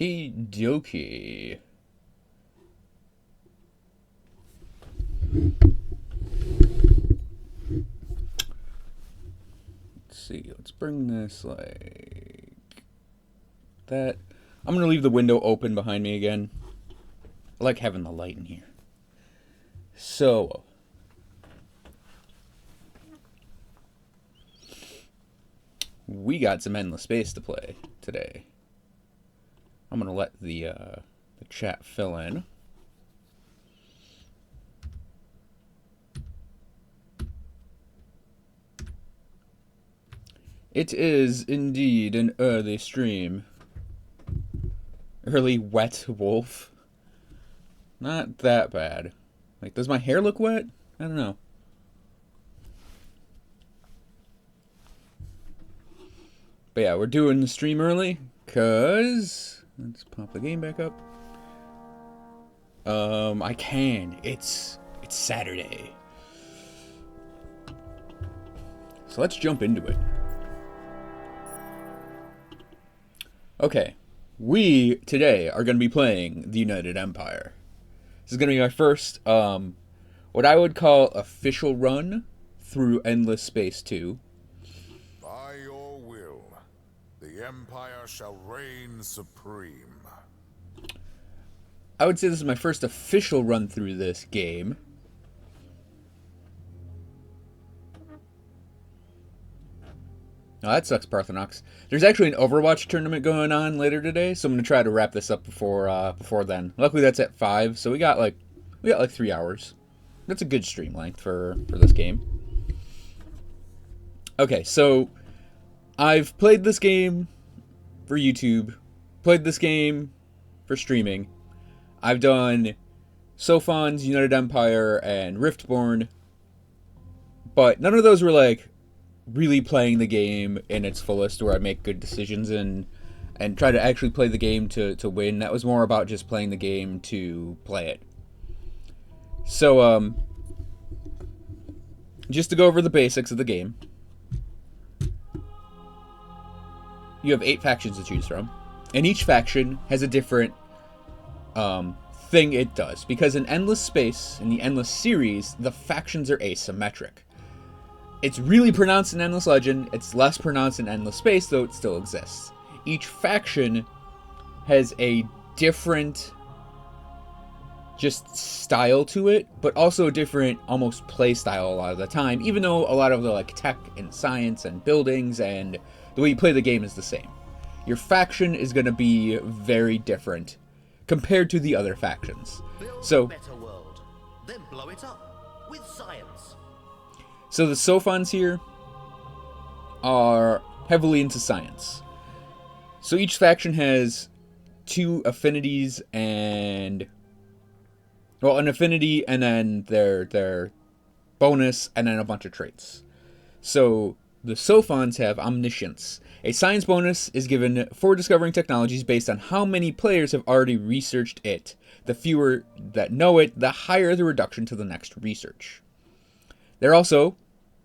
Okie dokie. Let's see. Let's bring this like that. I'm going to leave the window open behind me again. I like having the light in here. So, we got some Endless Space to play today. I'm going to let the chat fill in. It is indeed an early stream. Early wet wolf. Not that bad. Like, does my hair look wet? I don't know. But yeah, we're doing the stream early, cause let's pop the game back up. I can. It's Saturday. So let's jump into it. Okay. We, today, are going to be playing the United Empire. This is going to be my first, what I would call official run through Endless Space 2. By your will, the Empire shall reign supreme. I would say this is my first official run through this game. Oh, that sucks, Parthenox. There's actually an Overwatch tournament going on later today, so I'm gonna try to wrap this up before then. Luckily, that's at 5, so we got like 3 hours. That's a good stream length for this game. Okay, so I've played this game for YouTube, played this game for streaming. I've done Sophon's United Empire and Riftborn, but none of those were like really playing the game in its fullest, where I make good decisions and try to actually play the game to win. That was more about just playing the game to play it. So, just to go over the basics of the game. You have 8 factions to choose from, and each faction has a different thing it does. Because in Endless Space, in the Endless series, the factions are asymmetric. It's really pronounced in Endless Legend. It's less pronounced in Endless Space, though it still exists. Each faction has a different just style to it, but also a different almost play style a lot of the time, even though a lot of the like tech and science and buildings and the way you play the game is the same. Your faction is going to be very different compared to the other factions. So, better world, then blow it up with science. So the Sophons here are heavily into science. So each faction has 2 affinities and, well, an affinity and then their bonus and then a bunch of traits. So the Sophons have omniscience. A science bonus is given for discovering technologies based on how many players have already researched it. The fewer that know it, the higher the reduction to the next research.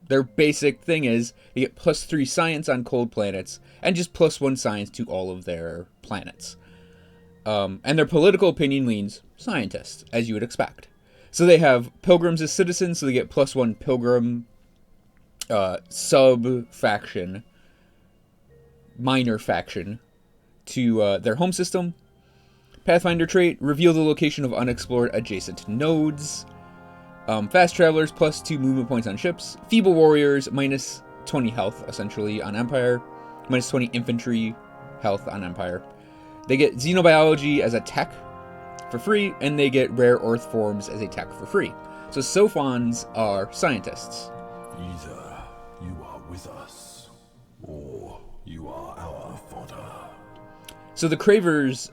Their basic thing is they get +3 science on cold planets and just +1 science to all of their planets. And their political opinion leans scientist, as you would expect. So they have pilgrims as citizens, so they get +1 pilgrim sub-faction, minor faction, to their home system. Pathfinder trait, reveal the location of unexplored adjacent nodes. Fast travelers, +2 movement points on ships. Feeble warriors, -20 health, essentially, on Empire. -20 infantry health on Empire. They get xenobiology as a tech for free, and they get rare earth forms as a tech for free. So Sophons are scientists. Either you are with us, or you are our fodder. So the Cravers,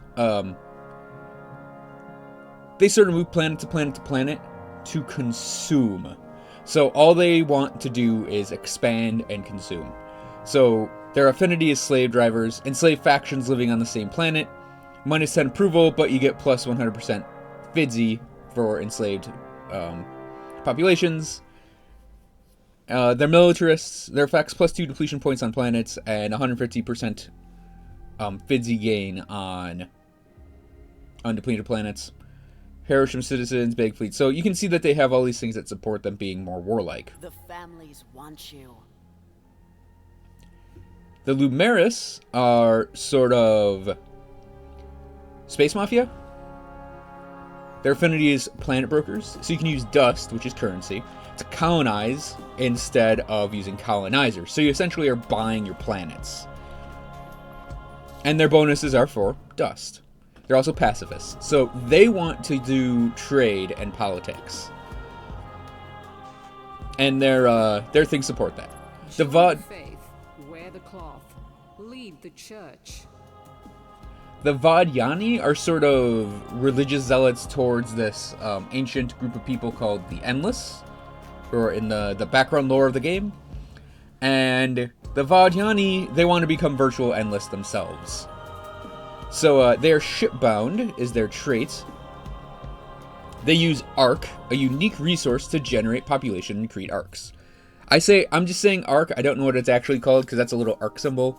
they sort of move planet to planet to planet to consume. So all they want to do is expand and consume. So their affinity is slave drivers, enslaved factions living on the same planet, -10 approval, but you get +100% FIDSI for enslaved populations. They're militarists, their effects +2 depletion points on planets, and 150% FIDSI gain on on depleted planets. Hiroshima citizens, big fleet. So you can see that they have all these things that support them being more warlike. The families want you. The Lumeris are sort of space mafia. Their affinity is planet brokers, so you can use dust, which is currency, to colonize instead of using colonizers. So you essentially are buying your planets. And their bonuses are for dust. They're also pacifists, so they want to do trade and politics. And their things support that. The Join faith, wear the cloth, lead the church. The Vadyani are sort of religious zealots towards this ancient group of people called the Endless, who are in the background lore of the game. And the Vadyani, they want to become virtual Endless themselves. So they are shipbound is their trait. They use Arc, a unique resource to generate population and create arcs. I'm just saying Arc, I don't know what it's actually called because that's a little arc symbol.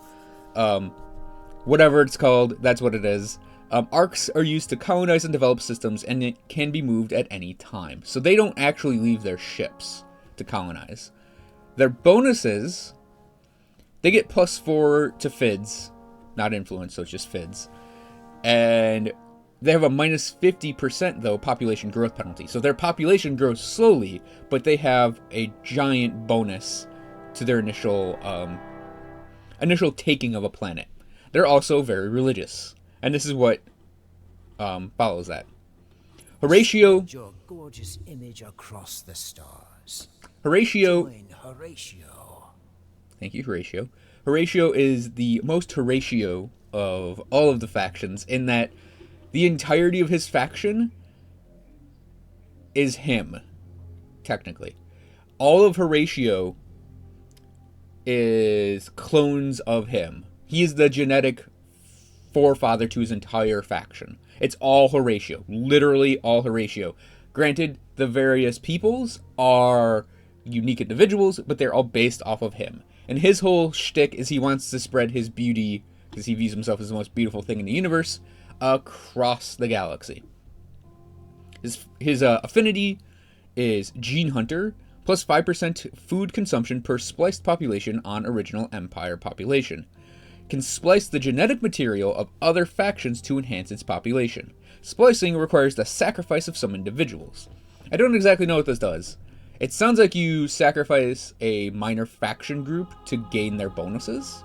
Whatever it's called, that's what it is. Arcs are used to colonize and develop systems, and it can be moved at any time. So they don't actually leave their ships to colonize. Their bonuses, they get +4 to FIDS, not influence, so it's just FIDS. And they have a -50%, though, population growth penalty. So their population grows slowly, but they have a giant bonus to their initial taking of a planet. They're also very religious, and this is what follows that. Horatio. Spread your gorgeous image across the stars. Horatio. Join Horatio. Thank you, Horatio. Horatio is the most Horatio of all of the factions, in that the entirety of his faction is him, technically. All of Horatio is clones of him. He is the genetic forefather to his entire faction. It's all Horatio. Literally all Horatio. Granted, the various peoples are unique individuals, but they're all based off of him. And his whole shtick is he wants to spread his beauty, because he views himself as the most beautiful thing in the universe, across the galaxy. His affinity is Gene Hunter, plus 5% food consumption per spliced population on original Empire population. Can splice the genetic material of other factions to enhance its population. Splicing requires the sacrifice of some individuals. I don't exactly know what this does. It sounds like you sacrifice a minor faction group to gain their bonuses,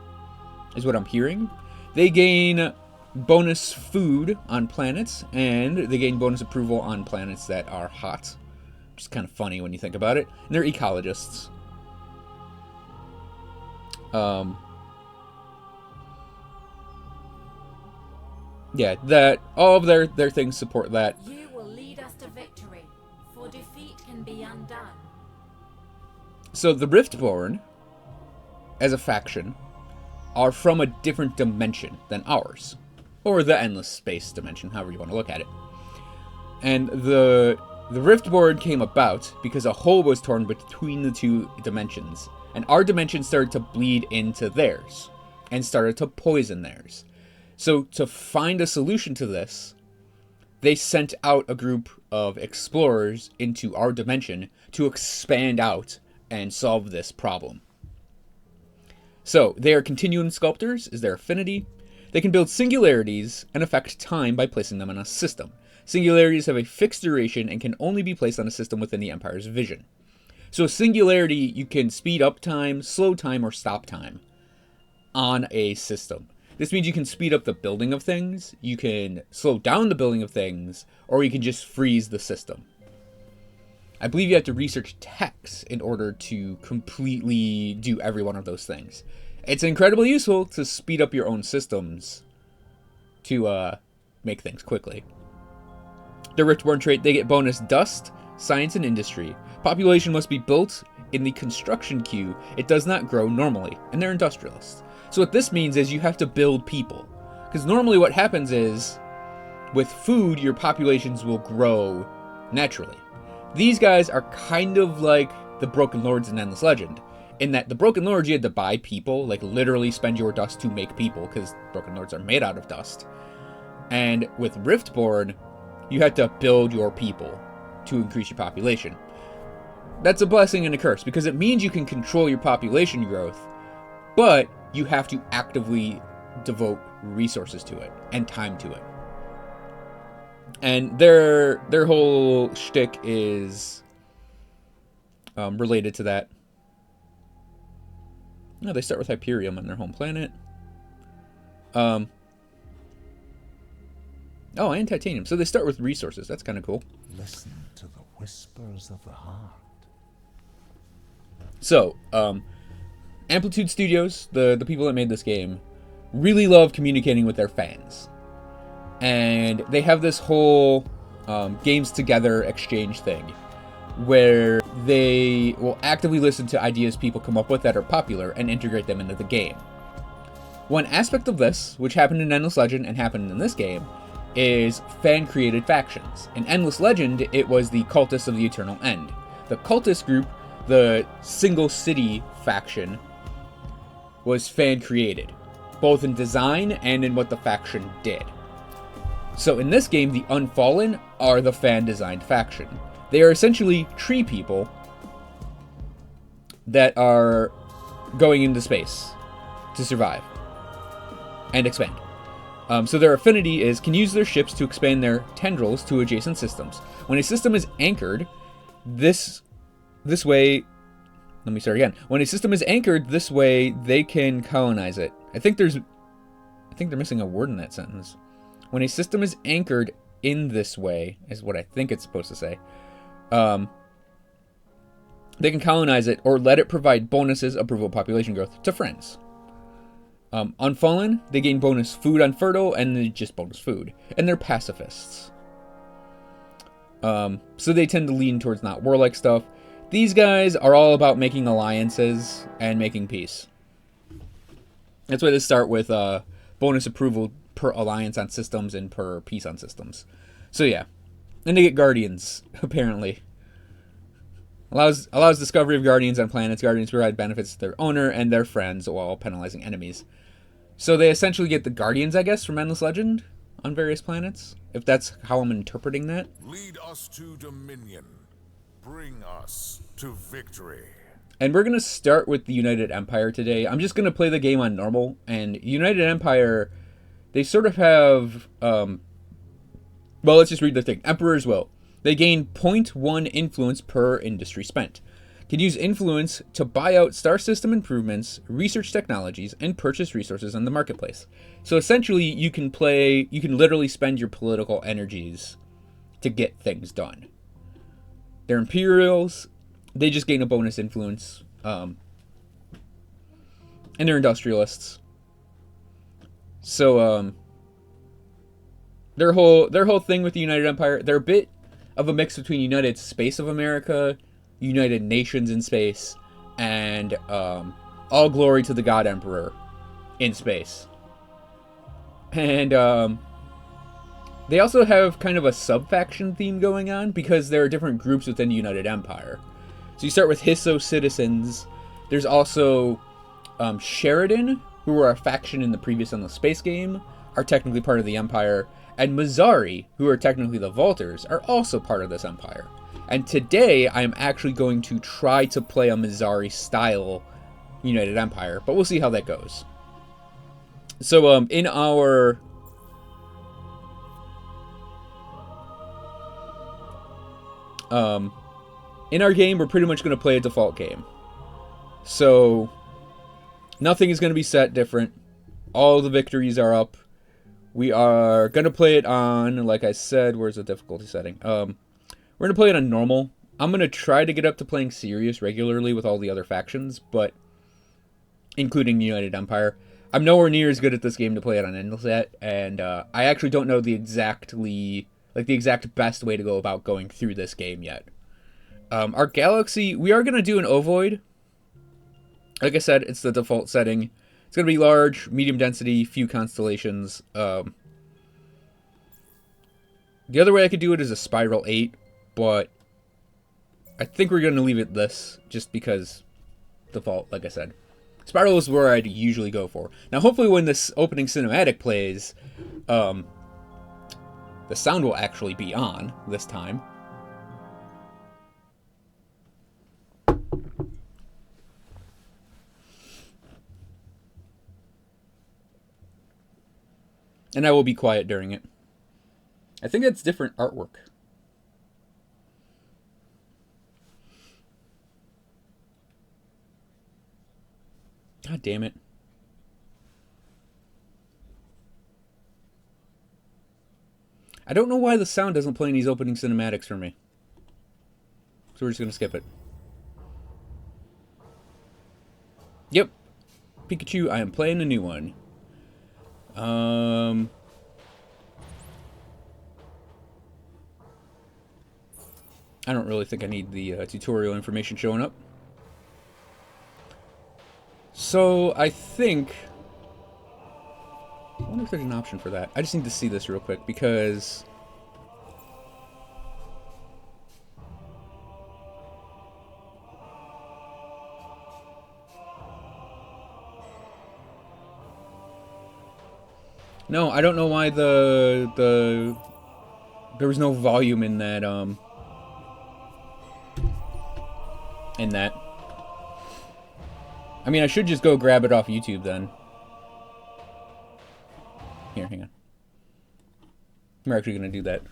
is what I'm hearing. They gain bonus food on planets, and they gain bonus approval on planets that are hot. Which is kind of funny when you think about it. And they're ecologists. Yeah, that all of their things support that. You will lead us to victory, for defeat can be undone. So the Riftborn, as a faction, are from a different dimension than ours. Or the endless space dimension, however you want to look at it. And the Riftborn came about because a hole was torn between the two dimensions. And our dimension started to bleed into theirs. And started to poison theirs. So to find a solution to this, they sent out a group of explorers into our dimension to expand out and solve this problem. So they are continuum sculptors, is their affinity. They can build singularities and affect time by placing them on a system. Singularities have a fixed duration and can only be placed on a system within the Empire's vision. So a singularity, you can speed up time, slow time, or stop time on a system. This means you can speed up the building of things, you can slow down the building of things, or you can just freeze the system. I believe you have to research text in order to completely do every one of those things. It's incredibly useful to speed up your own systems to make things quickly. The Riftborn trait, they get bonus dust, science, and industry. Population must be built in the construction queue. It does not grow normally, and they're industrialists. So what this means is you have to build people. Because normally what happens is, with food, your populations will grow naturally. These guys are kind of like the Broken Lords in Endless Legend, in that the Broken Lords, you had to buy people, like literally spend your dust to make people, because Broken Lords are made out of dust. And with Riftborn, you have to build your people to increase your population. That's a blessing and a curse, because it means you can control your population growth, but you have to actively devote resources to it and time to it. And their whole shtick is related to that. No, they start with Hyperium on their home planet. Oh, and Titanium. So they start with resources. That's kind of cool. Listen to the whispers of the heart. So, Amplitude Studios, the people that made this game, really love communicating with their fans. And they have this whole games together exchange thing where they will actively listen to ideas people come up with that are popular and integrate them into the game. One aspect of this, which happened in Endless Legend and happened in this game, is fan-created factions. In Endless Legend, it was the Cultists of the Eternal End. The Cultist group, the single city faction, was fan-created, both in design and in what the faction did. So in this game, the Unfallen are the fan-designed faction. They are essentially tree people that are going into space to survive and expand. So their affinity is can use their ships to expand their tendrils to adjacent systems. When a system is anchored this way, let me start again. When a system is anchored this way, they can colonize it. I think they're missing a word in that sentence. When a system is anchored in this way, is what I think it's supposed to say. They can colonize it or let it provide bonuses, approval, population growth to friends. Unfallen, they gain bonus food on fertile and just bonus food. And they're pacifists. So they tend to lean towards not warlike stuff. These guys are all about making alliances and making peace. That's why they start with bonus approval per alliance on systems and per peace on systems. So yeah. And they get guardians, apparently. Allows discovery of guardians on planets. Guardians provide benefits to their owner and their friends while penalizing enemies. So they essentially get the guardians, I guess, from Endless Legend on various planets. If that's how I'm interpreting that. Lead us to dominion. Bring us to victory. And we're going to start with the United Empire today. I'm just going to play the game on normal. And United Empire, they sort of have... well, let's just read the thing. Emperor's Will. They gain 0.1 influence per industry spent. Can use influence to buy out star system improvements, research technologies, and purchase resources on the marketplace. So essentially, you can literally spend your political energies to get things done. They're Imperials. They just gain a bonus influence. And they're industrialists. So, their whole thing with the United Empire, they're a bit of a mix between United Space of America, United Nations in space, and all glory to the God Emperor in space. And they also have kind of a sub-faction theme going on because there are different groups within the United Empire. So you start with Hisso citizens. There's also Sheridan, who were a faction in the previous Endless Space game, are technically part of the Empire. And Mazzari, who are technically the Vaulters, are also part of this empire. And today, I'm actually going to try to play a Mazzari-style United Empire, but we'll see how that goes. So, in our... game, we're pretty much going to play a default game. So, nothing is going to be set different. All the victories are up. We are going to play it on, like I said, where's the difficulty setting? We're going to play it on normal. I'm going to try to get up to playing serious regularly with all the other factions, but including the United Empire. I'm nowhere near as good at this game to play it on Endless yet, and I actually don't know the exact best way to go about going through this game yet. Our galaxy, we are going to do an ovoid. Like I said, it's the default setting. It's going to be large, medium density, few constellations. The other way I could do it is a Spiral 8, but I think we're going to leave it this, just because default, like I said. Spiral is where I'd usually go for. Now, hopefully when this opening cinematic plays, the sound will actually be on this time. And I will be quiet during it. I think that's different artwork. God damn it. I don't know why the sound doesn't play in these opening cinematics for me. So we're just going to skip it. Yep. Pikachu, I am playing a new one. I don't really think I need the tutorial information showing up. So I think... I wonder if there's an option for that. I just need to see this real quick because... No, I don't know why there was no volume in that I mean, I should just go grab it off YouTube then. Here, hang on. We're actually going to do that.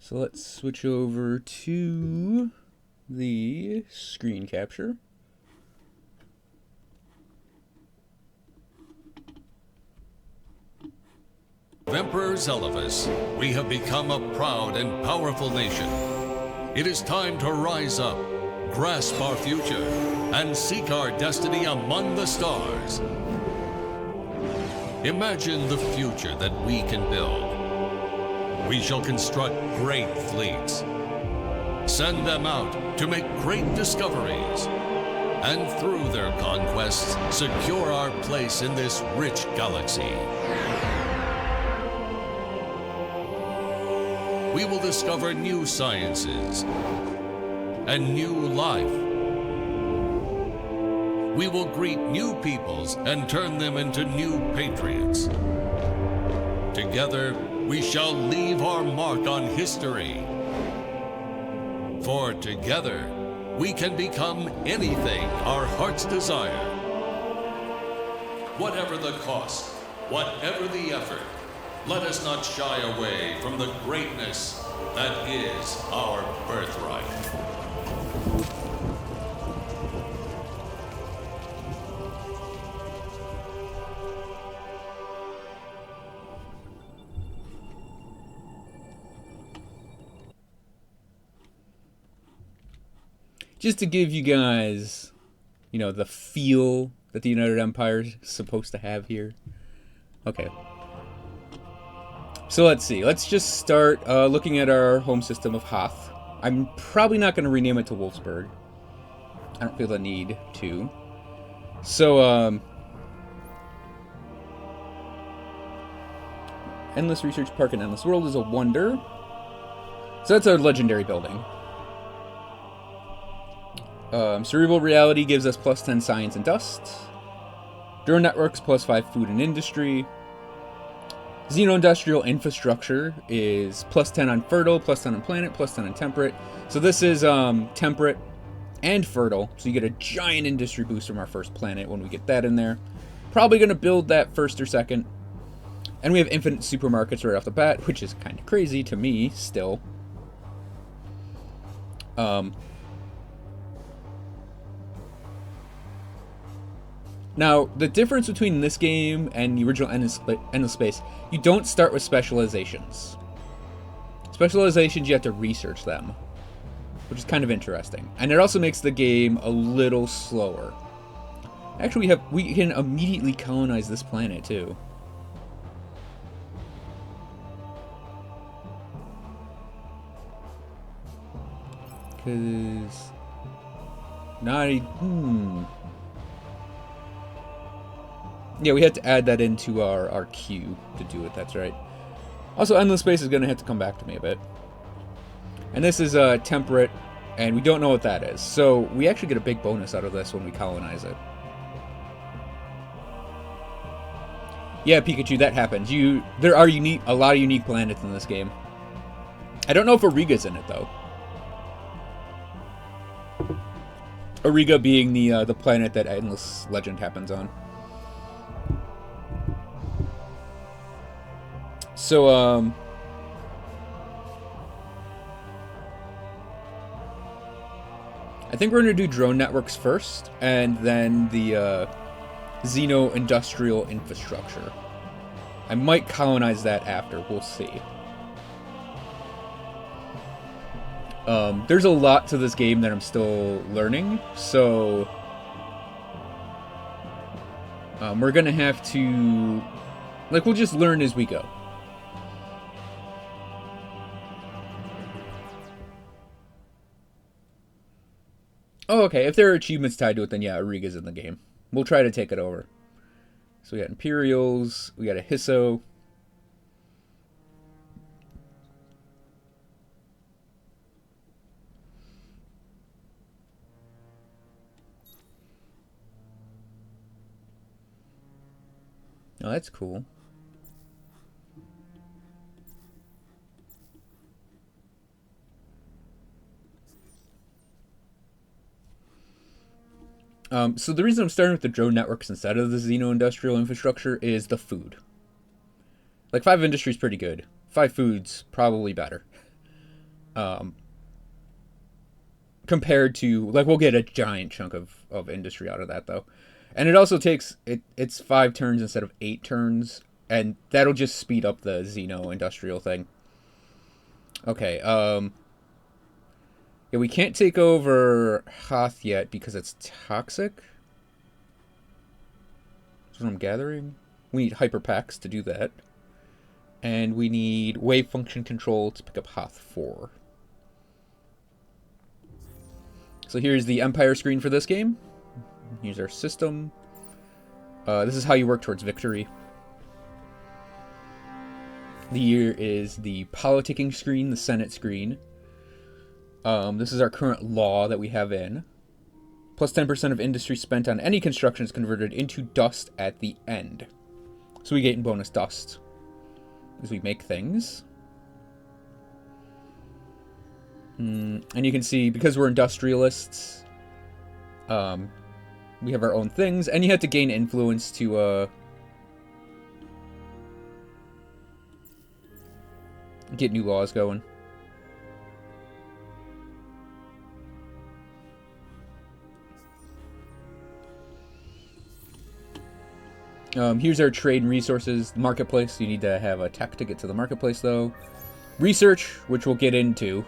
So let's switch over to the screen capture. Emperor Zelivus, we have become a proud and powerful nation. It is time to rise up, grasp our future, and seek our destiny among the stars. Imagine the future that we can build. We shall construct great fleets, send them out to make great discoveries, and through their conquests, secure our place in this rich galaxy. We will discover new sciences and new life. We will greet new peoples and turn them into new patriots. Together, we shall leave our mark on history. For together, we can become anything our hearts desire. Whatever the cost, whatever the effort, let us not shy away from the greatness that is our birthright. Just to give you guys, you know, the feel that the United Empire is supposed to have here. Okay. So let's see. Let's just start looking at our home system of Hoth. I'm probably not going to rename it to Wolfsburg. I don't feel the need to. So, Endless Research Park and Endless World is a wonder. So that's our legendary building. Cerebral Reality gives us plus 10 Science and Dust. Drone Networks plus 5 Food and Industry. Xeno-Industrial Infrastructure is plus 10 on Fertile, plus 10 on Planet, plus 10 on Temperate. So this is Temperate and Fertile, so you get a giant industry boost from our first planet when we get that in there. Probably going to build that first or second. And we have infinite supermarkets right off the bat, which is kind of crazy to me still. Now, the difference between this game and the original Endless Space, you don't start with specializations. Specializations, you have to research them, which is kind of interesting. And it also makes the game a little slower. Actually, we can immediately colonize this planet, too. Because Yeah, we had to add that into our queue to do it, that's right. Also, Endless Space is going to have to come back to me a bit. And this is temperate, and we don't know what that is. So we actually get a big bonus out of this when we colonize it. Yeah, Pikachu, that happens. There are a lot of unique planets in this game. I don't know if Auriga's in it, though. Auriga being the planet that Endless Legend happens on. So, I think we're going to do drone networks first, and then the Xeno-industrial infrastructure. I might colonize that after, we'll see. There's a lot to this game that I'm still learning, so we're going to have to, like, we'll just learn as we go. Oh, okay. If there are achievements tied to it, then yeah, Auriga's in the game. We'll try to take it over. So we got Imperials, we got a Hisso. Oh, that's cool. So the reason I'm starting with the drone networks instead of the Xeno-industrial infrastructure is the food. Like, 5 industry's pretty good. 5 food's probably better. Compared to, like, we'll get a giant chunk of industry out of that, though. And it also takes, it's 5 turns instead of 8 turns, and that'll just speed up the Xeno-industrial thing. Okay, yeah, we can't take over Hoth yet because it's toxic. That's what I'm gathering. We need hyper packs to do that. And we need wave function control to pick up Hoth 4. So here's the Empire screen for this game. Here's our system. This is how you work towards victory. Here is the politicking screen, the Senate screen. This is our current law that we have in. Plus 10% of industry spent on any construction is converted into dust at the end. So we get bonus dust as we make things. And you can see, because we're industrialists, we have our own things. And you have to gain influence to get new laws going. Here's our trade and resources marketplace. You need to have a tech to get to the marketplace, though. Research, which we'll get into.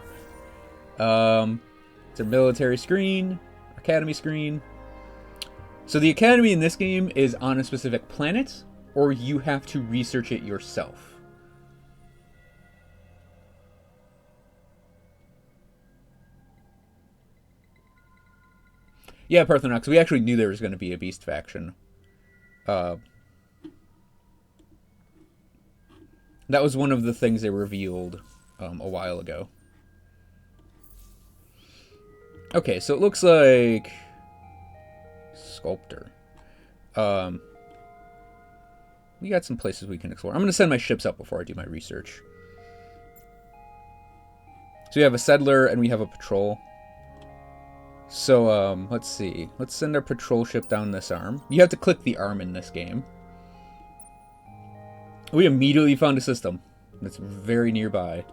It's a military screen, academy screen. So the academy in this game is on a specific planet, or you have to research it yourself. Yeah, Parthenox, we actually knew there was going to be a beast faction. That was one of the things they revealed a while ago. Okay, so it looks like Sculptor. We got some places we can explore. I'm going to send my ships up before I do my research. So we have a settler and we have a patrol. So, let's see. Let's send our patrol ship down this arm. You have to click the arm in this game. We immediately found a system that's very nearby.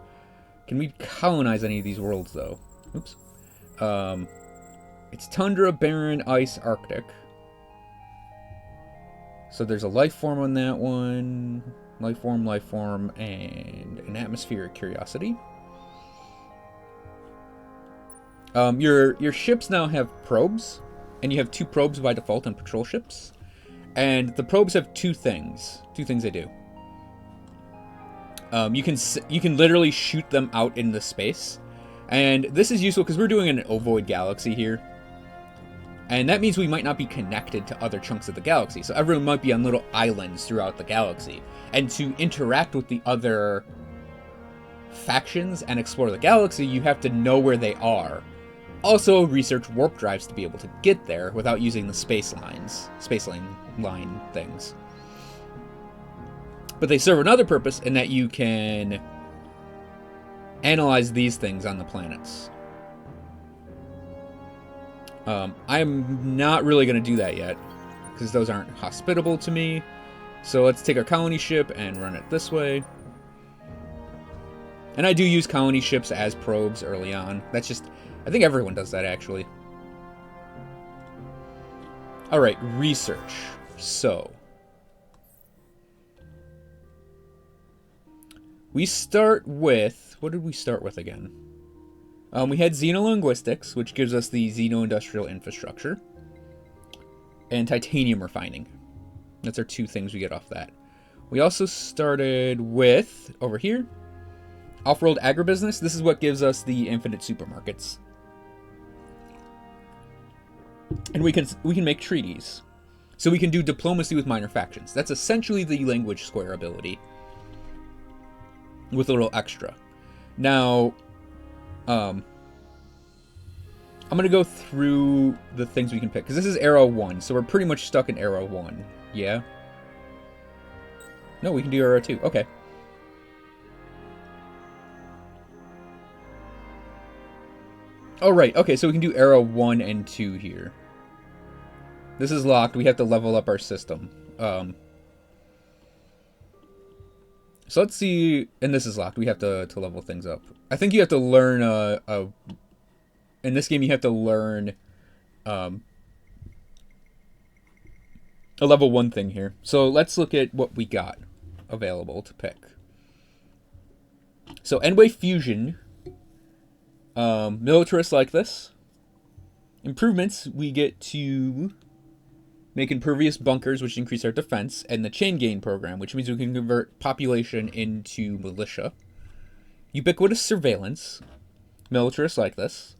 Can we colonize any of these worlds, though? Oops. It's Tundra, Barren, Ice, Arctic. So there's a life form on that one. Life form, and an atmospheric curiosity. Your ships now have probes, and you have 2 probes by default on patrol ships. And the probes have 2 things. 2 things they do. You can literally shoot them out into space, and this is useful because we're doing an ovoid galaxy here. And that means we might not be connected to other chunks of the galaxy. So everyone might be on little islands throughout the galaxy. And to interact with the other factions and explore the galaxy, you have to know where they are. Also, research warp drives to be able to get there without using the space line things. But they serve another purpose in that you can analyze these things on the planets. I'm not really going to do that yet, because those aren't hospitable to me. So let's take our colony ship and run it this way. And I do use colony ships as probes early on. That's just... I think everyone does that, actually. Alright, research. So... we start with... what did we start with again? We had xenolinguistics, which gives us the xeno-industrial infrastructure. And titanium refining. That's our two things we get off that. We also started with, over here, off-world agribusiness. This is what gives us the infinite supermarkets. And we can make treaties. So we can do diplomacy with minor factions. That's essentially the language square ability. With a little extra. Now... I'm going to go through the things we can pick. Because this is Arrow 1, so we're pretty much stuck in Arrow 1. Yeah? No, we can do Arrow 2. Okay. Oh, right. Okay, so we can do Arrow 1 and 2 here. This is locked. We have to level up our system. So let's see... and this is locked. We have to level things up. I think you have to learn in this game, you have to learn a level 1 thing here. So let's look at what we got available to pick. So Endway Fusion. Militarists like this. Improvements, we get to make impervious bunkers, which increase our defense, and the chain gain program, which means we can convert population into militia. Ubiquitous surveillance. Militarists like this.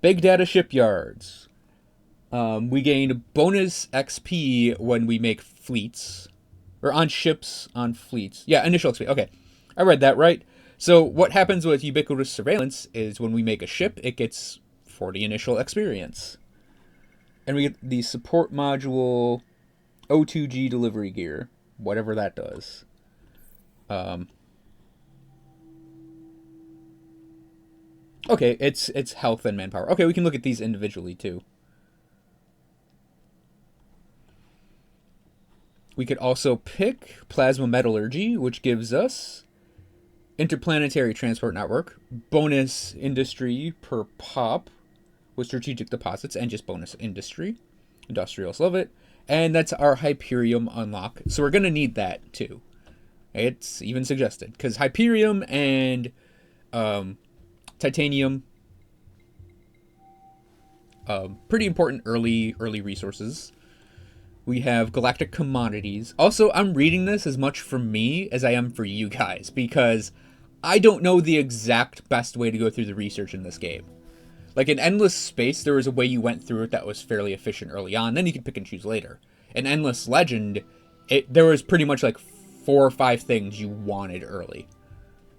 Big data shipyards. We gain bonus XP when we make fleets. Or on ships, on fleets. Yeah, initial XP. Okay, I read that right. So what happens with ubiquitous surveillance is when we make a ship, it gets 40 initial experience. And we get the support module O2G delivery gear. Whatever that does. Okay, it's health and manpower. Okay, we can look at these individually too. We could also pick plasma metallurgy, which gives us interplanetary transport network, bonus industry per pop with strategic deposits, and just bonus industry. Industrials love it. And that's our Hyperium unlock. So we're going to need that too. It's even suggested. Because Hyperium and titanium, pretty important early resources. We have galactic commodities. Also, I'm reading this as much for me as I am for you guys, because I don't know the exact best way to go through the research in this game. Like in Endless Space, there was a way you went through it that was fairly efficient early on, then you could pick and choose later. In Endless Legend, there was pretty much like 4 or 5 things you wanted early.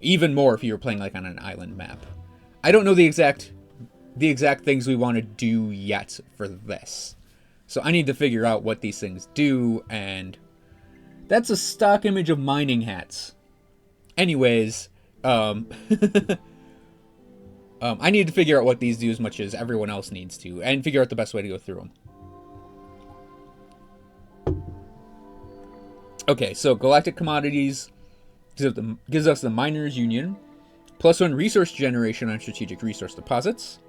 Even more if you were playing like on an island map. I don't know the exact things we want to do yet for this. So I need to figure out what these things do, and that's a stock image of mining hats. Anyways, I need to figure out what these do as much as everyone else needs to, and figure out the best way to go through them. Okay, so galactic commodities gives us the Miners Union, +1 resource generation on strategic resource deposits,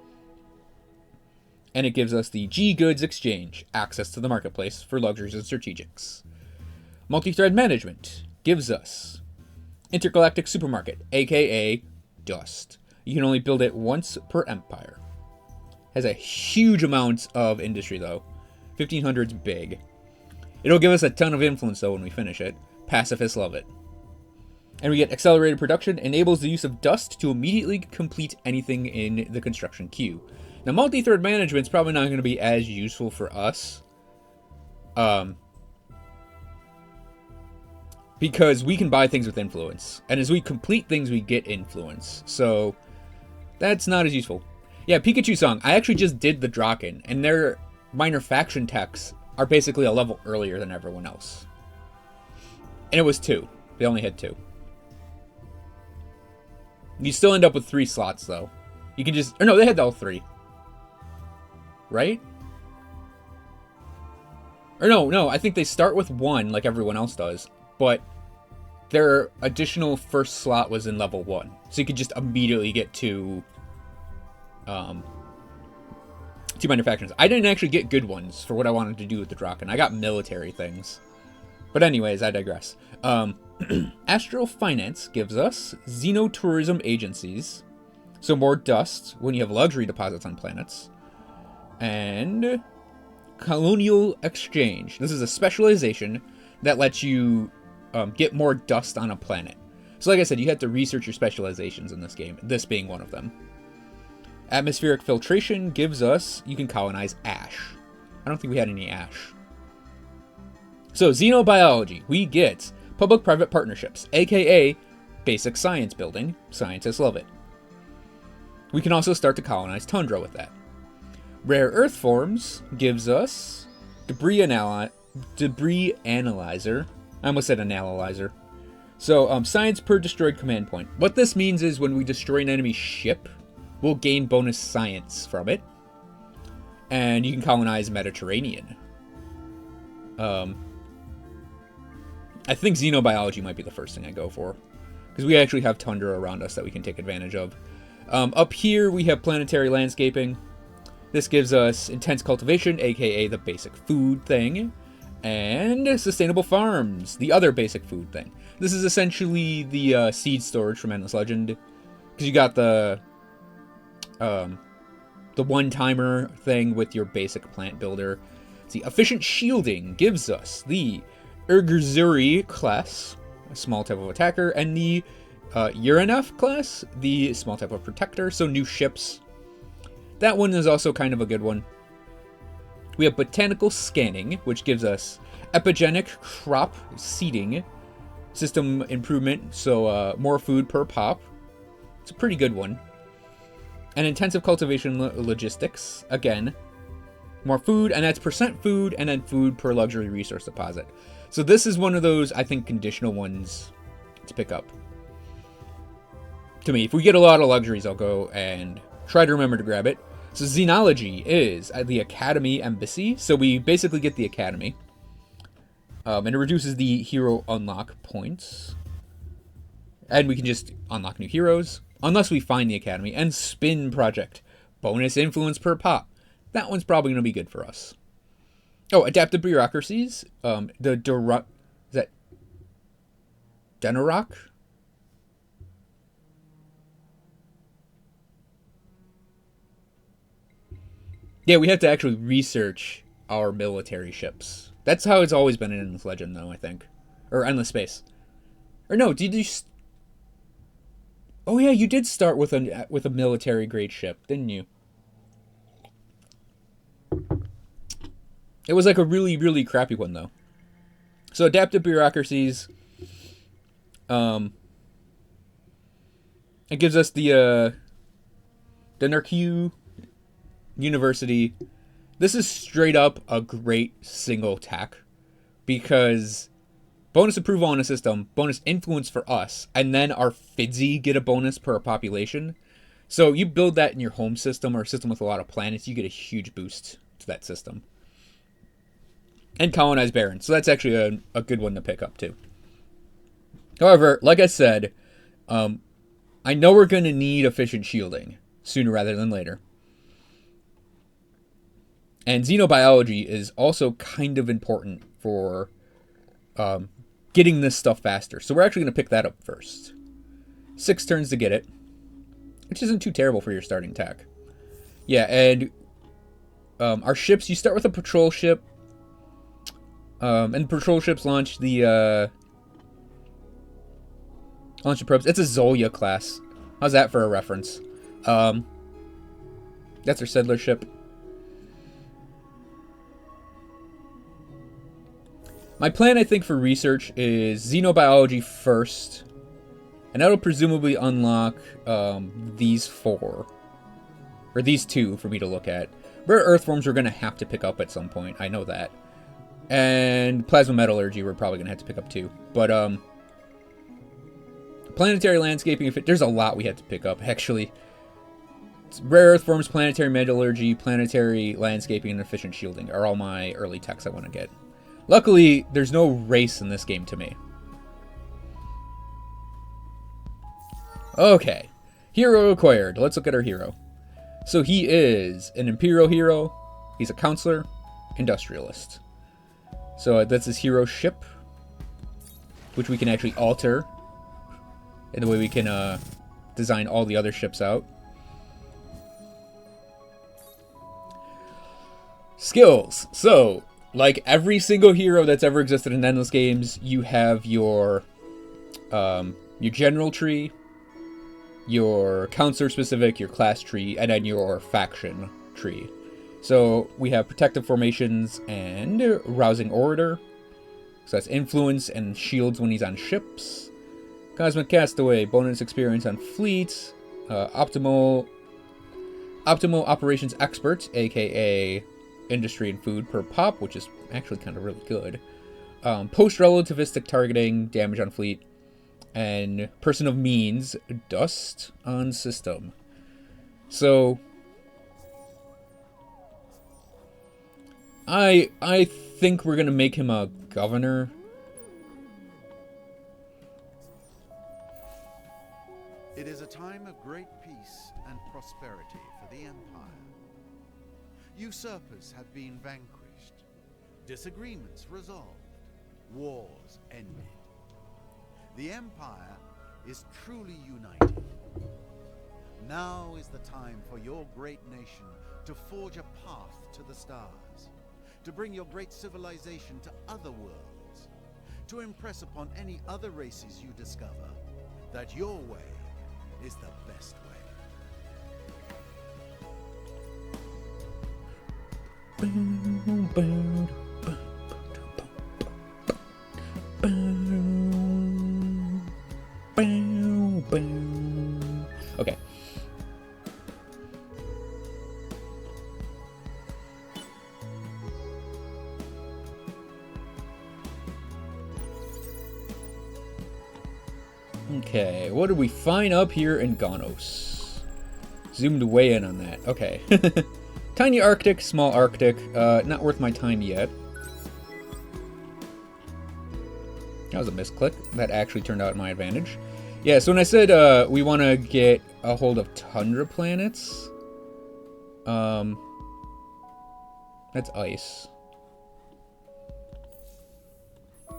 and it gives us the G-Goods Exchange, access to the marketplace for luxuries and strategics. Multi-thread management gives us intergalactic supermarket, aka Dust. You can only build it once per empire. Has a huge amount of industry though. 1500's big. It'll give us a ton of influence though when we finish it. Pacifists love it. And we get accelerated production, enables the use of dust to immediately complete anything in the construction queue. Now, multi-thread management's probably not going to be as useful for us. Because we can buy things with influence. And as we complete things, we get influence. So, that's not as useful. Yeah, Pikachu Song. I actually just did the Draken. And their minor faction techs are basically a level earlier than everyone else. And it was 2. They only had 2. You still end up with 3 slots, though. You can just... Or no, they had all 3. Right? Or no, I think they start with 1, like everyone else does. But their additional first slot was in level 1. So you could just immediately get 2 minor factions. I didn't actually get good ones for what I wanted to do with the Draken. I got military things. But anyways, I digress. Astral Finance gives us Xenotourism agencies. So more dust when you have luxury deposits on planets. And Colonial Exchange. This is a specialization that lets you get more dust on a planet. So like I said, you have to research your specializations in this game, this being one of them. Atmospheric Filtration gives us, you can colonize ash. I don't think we had any ash. So, Xenobiology, we get public-private partnerships, aka basic science building. Scientists love it. We can also start to colonize tundra with that. Rare Earth Forms gives us Debris Analyzer. I almost said Analyzer. So, science per destroyed command point. What this means is when we destroy an enemy ship, we'll gain bonus science from it. And you can colonize Mediterranean. I think Xenobiology might be the first thing I go for. Because we actually have tundra around us that we can take advantage of. Up here, we have Planetary Landscaping. This gives us Intense Cultivation, aka the basic food thing. And Sustainable Farms, the other basic food thing. This is essentially the seed storage from Endless Legend. Because you got the one-timer thing with your basic plant builder. See, Efficient Shielding gives us the Urgzuri class, a small type of attacker, and the Uranef class, the small type of protector, so new ships. That one is also kind of a good one. We have Botanical Scanning, which gives us Epigenic Crop Seeding, System Improvement, so more food per pop. It's a pretty good one. And Intensive Cultivation Logistics, again, more food, and that's percent food, and then food per luxury resource deposit. So this is one of those, I think, conditional ones to pick up. To me, if we get a lot of luxuries, I'll go and try to remember to grab it. So Xenology is at the Academy Embassy, so we basically get the Academy. And it reduces the hero unlock points. And we can just unlock new heroes, unless we find the Academy. And Spin Project, bonus influence per pop. That one's probably going to be good for us. Oh, Adaptive Bureaucracies. Is that Denorock? Yeah, we have to actually research our military ships. That's how it's always been in Endless Legend, though, I think. Or Endless Space. Or no, did you... Oh yeah, you did start with a military-grade ship, didn't you? It was like a really, really crappy one, though. So, Adaptive Bureaucracies. It gives us the Narku University. This is straight up a great single tack. Because bonus approval on a system, bonus influence for us, and then our Fidzy get a bonus per population. So, you build that in your home system or a system with a lot of planets, you get a huge boost to that system. And Colonize Baron. So that's actually a good one to pick up, too. However, like I said, I know we're going to need Efficient Shielding sooner rather than later. And Xenobiology is also kind of important for getting this stuff faster. So we're actually going to pick that up first. 6 turns to get it, which isn't too terrible for your starting attack. Yeah, and our ships, you start with a patrol ship. And patrol ships launch the probes. It's a Zolia class. How's that for a reference? Yeah, That's our settler ship. My plan, I think, for research is xenobiology first. And that'll presumably unlock these 4. Or these 2 for me to look at. Rare earthworms we're going to have to pick up at some point. I know that. And plasma metallurgy we're probably going to have to pick up too. But, planetary landscaping, there's a lot we have to pick up, actually. It's rare earthworms, planetary metallurgy, planetary landscaping, and efficient shielding are all my early techs I want to get. Luckily, there's no race in this game to me. Okay. Hero acquired. Let's look at our hero. So he is an Imperial hero. He's a counselor, industrialist. So that's his hero ship, which we can actually alter in the way we can design all the other ships out. Skills. So, like every single hero that's ever existed in Endless Games, you have your general tree, your counselor specific, your class tree, and then your faction tree. So we have protective formations and rousing orator. So that's influence and shields when he's on ships. Cosmic castaway, bonus experience on fleet. Optimal operations expert, aka industry and food per pop, which is actually kind of really good. Post-relativistic targeting, damage on fleet. And person of means, dust on system. So I think we're gonna make him a governor. It is a time of great peace and prosperity for the Empire. Usurpers have been vanquished, disagreements resolved, wars ended. The Empire is truly united. Now is the time for your great nation to forge a path to the stars, to bring your great civilization to other worlds, to impress upon any other races you discover that your way is the best way. Okay. Okay, what did we find up here in Ganos? Zoomed way in on that. Okay. Tiny Arctic, small Arctic. Not worth my time yet. That was a misclick. That actually turned out in my advantage. Yeah, so when I said we want to get a hold of tundra planets, that's ice.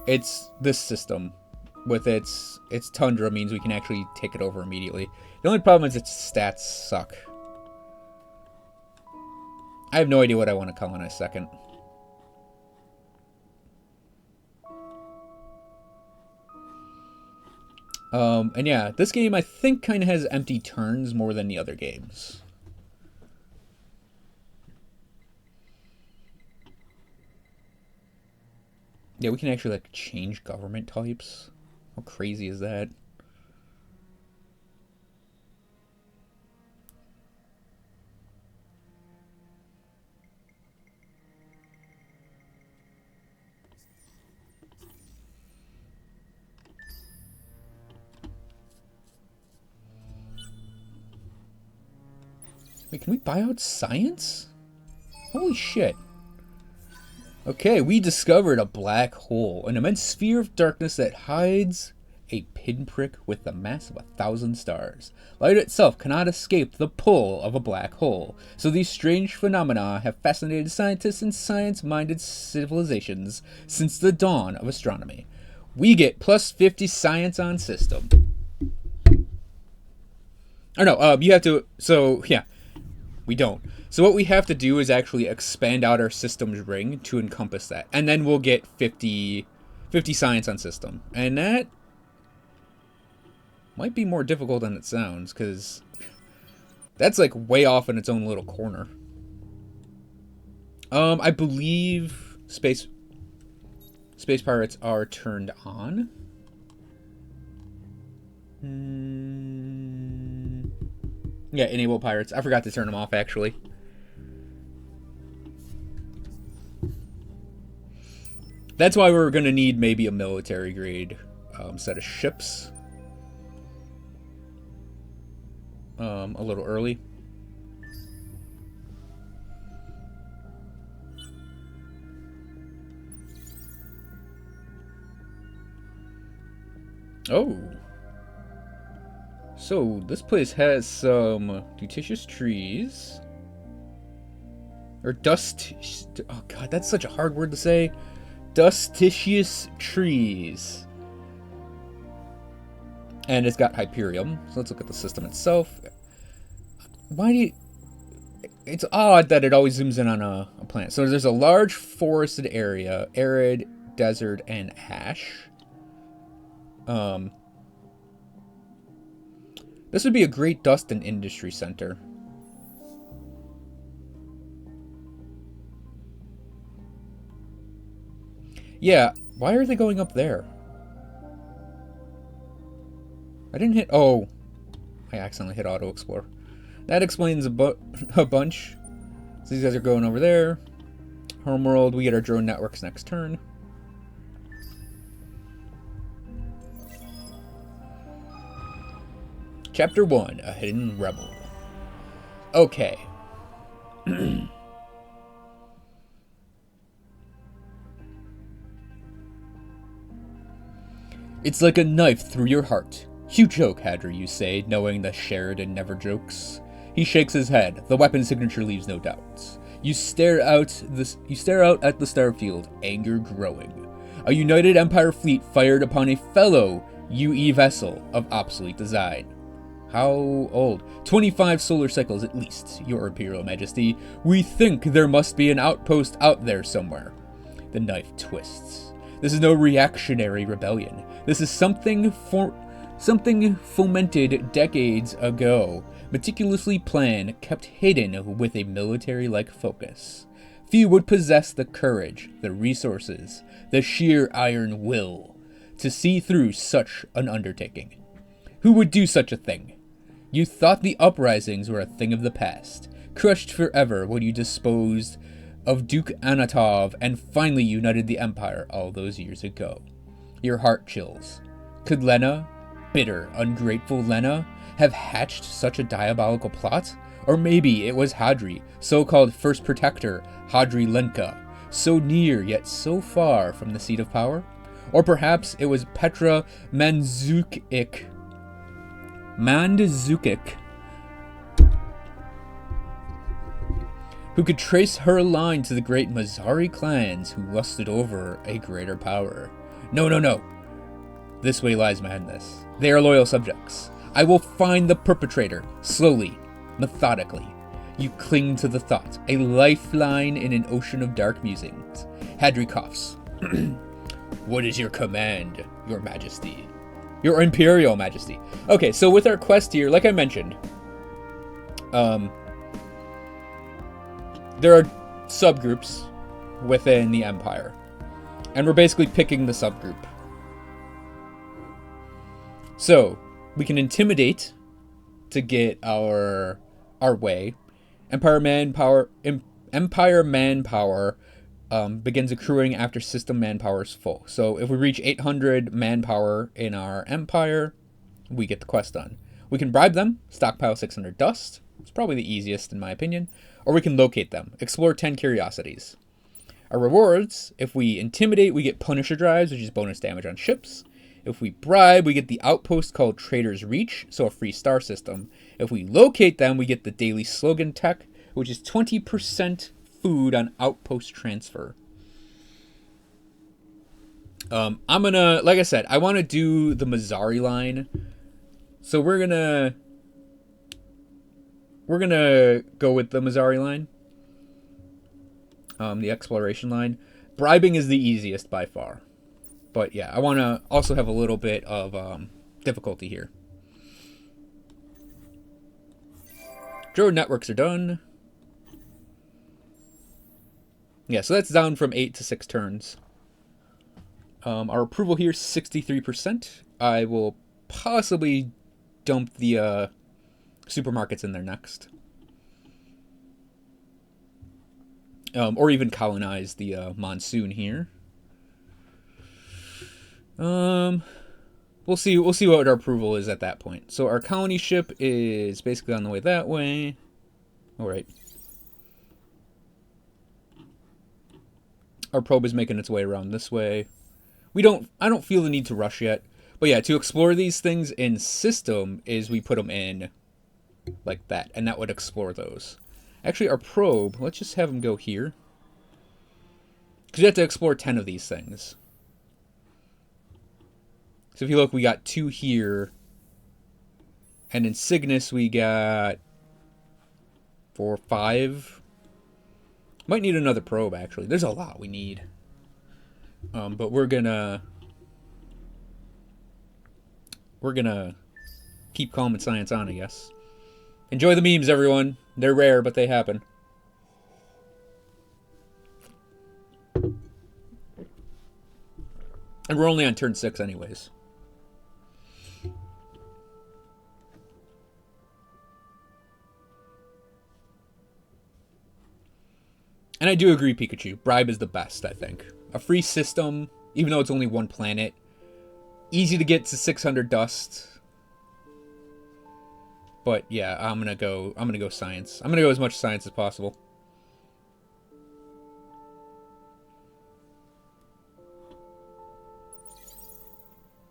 It's this system with its tundra means we can actually take it over immediately. The only problem is its stats suck. I have no idea what I want to colonize second. And yeah, this game I think kind of has empty turns more than the other games. Yeah, we can actually like change government types. How crazy is that? Wait, can we buy out science? Holy shit. Okay, we discovered a black hole, an immense sphere of darkness that hides a pinprick with the mass of 1,000 stars. Light itself cannot escape the pull of a black hole, so these strange phenomena have fascinated scientists and science-minded civilizations since the dawn of astronomy. We get plus 50 science on system. Or no, you have to, so yeah, we don't. So what we have to do is actually expand out our systems ring to encompass that. And then we'll get 50 science on system. And that might be more difficult than it sounds, because That's like way off in its own little corner. I believe space pirates are turned on. Yeah, enable pirates. I forgot to turn them off, actually. That's why we're going to need maybe a military grade set of ships. A little early. Oh. So, this place has some duticious trees. Or dust... Oh god, that's such a hard word to say. Dusticious trees. And it's got Hyperium. So let's look at the system itself. Why do you... It's odd that it always zooms in on a planet. So there's a large forested area. Arid, desert, and ash. This would be a great dust and industry center. Yeah, why are they going up there? I didn't hit... Oh, I accidentally hit auto explore. That explains a bunch. So these guys are going over there. Homeworld, we get our drone networks next turn. Chapter 1, A Hidden Rebel. Okay. It's like a knife through your heart. You joke, Hadri, you say, knowing that Sheridan never jokes. He shakes his head. The weapon signature leaves no doubts. You stare out at the starfield, anger growing. A United Empire fleet fired upon a fellow UE vessel of obsolete design. How old? 25 solar cycles at least, Your Imperial Majesty. We think there must be an outpost out there somewhere. The knife twists. This is no reactionary rebellion. This is something fomented decades ago, meticulously planned, kept hidden with a military-like focus. Few would possess the courage, the resources, the sheer iron will to see through such an undertaking. Who would do such a thing? You thought the uprisings were a thing of the past, crushed forever when you disposed of Duke Anatov and finally united the Empire all those years ago. Your heart chills. Could Lena, bitter, ungrateful Lena, have hatched such a diabolical plot? Or maybe it was Hadri, so-called First Protector, Hadri Lenka, so near yet so far from the seat of power? Or perhaps it was Petra Mandzukic, who could trace her line to the great Mazari clans who lusted over a greater power. No, no, no. This way lies madness. They are loyal subjects. I will find the perpetrator, slowly, methodically. You cling to the thought, a lifeline in an ocean of dark musings. Hadri coughs. What is your command, Your Majesty? Your Imperial Majesty. Okay, so with our quest here, like I mentioned, there are subgroups within the Empire. And we're basically picking the subgroup. So, we can intimidate to get our way. Empire manpower begins accruing after system manpower is full. So if we reach 800 manpower in our empire, we get the quest done. We can bribe them, stockpile 600 dust. It's probably the easiest in my opinion. Or we can locate them, explore 10 curiosities. Our rewards, if we intimidate, we get Punisher drives, which is bonus damage on ships. If we bribe, we get the outpost called Trader's Reach, so a free star system. If we locate them, we get the daily slogan tech, which is 20% food on outpost transfer. I'm gonna, like I said, I want to do the Mazari line. So we're gonna go with the Mazari line. The exploration line. Bribing is the easiest by far. But yeah, I want to also have a little bit of difficulty here. Drone networks are done. Yeah, so that's down from 8 to 6 turns. Our approval here is 63%. I will possibly dump the supermarkets in there next. Or even colonize the monsoon here. We'll see what our approval is at that point. So our colony ship is basically on the way that way. All right. Our probe is making its way around this way. I don't feel the need to rush yet. But yeah, to explore these things in system is we put them in like that, and that would explore those. Actually, our probe, let's just have them go here. Because you have to explore 10 of these things. So if you look, we got 2 here. And in Cygnus, we got 4, 5. Might need another probe, actually. There's a lot we need. But we're gonna keep calm and science on, I guess. Enjoy the memes, everyone. They're rare, but they happen. And we're only on turn 6 anyways. And I do agree, Pikachu. Bribe is the best, I think. A free system, even though it's only 1 planet. Easy to get to 600 dust. But yeah, I'm gonna go science. I'm gonna go as much science as possible.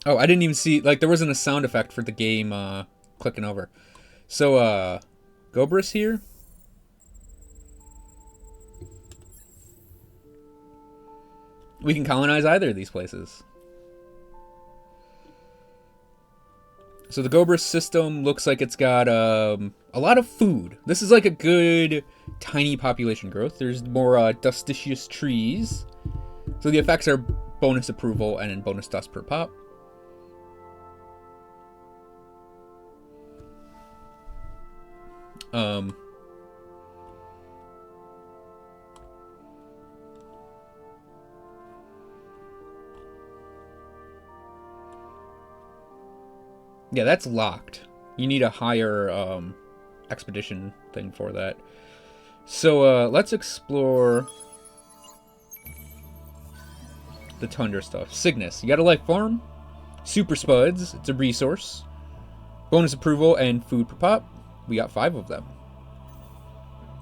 Oh, I didn't even see, like, there wasn't a sound effect for the game clicking over. So, Gobris here. We can colonize either of these places. So the Gobris system looks like it's got a lot of food. This is like a good tiny population growth. There's more dusticious trees. So the effects are bonus approval and bonus dust per pop. Yeah, that's locked. You need a higher expedition thing for that. So let's explore the tundra stuff. Cygnus, you got a life farm. Super Spuds, it's a resource. Bonus approval and food per pop. We got 5 of them.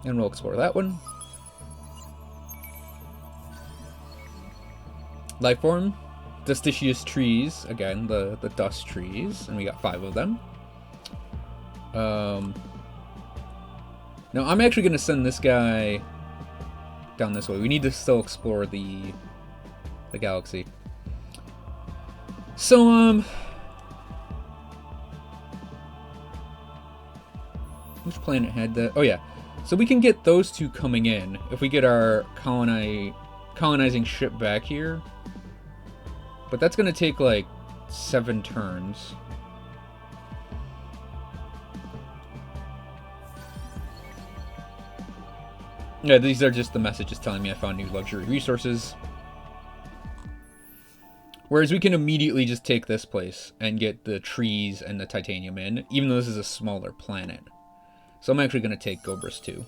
And we'll explore that one. Life form. Dusticious trees. Again, the dust trees. And we got 5 of them. Now, I'm actually going to send this guy down this way. We need to still explore the galaxy. So, which planet had that? Oh, yeah. So we can get those 2 coming in if we get our colonizing ship back here. But that's going to take, like, 7 turns. Yeah, these are just the messages telling me I found new luxury resources. Whereas we can immediately just take this place and get the trees and the titanium in, even though this is a smaller planet. So I'm actually going to take Gobris too.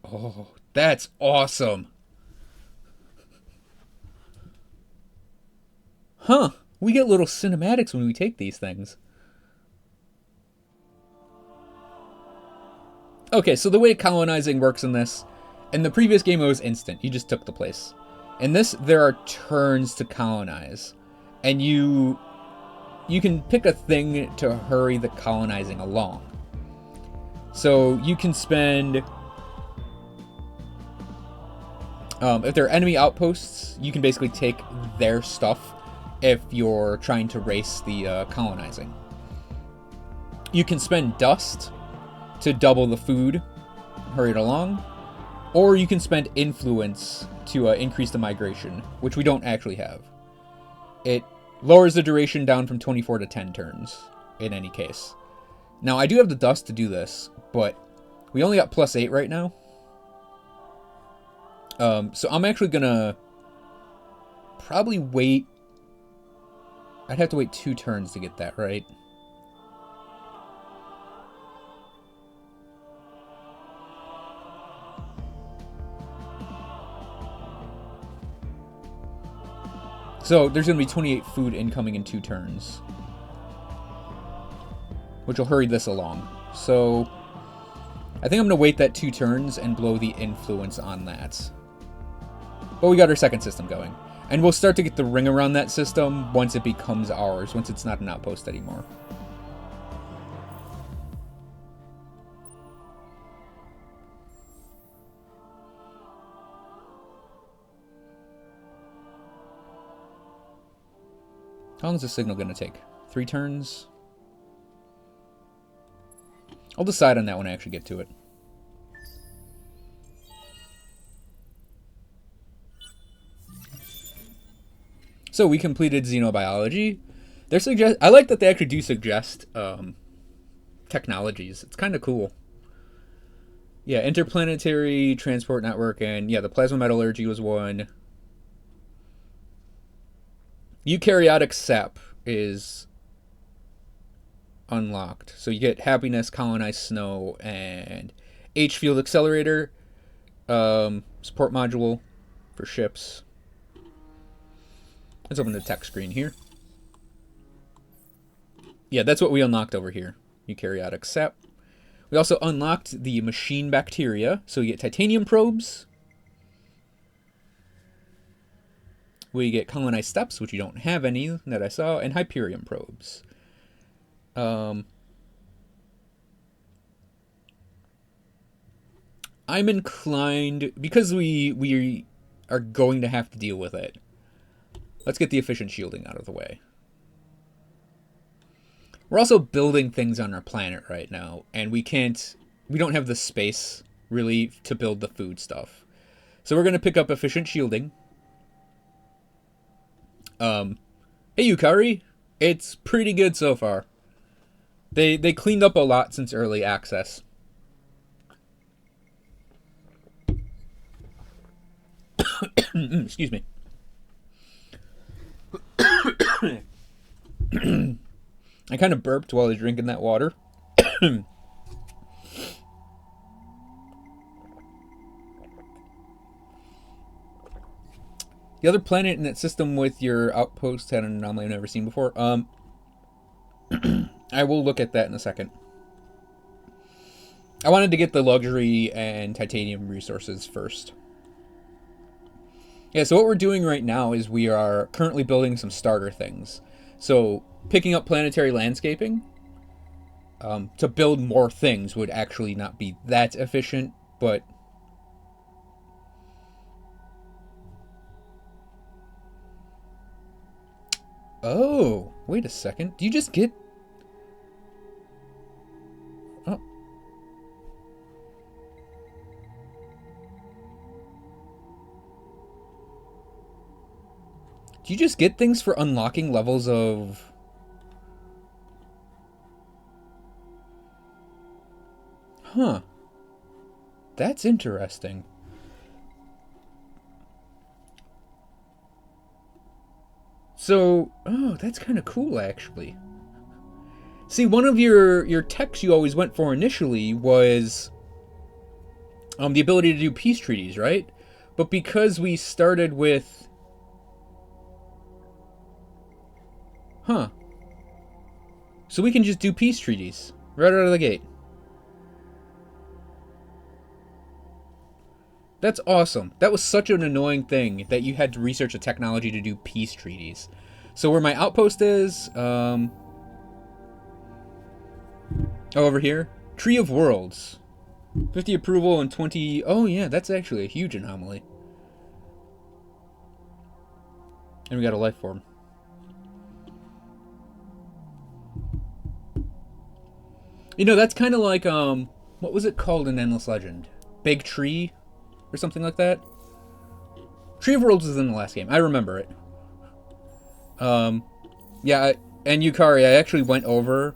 Oh, that's awesome. Huh. We get little cinematics when we take these things. Okay, so the way colonizing works in this, in the previous game it was instant. You just took the place. In this, there are turns to colonize. And you can pick a thing to hurry the colonizing along. So you can spend... if there are enemy outposts, you can basically take their stuff if you're trying to race the colonizing. You can spend dust to double the food, hurry it along. Or you can spend influence to increase the migration, which we don't actually have. It lowers the duration down from 24 to 10 turns, in any case. Now, I do have the dust to do this, but we only got +8 right now. So I'm actually gonna probably wait. I'd have to wait 2 turns to get that right. So there's going to be 28 food incoming in 2 turns, which will hurry this along. So I think I'm going to wait that 2 turns and blow the influence on that. But we got our second system going. And we'll start to get the ring around that system once it becomes ours, once it's not an outpost anymore. How long is the signal going to take? 3 turns? I'll decide on that when I actually get to it. So we completed xenobiology. I like that they actually do suggest technologies. It's kind of cool. Yeah, interplanetary transport network, and yeah, the plasma metallurgy was one. Eukaryotic sap is unlocked. So you get happiness, colonize snow, and H-field accelerator, support module for ships. Let's open the text screen here. Yeah, that's what we unlocked over here. Eukaryotic sap. We also unlocked the machine bacteria. So you get titanium probes. We get colonized steps, which you don't have any that I saw, and Hyperion probes. I'm inclined, because we are going to have to deal with it. Let's get the efficient shielding out of the way. We're also building things on our planet right now, and we don't have the space really to build the food stuff. So we're going to pick up efficient shielding. Hey Yukari, it's pretty good so far. They cleaned up a lot since early access. Excuse me. I kind of burped while I was drinking that water. The other planet in that system with your outpost had an anomaly I've never seen before. I will look at that in a second. I wanted to get the luxury and titanium resources first. Yeah, so what we're doing right now is we are currently building some starter things. So picking up planetary landscaping to build more things would actually not be that efficient, but... Oh, wait a second. Do you just get... Oh. Do you just get things for unlocking levels of... Huh. That's interesting. So, oh, that's kind of cool, actually. See, one of your techs you always went for initially was the ability to do peace treaties, right? But because we started with... Huh. So we can just do peace treaties right out of the gate. That's awesome. That was such an annoying thing that you had to research a technology to do peace treaties. So where my outpost is, over here, Tree of Worlds. 50 approval and 20... Oh yeah, that's actually a huge anomaly. And we got a life form. You know, that's kind of like, what was it called in Endless Legend? Big Tree? Or something like that. Tree of Worlds was in the last game. I remember it. Yeah, and Yukari, I actually went over.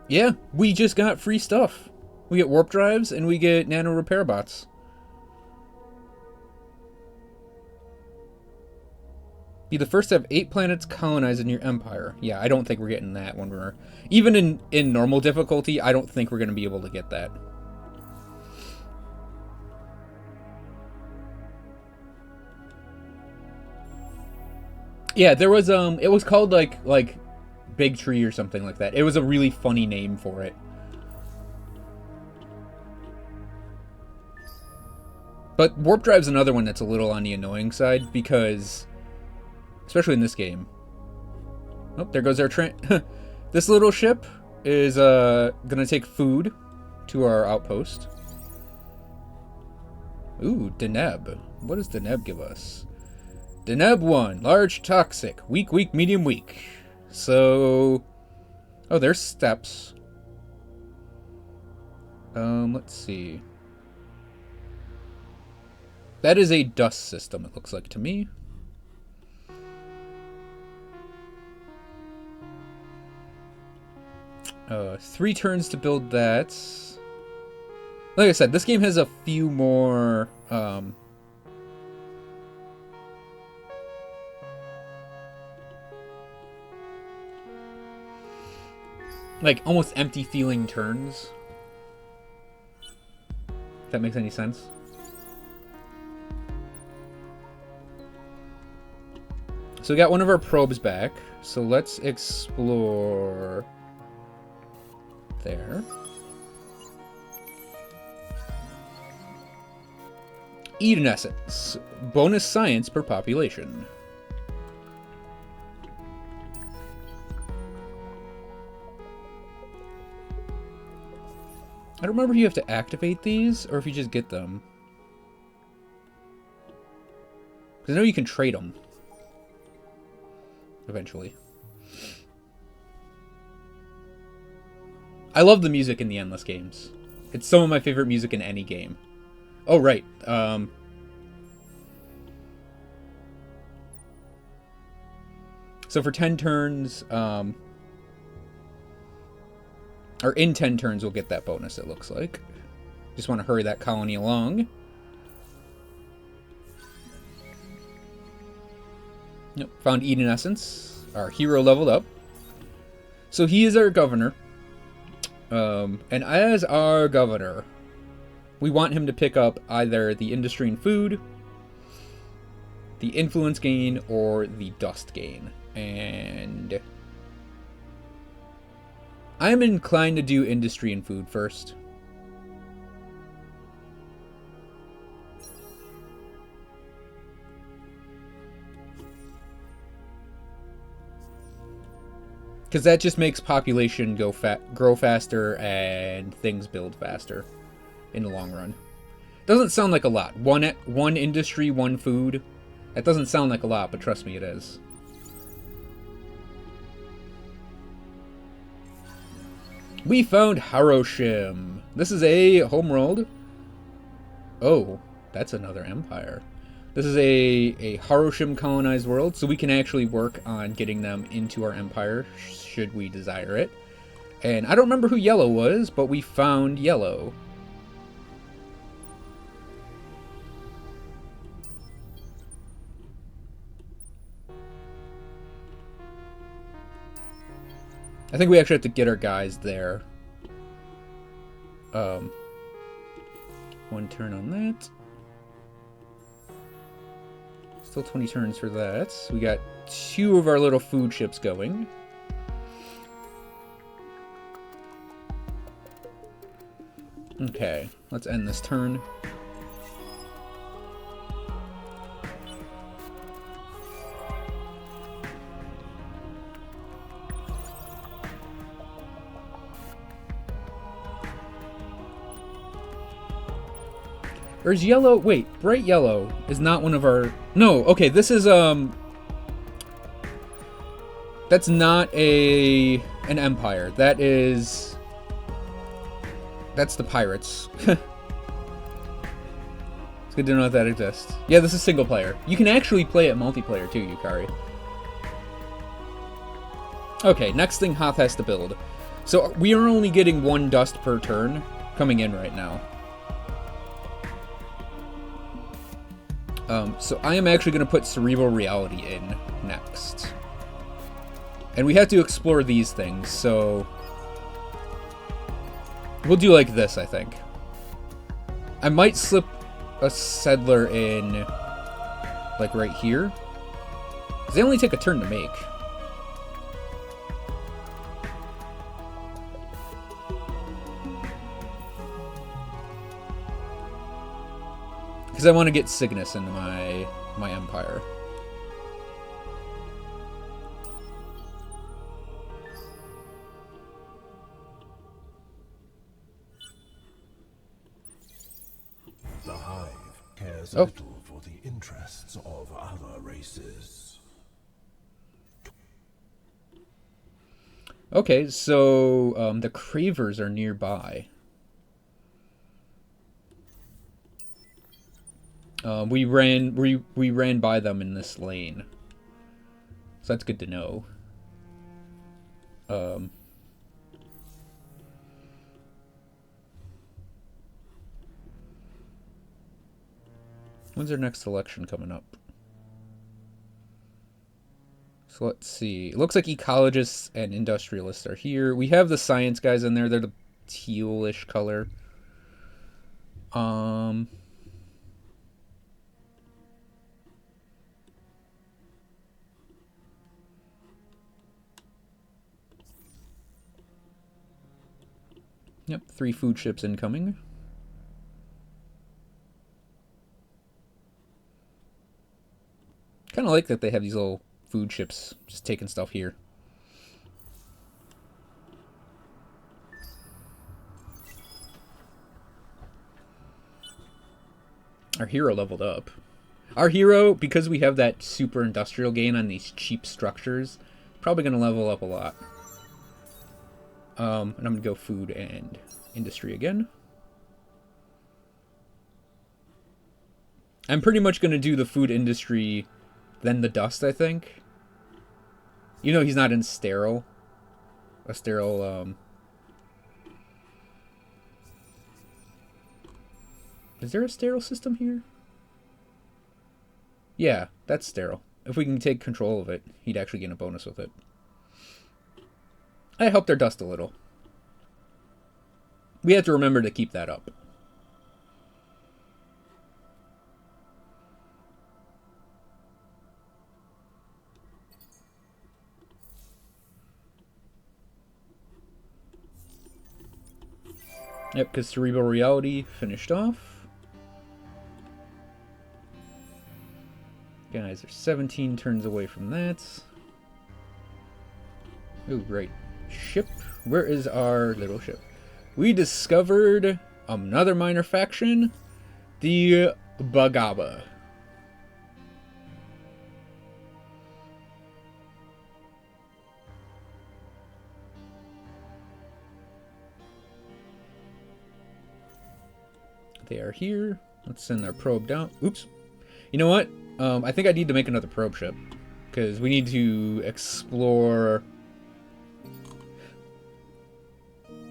Yeah, we just got free stuff. We get warp drives and we get nano repair bots. Be the first to have 8 planets colonized in your empire. Yeah, I don't think we're getting that when we're... Even in normal difficulty, I don't think we're going to be able to get that. Yeah, there was, it was called, like, Big Tree or something like that. It was a really funny name for it. But warp drive's another one that's a little on the annoying side, because... Especially in this game. Oh, there goes our train. This little ship is gonna take food to our outpost. Ooh, Deneb. What does Deneb give us? Deneb 1, large, toxic, weak, weak, medium, weak. So, oh, there's steps. Let's see. That is a dust system, it looks like to me. Three turns to build that. Like I said, this game has a few more, like, almost empty feeling turns. If that makes any sense. So we got one of our probes back. So let's explore... there. Eden Essence. Bonus science per population. I don't remember if you have to activate these or if you just get them. Because I know you can trade them. Eventually. I love the music in the Endless games. It's some of my favorite music in any game. Oh, right. So for 10 turns, or in 10 turns, we'll get that bonus, it looks like. Just want to hurry that colony along. Yep, found Eden Essence. Our hero leveled up. So he is our governor. And as our governor, we want him to pick up either the industry and food, the influence gain, or the dust gain. And I'm inclined to do industry and food first. Because that just makes population grow faster and things build faster in the long run. Doesn't sound like a lot. One industry, one food. That doesn't sound like a lot, but trust me, it is. We found Hiroshima. This is a homeworld. Oh, that's another empire. This is a Hiroshima colonized world, so we can actually work on getting them into our empire, should we desire it. And I don't remember who Yellow was, but we found Yellow. I think we actually have to get our guys there. One turn on that. Still 20 turns for that. We got 2 of our little food ships going. Okay, let's end this turn. There's yellow. Wait, bright yellow is not one of our... No, okay, this is, that's not an empire. That is... That's the pirates. So It's good to know that exists. Yeah, this is single player. You can actually play it multiplayer too, Yukari. Okay, next thing Hoth has to build. So we are only getting 1 dust per turn coming in right now. So I am actually going to put Cerebral Reality in next. And we have to explore these things, so we'll do like this, I think. I might slip a Settler in, like, right here. Because they only take a turn to make. Because I want to get Cygnus into my empire. The Hive cares Oh. little for the interests of other races. Okay, so the Cravers are nearby. We ran by them in this lane, so that's good to know. When's our next selection coming up? So let's see. It looks like ecologists and industrialists are here. We have the science guys in there. They're the tealish color. Yep, 3 food ships incoming. Kind of like that they have these little food ships just taking stuff here. Our hero leveled up. Our hero, because we have that super industrial gain on these cheap structures, probably going to level up a lot. And I'm going to go food and industry again. I'm pretty much going to do the food industry, then the dust, I think. Even though he's not in sterile. A sterile, Is there a sterile system here? Yeah, that's sterile. If we can take control of it, he'd actually get a bonus with it. I helped our dust a little. We have to remember to keep that up. Yep, because Cerebral Reality finished off. Guys are 17 turns away from that. Oh, great. Ship. Where is our little ship? We discovered another minor faction, the Bagaba. They are here. Let's send our probe down. Oops. You know what? I think I need to make another probe ship, because we need to explore.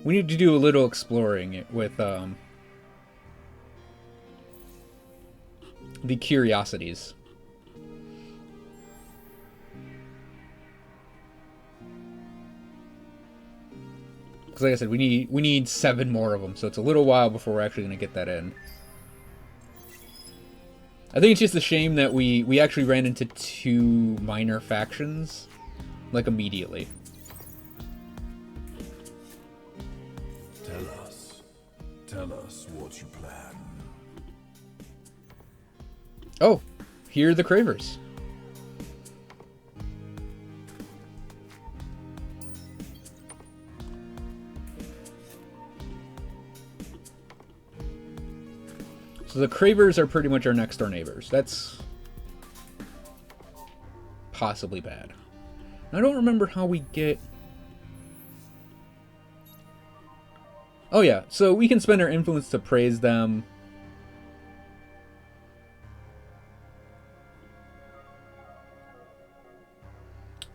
We need to do a little exploring with the curiosities. Because like I said, we need 7 more of them, so it's a little while before we're actually going to get that in. I think it's just a shame that we actually ran into 2 minor factions, like, immediately. Tell us what you plan. Oh, here are the Cravers. So the Cravers are pretty much our next door neighbors. That's possibly bad. I don't remember how we get... Oh yeah, so we can spend our influence to praise them.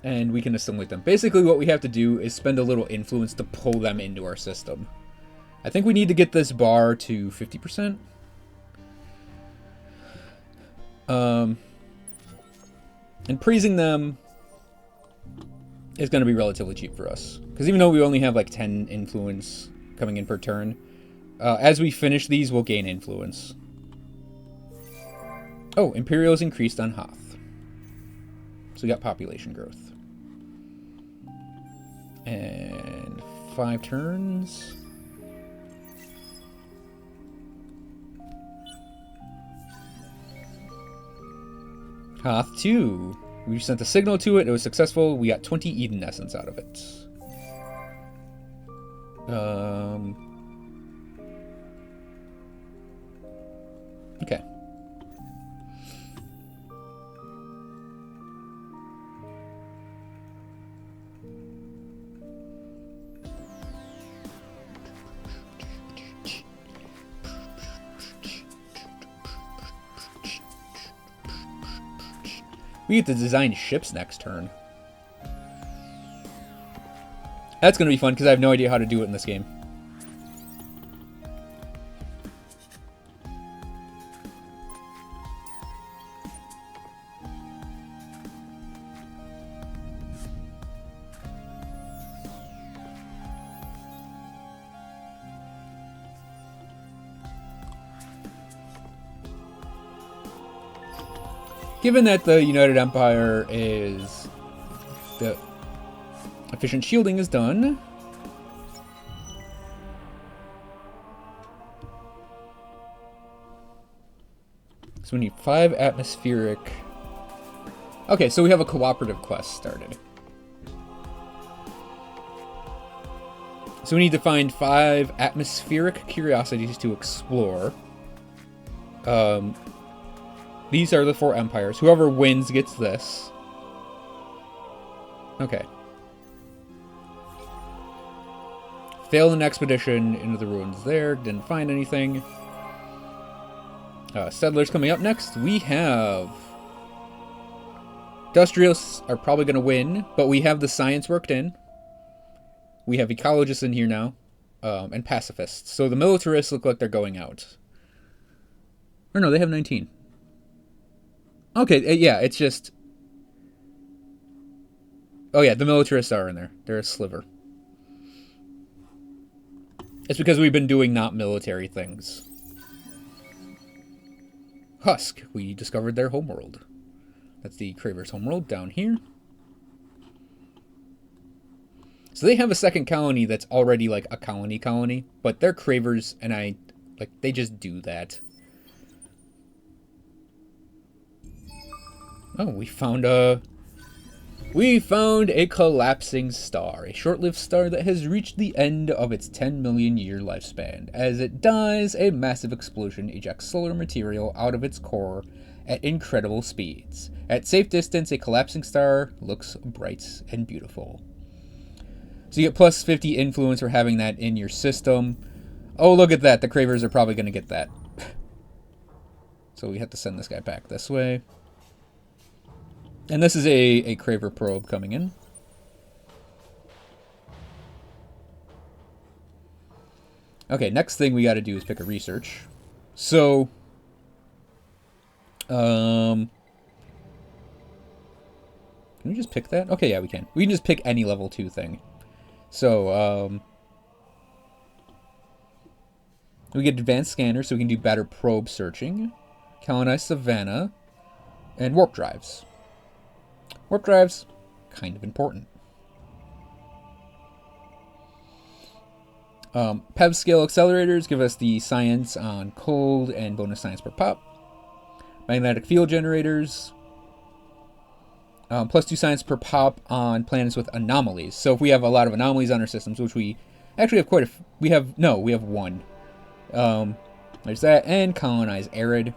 and we can assimilate them. Basically, what we have to do is spend a little influence to pull them into our system. I think we need to get this bar to 50%. And praising them is going to be relatively cheap for us. Because even though we only have like 10 influence coming in per turn, as we finish these, we'll gain influence. Oh, Imperial's increased on Hoth. So we got population growth. And 5 turns. Hoth 2. We sent a signal to it. It was successful. We got 20 Eden Essence out of it. Okay. We get to design ships next turn. That's going to be fun because I have no idea how to do it in this game. Given that the United Empire is... the efficient shielding is done. So we need 5 atmospheric... Okay, so we have a cooperative quest started. So we need to find 5 atmospheric curiosities to explore. These are the 4 empires. Whoever wins gets this. Okay. Failed an expedition into the ruins there. Didn't find anything. Settlers coming up next. We have... Industrialists are probably going to win, but we have the science worked in. We have ecologists in here now. And pacifists. So the militarists look like they're going out. Or no, they have 19. Okay, yeah, it's just... Oh yeah, the militarists are in there. They're a sliver. It's because we've been doing not military things. Husk, we discovered their homeworld. That's the Cravers' homeworld down here. So they have a second colony that's already like a colony, but they're Cravers, and they just do that. Oh, we found a collapsing star, a short-lived star that has reached the end of its 10 million year lifespan. As it dies, a massive explosion ejects solar material out of its core at incredible speeds. At safe distance, a collapsing star looks bright and beautiful. So you get plus 50 influence for having that in your system. Oh, look at that. The Cravers are probably going to get that. So we have to send this guy back this way. And this is a Craver probe coming in. Okay, next thing we got to do is pick a research. So, can we just pick that? Okay, yeah, we can. We can just pick any level 2 thing. So, we get advanced scanner, so we can do better probe searching, colonize savannah, and warp drives. Warp drives, kind of important. PEV scale accelerators give us the science on cold and bonus science per pop. Magnetic field generators, plus 2 science per pop on planets with anomalies. So if we have a lot of anomalies on our systems, which we actually have quite a... we have 1. There's that, and colonize arid.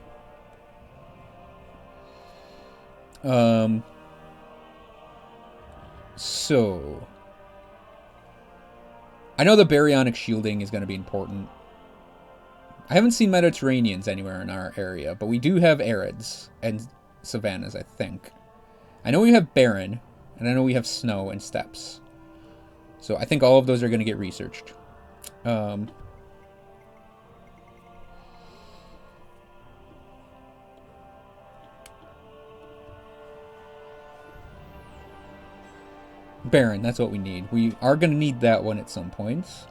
So, I know the baryonic shielding is going to be important. I haven't seen Mediterraneans anywhere in our area, but we do have arids and savannas, I think. I know we have barren, And I know we have snow and steppes. So I think all of those are going to get researched. Barren, that's what we need. We are going to need that one at some points.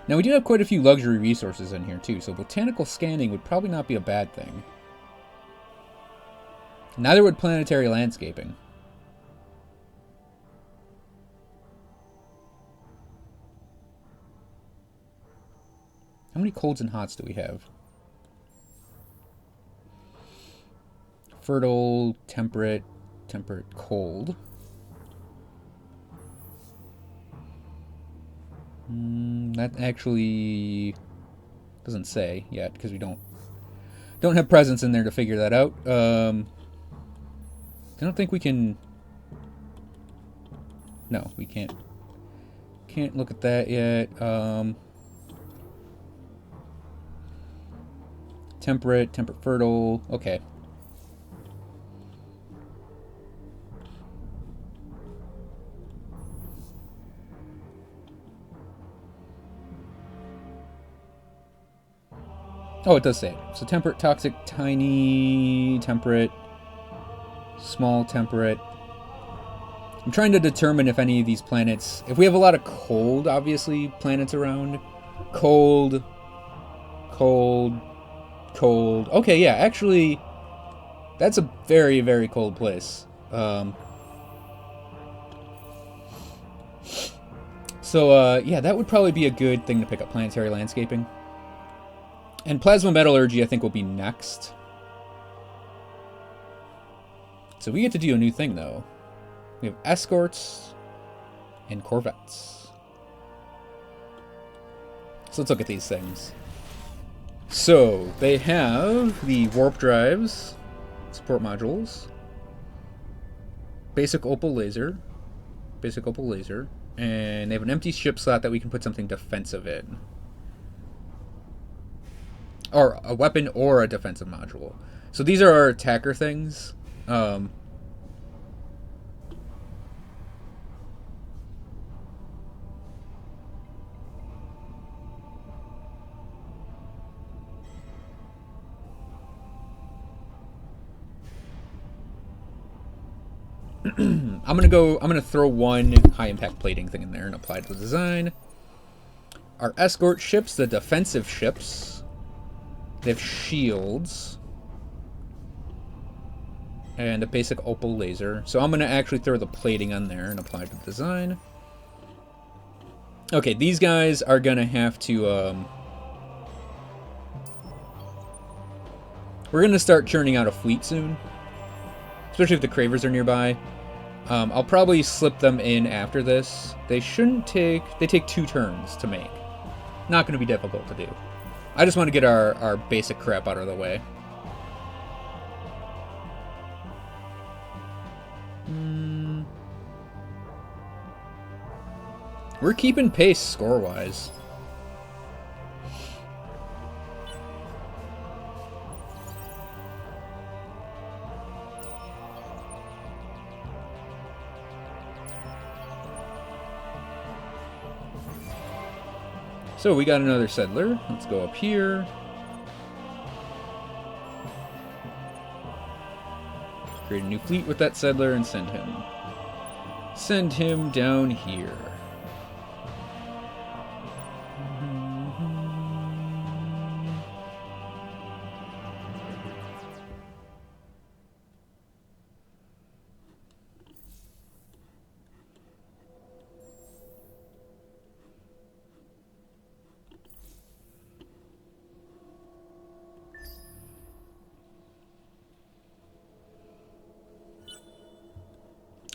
Now we do have quite a few luxury resources in here too, so botanical scanning would probably not be a bad thing. Neither would planetary landscaping. How many colds and hots do we have? Fertile, temperate, cold. That actually doesn't say yet because we don't have presence in there to figure that out. I don't think we can. No, we can't. Can't look at that yet. Temperate, fertile. Okay. Oh, it does say it. So temperate, toxic, tiny, temperate, small, temperate. I'm trying to determine if any of these planets... If we have a lot of cold, obviously, planets around. Cold. Okay, yeah, actually, that's a very, very cold place. Yeah, that would probably be a good thing to pick up, planetary landscaping. And plasma metallurgy, I think, will be next. So we get to do a new thing, though. We have escorts and corvettes. So let's look at these things. So they have the warp drives, support modules, basic opal laser, and they have an empty ship slot that we can put something defensive in. Or a weapon or a defensive module. So these are our attacker things. I'm gonna throw one high impact plating thing in there and apply to the design. Our escort ships, the defensive ships, they have shields and a basic opal laser. So I'm gonna actually throw the plating on there and apply to the design. Okay, these guys are gonna have to we're gonna start churning out a fleet soon, especially if the Cravers are nearby. I'll probably slip them in after this. They take 2 turns to make. Not going to be difficult to do. I just want to get our basic crap out of the way. We're keeping pace score-wise. So we got another settler. Let's go up here. Create a new fleet with that settler and send him down here.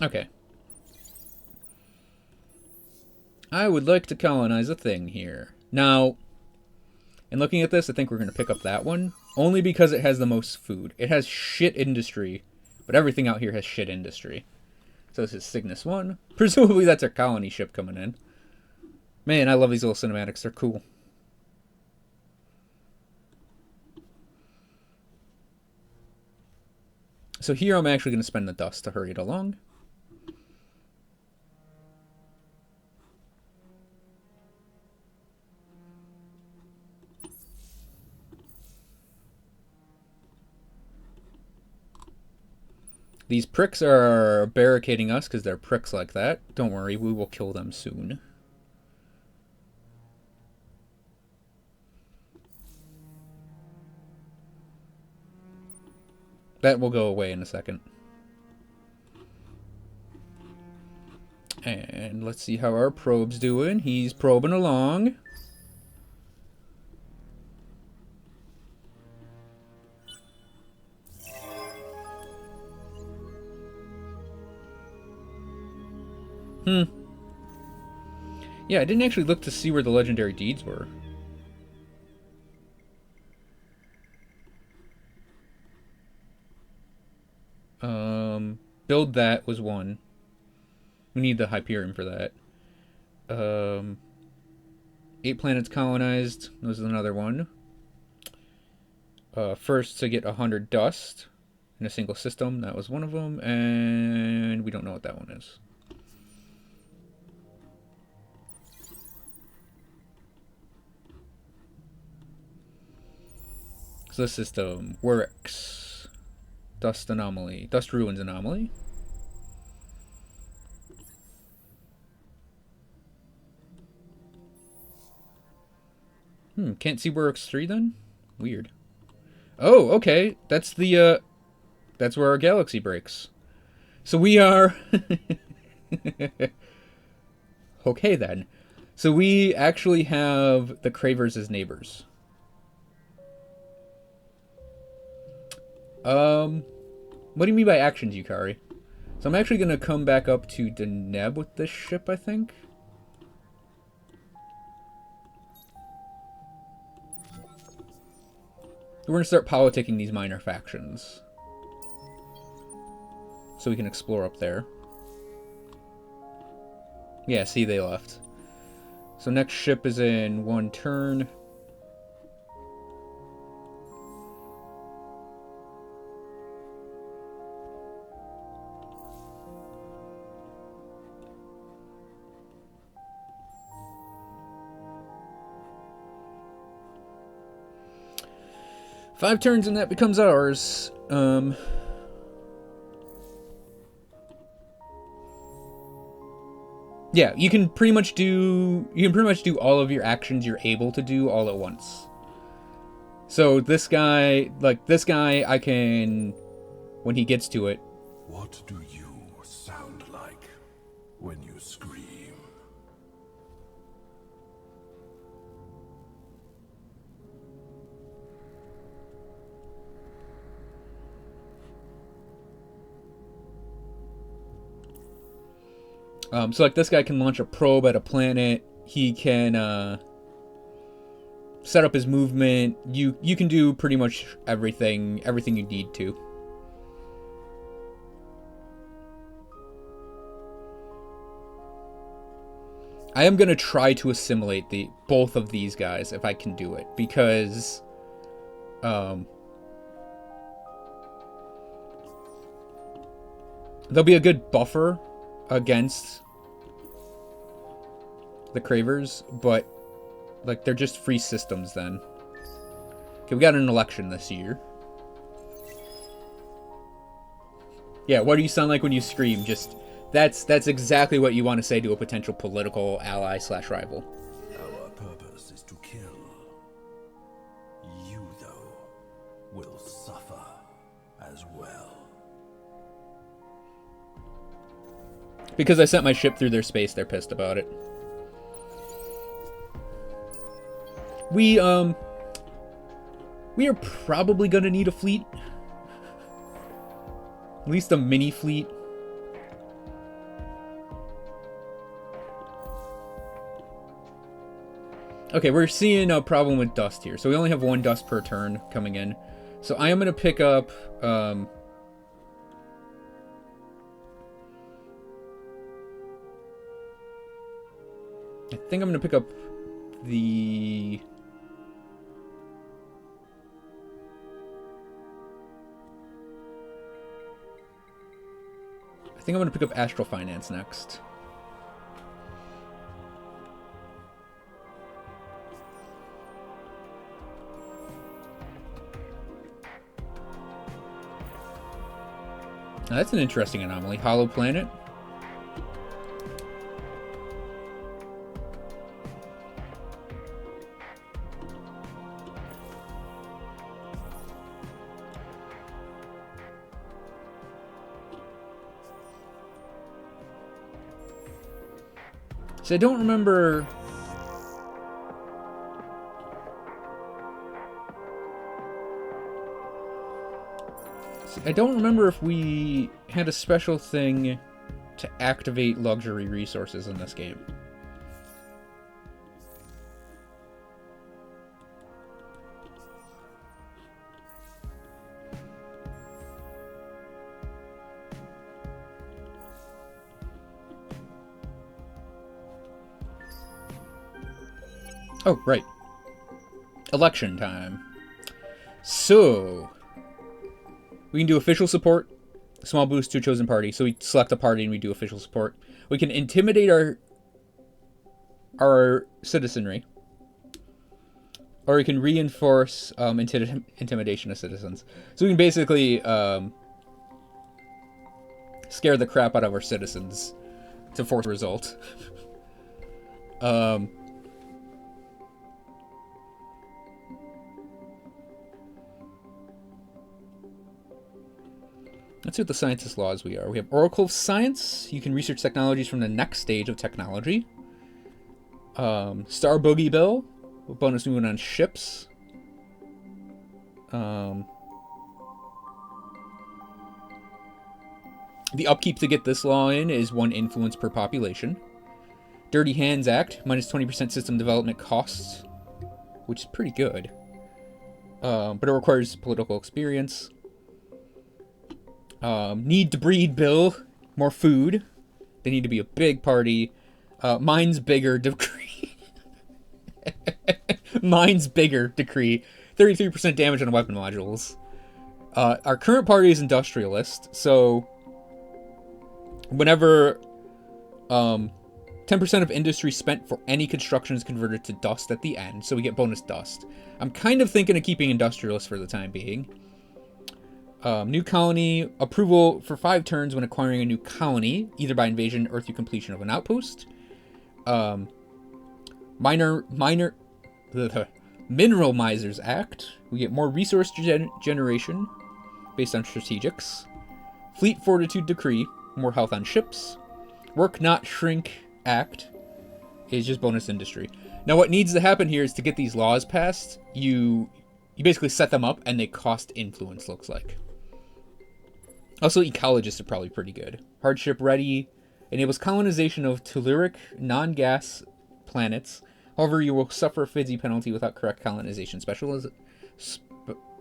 Okay. I would like to colonize a thing here. Now, in looking at this, I think we're going to pick up that one. Only because it has the most food. It has shit industry, but everything out here has shit industry. So this is Cygnus 1. Presumably that's our colony ship coming in. Man, I love these little cinematics. They're cool. So here I'm actually going to spend the dust to hurry it along. These pricks are barricading us because they're pricks like that. Don't worry, we will kill them soon. That will go away in a second. And let's see how our probe's doing. He's probing along. Yeah, I didn't actually look to see where the legendary deeds were. Build that was one. We need the Hyperion for that. 8 planets colonized. This is another one. First to get 100 dust in a single system. That was one of them. And we don't know what that one is. So this system works. Dust anomaly. Dust ruins anomaly. Can't see Works 3 then? Weird. Oh, okay. That's the that's where our galaxy breaks. So we are okay then. So we actually have the Cravers as neighbors. What do you mean by actions, Yukari? So I'm actually going to come back up to Deneb with this ship, I think. We're going to start politicking these minor factions. So we can explore up there. Yeah, see, they left. So next ship is in 1 turn. Five turns and that becomes ours. Yeah, you can pretty much do all of your actions you're able to do all at once. So this guy, I can, when he gets to it. What do you sound like when you scream? So like this guy can launch a probe at a planet. He can set up his movement. You can do pretty much everything you need to. I am gonna try to assimilate both of these guys if I can do it, because they'll be a good buffer against the Cravers, but like they're just free systems then. Okay, we got an election this year. Yeah, what do you sound like when you scream? Just that's exactly what you want to say to a potential political ally / rival. Our purpose is to kill. You, though, will suffer as well. Because I sent my ship through their space, they're pissed about it. We are probably gonna need a fleet. At least a mini fleet. Okay, we're seeing a problem with dust here. So we only have 1 dust per turn coming in. So I am gonna pick up I think I'm gonna pick up the think I'm going to pick up Astral Finance next. Now, that's an interesting anomaly. Hollow Planet. So I don't remember... I don't remember if we had a special thing to activate luxury resources in this game. Oh, right. Election time. So... we can do official support, small boost to a chosen party. So we select a party and we do official support. We can intimidate our citizenry. Or we can reinforce intimidation of citizens. So we can basically scare the crap out of our citizens to force a result. Let's see what the scientist laws we are. We have Oracle of Science. You can research technologies from the next stage of technology. Star Boogie Bill. Bonus movement on ships. The upkeep to get this law in is 1 influence per population. Dirty Hands Act. Minus 20% system development costs. Which is pretty good. But it requires political experience. Need to breed bill. More food. They need to be a big party. Mine's bigger decree. Mine's bigger decree. 33% damage on weapon modules. Our current party is industrialist, so whenever 10% of industry spent for any construction is converted to dust at the end, so we get bonus dust. I'm kind of thinking of keeping industrialist for the time being. New colony approval for 5 turns when acquiring a new colony, either by invasion or through completion of an outpost. Mineral Misers Act. We get more resource generation based on strategics. Fleet Fortitude Decree. More health on ships. Work Not Shrink Act is just bonus industry. Now what needs to happen here is to get these laws passed, you basically set them up and they cost influence, looks like. Also, ecologists are probably pretty good. Hardship Ready enables colonization of telluric, non-gas planets. However, you will suffer a fizzy penalty without correct colonization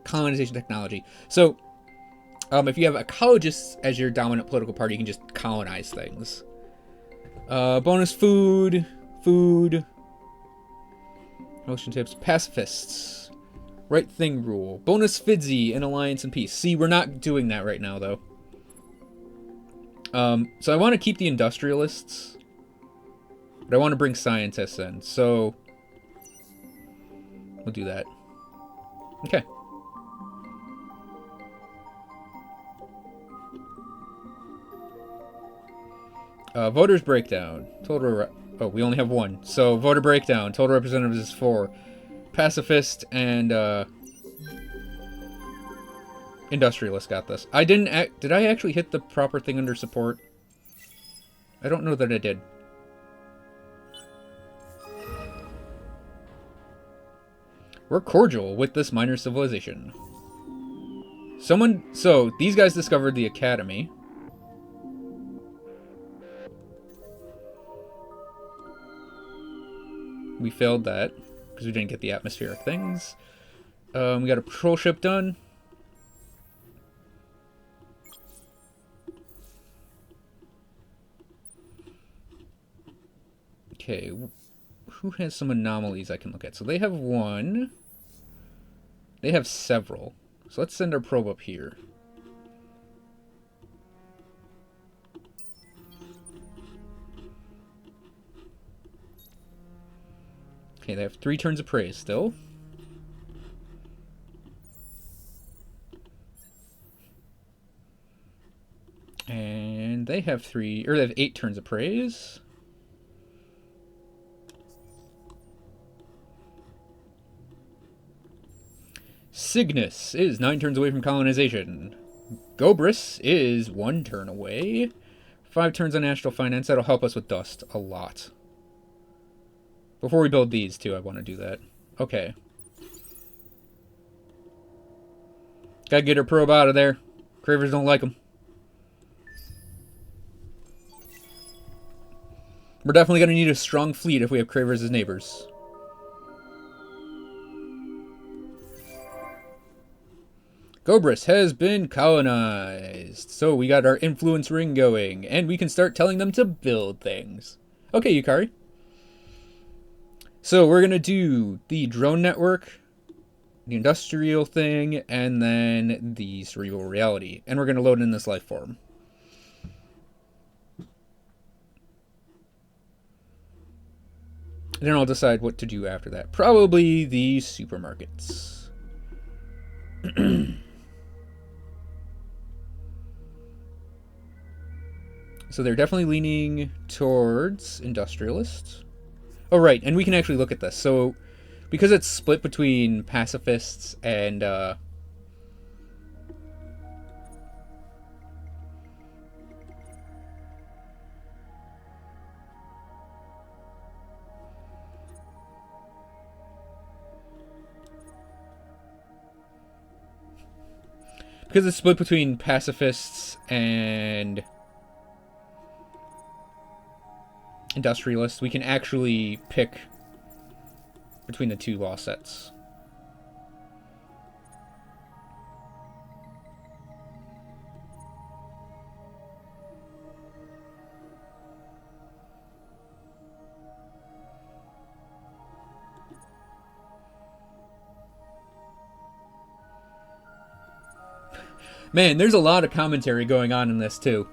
colonization technology. So, if you have ecologists as your dominant political party, you can just colonize things. Bonus food. Motion tips. Pacifists. Right thing rule. Bonus fizzy in alliance and peace. See, we're not doing that right now, though. So I want to keep the industrialists, but I want to bring scientists in, so we'll do that. Okay. Voters breakdown. Oh, we only have 1. So voter breakdown. Total representatives is 4. Pacifist and industrialist got this. Did I actually hit the proper thing under support? I don't know that I did. We're cordial with this minor civilization. So these guys discovered the academy. We failed that because we didn't get the atmospheric things. We got a patrol ship done. Okay, who has some anomalies I can look at? So they have 1. They have several. So let's send our probe up here. Okay, they have 3 turns of praise still. And they have they have 8 turns of praise. Cygnus is 9 turns away from colonization. Gobris is 1 turn away. 5 turns on Astral Finance. That'll help us with Dust a lot. Before we build these two, I want to do that. Okay. Gotta get our probe out of there. Cravers don't like them. We're definitely going to need a strong fleet if we have Cravers as neighbors. Gobris has been colonized. So we got our influence ring going. And we can start telling them to build things. Okay, Yukari. So we're going to do the drone network, the industrial thing, and then the cerebral reality. And we're going to load in this life form. Then I'll decide what to do after that. Probably the supermarkets. So they're definitely leaning towards industrialists. Oh, right, and we can actually look at this. So, because it's split between pacifists and, because it's split between pacifists and industrialists, we can actually pick between the 2 law sets. Man, there's a lot of commentary going on in this too.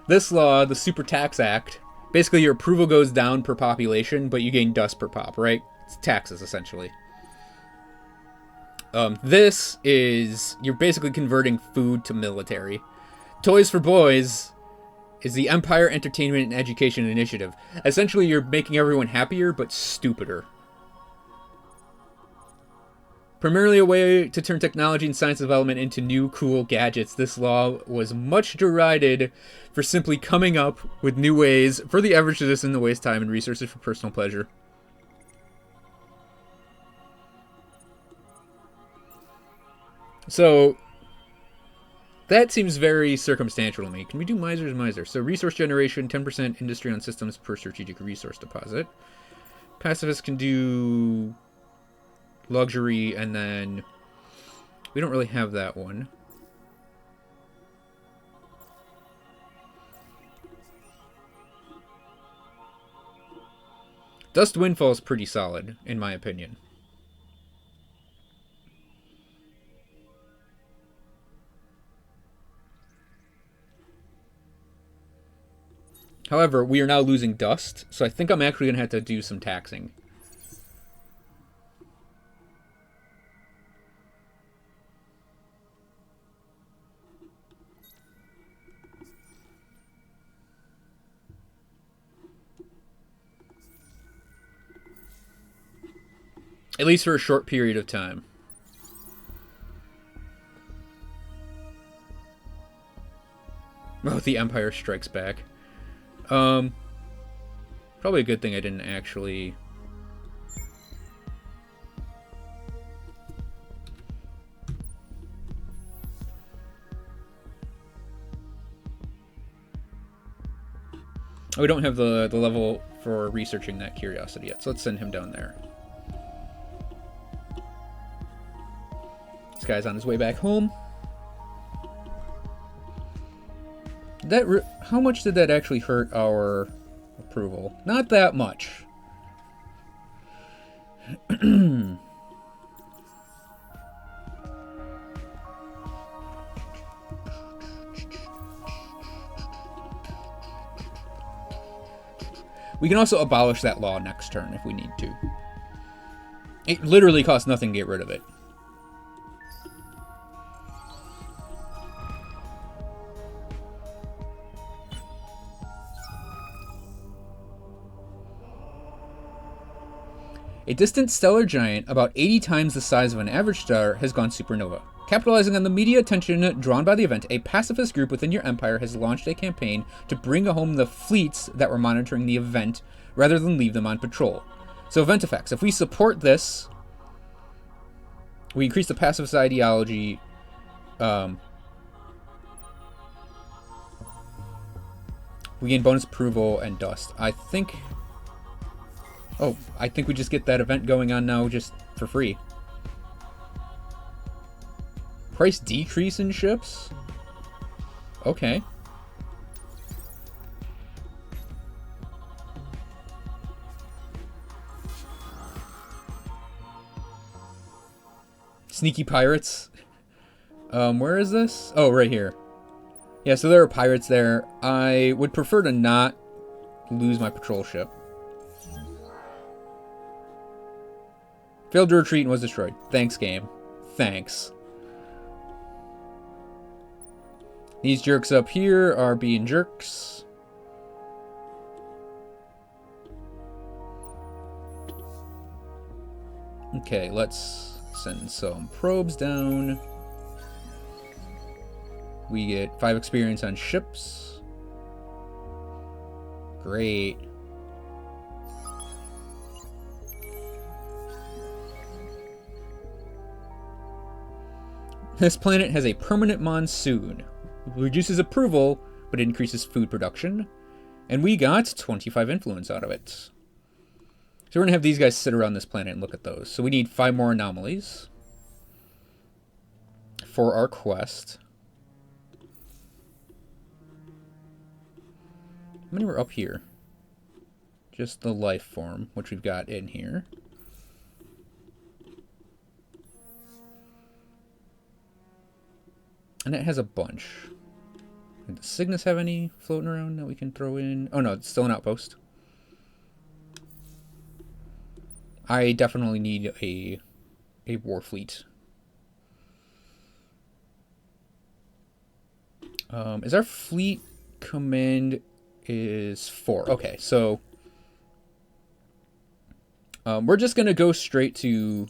This law, the Super Tax Act, basically, your approval goes down per population, but you gain dust per pop, right? It's taxes, essentially. This is... You're basically converting food to military. Toys for Boys is the Empire Entertainment and Education Initiative. Essentially, you're making everyone happier, but stupider. Primarily a way to turn technology and science development into new, cool gadgets, this law was much derided for simply coming up with new ways for the average citizen to waste time and resources for personal pleasure. So, that seems very circumstantial to me. Can we do Miser's Miser? So, resource generation, 10% industry on systems per strategic resource deposit. Pacifists can do luxury, and then we don't really have that one. Dust Windfall is pretty solid, in my opinion. However, we are now losing dust, so I think I'm actually going to have to do some taxing. At least for a short period of time. Oh, the Empire Strikes Back. Probably a good thing I didn't actually... Oh, we don't have the level for researching that curiosity yet, so let's send him down there. This guy's on his way back home. How much did that actually hurt our approval? Not that much. We can also abolish that law next turn if we need to. It literally costs nothing to get rid of it. A distant stellar giant, about 80 times the size of an average star, has gone supernova. Capitalizing on the media attention drawn by the event, a pacifist group within your empire has launched a campaign to bring home the fleets that were monitoring the event, rather than leave them on patrol. So event effects. If we support this, we increase the pacifist ideology. We gain bonus approval and dust. I think we just get that event going on now just for free. Price decrease in ships? Okay. Sneaky pirates. Where is this? Oh, right here. Yeah, so there are pirates there. I would prefer to not lose my patrol ship. Failed to retreat and was destroyed. Thanks, game. Thanks. These jerks up here are being jerks. Okay, let's send some probes down. We get 5 experience on ships. Great. This planet has a permanent monsoon. It reduces approval, but increases food production. And we got 25 influence out of it. So we're going to have these guys sit around this planet and look at those. So we need 5 more anomalies for our quest. How many were up here? Just the life form, which we've got in here. And it has a bunch. Does Cygnus have any floating around that we can throw in? Oh no, it's still an outpost. I definitely need a war fleet. Is our fleet command is 4? Okay, so we're just gonna go straight to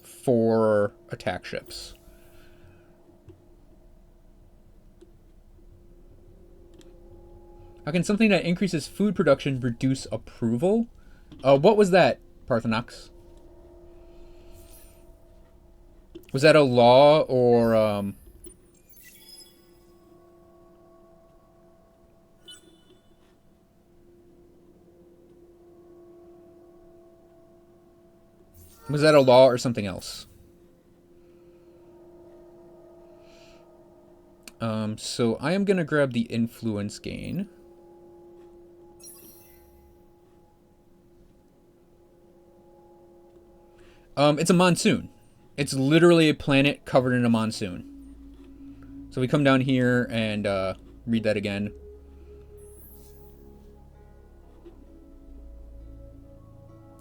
4 attack ships. How can something that increases food production reduce approval? What was that, Parthenox? Was that a law or was that a law or something else? So I am gonna grab the influence gain. It's a monsoon. It's literally a planet covered in a monsoon. So we come down here and read that again.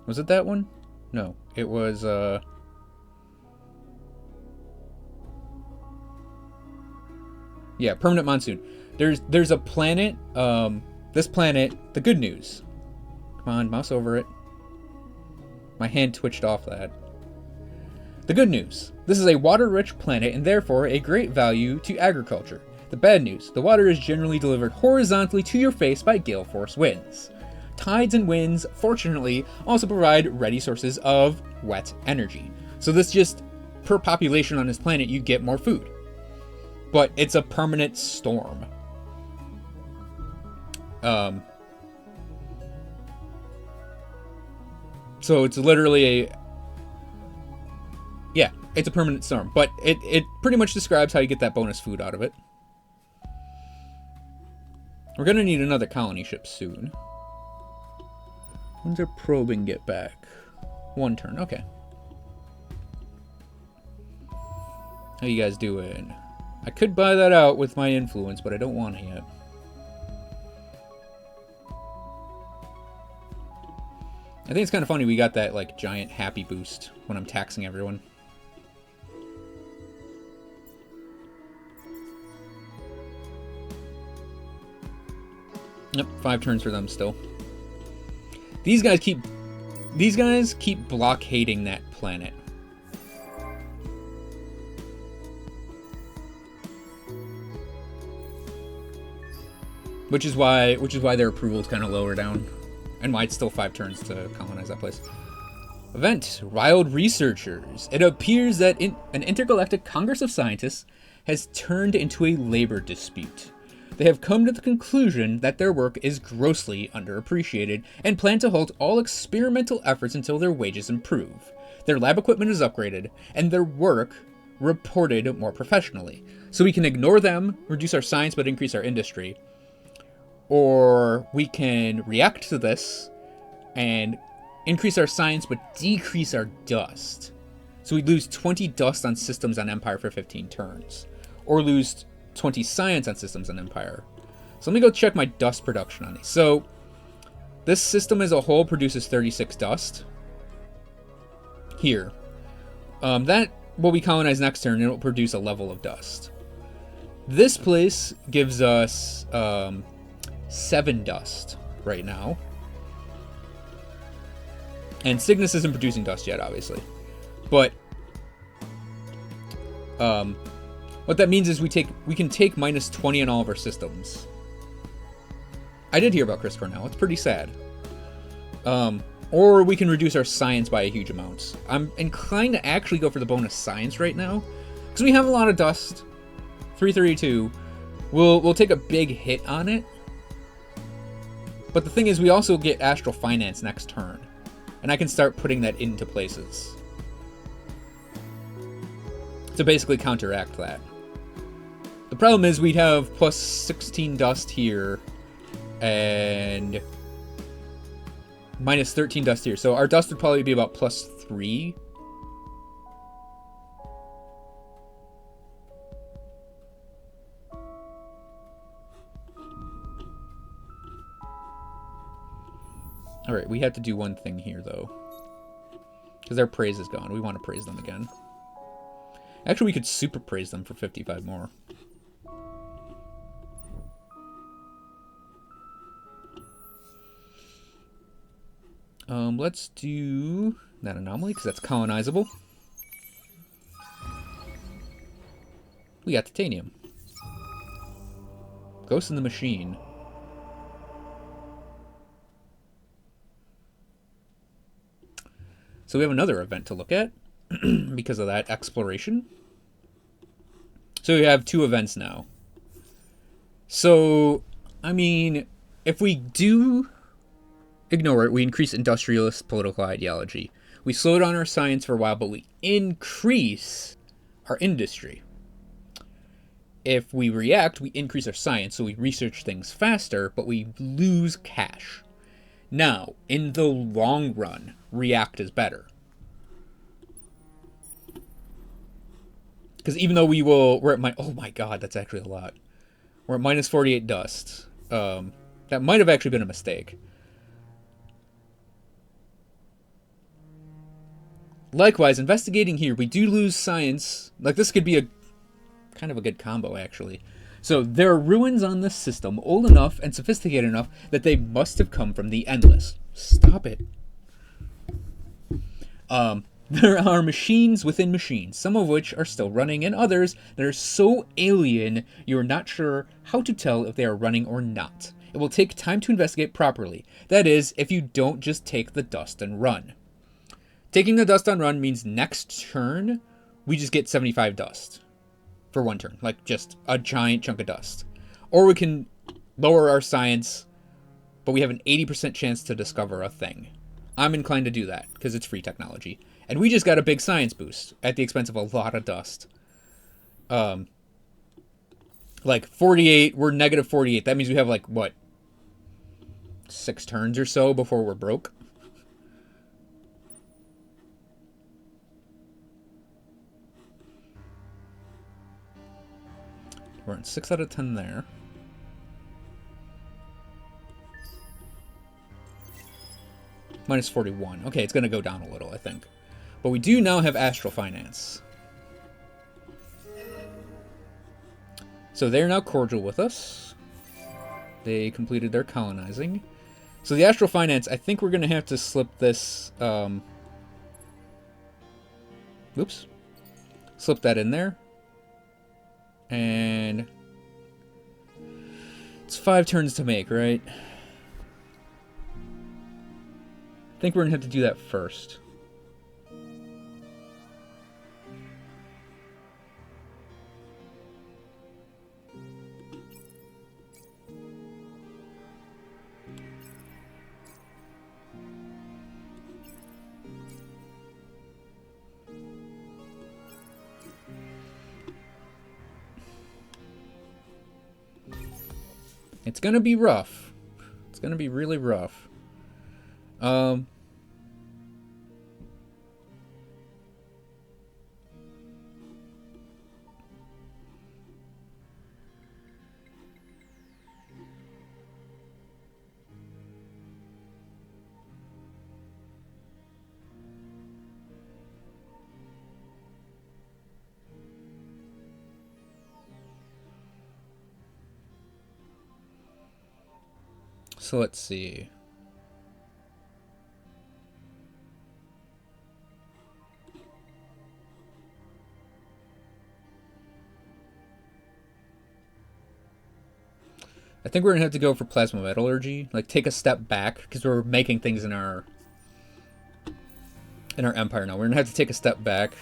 Was it that one? No, it was yeah, permanent monsoon. There's a planet, this planet, the good news. Come on, mouse over it. My hand twitched off that. The good news. This is a water-rich planet and therefore a great value to agriculture. The bad news. The water is generally delivered horizontally to your face by gale force winds. Tides and winds, fortunately, also provide ready sources of wet energy. So this just, per population on this planet, you get more food. But it's a permanent storm. So it's literally a... Yeah, it's a permanent storm. But it pretty much describes how you get that bonus food out of it. We're going to need another colony ship soon. When's our probing get back? 1 turn, okay. How you guys doing? I could buy that out with my influence, but I don't want it yet. I think it's kind of funny we got that, like, giant happy boost when I'm taxing everyone. Yep, 5 turns for them still. These guys keep blockading that planet. Which is why their approval is kind of lower down, and why it's still 5 turns to colonize that place. Event: Wild Researchers. It appears that an intergalactic congress of scientists has turned into a labor dispute. They have come to the conclusion that their work is grossly underappreciated and plan to halt all experimental efforts until their wages improve, their lab equipment is upgraded, and their work reported more professionally. So we can ignore them, reduce our science but increase our industry. Or we can react to this and increase our science but decrease our dust. So we lose 20 dust on systems on Empire for 15 turns. Or lose 20 science on systems on Empire. So let me go check my dust production on these. So this system as a whole produces 36 dust. Here. That will be colonized next turn and it will produce a level of dust. This place gives us 7 dust right now. And Cygnus isn't producing dust yet, obviously. But what that means is we can take minus 20 on all of our systems. I did hear about Chris Cornell. It's pretty sad. Or we can reduce our science by a huge amount. I'm inclined to actually go for the bonus science right now, because we have a lot of dust. 332. We'll take a big hit on it. But the thing is, we also get Astral Finance next turn. And I can start putting that into places to basically counteract that. The problem is we'd have plus 16 dust here and minus 13 dust here. So our dust would probably be about plus 3. Alright, we have to do one thing here, though. Because their praise is gone. We want to praise them again. Actually, we could super praise them for 55 more. Let's do that anomaly, because that's colonizable. We got titanium. Ghost in the Machine. So we have another event to look at because of that exploration. So we have 2 events now. So, I mean, if we do ignore it, we increase industrialist political ideology. We slow down our science for a while, but we increase our industry. If we react, we increase our science, so we research things faster, but we lose cash. Now, in the long run, react is better. Because even though we're at oh my god, that's actually a lot. We're at minus 48 dust. That might have actually been a mistake. Likewise, investigating here, we do lose science. Like, this could be a kind of a good combo, actually. So, there are ruins on this system old enough and sophisticated enough that they must have come from the Endless. Stop it. There are machines within machines, some of which are still running, and others that are so alien you are not sure how to tell if they are running or not. It will take time to investigate properly. That is, if you don't just take the dust and run. Taking the dust on run means next turn, we just get 75 dust. For one turn. Like, just a giant chunk of dust. Or we can lower our science, but we have an 80% chance to discover a thing. I'm inclined to do that, because it's free technology. And we just got a big science boost at the expense of a lot of dust. Like, 48, we're negative 48. That means we have, like, what? 6 turns or so before we're broke? We're at 6 out of 10 there. Minus 41. Okay, it's going to go down a little, I think. But we do now have Astral Finance. So they're now cordial with us. They completed their colonizing. So the Astral Finance, I think we're going to have to slip this... oops. Slip that in there. And... it's 5 turns to make, right? I think we're going to have to do that first. It's gonna be rough. It's gonna be really rough. So let's see. I think we're gonna have to go for plasma metallurgy, like take a step back, because we're making things in our empire now. We're gonna have to take a step back.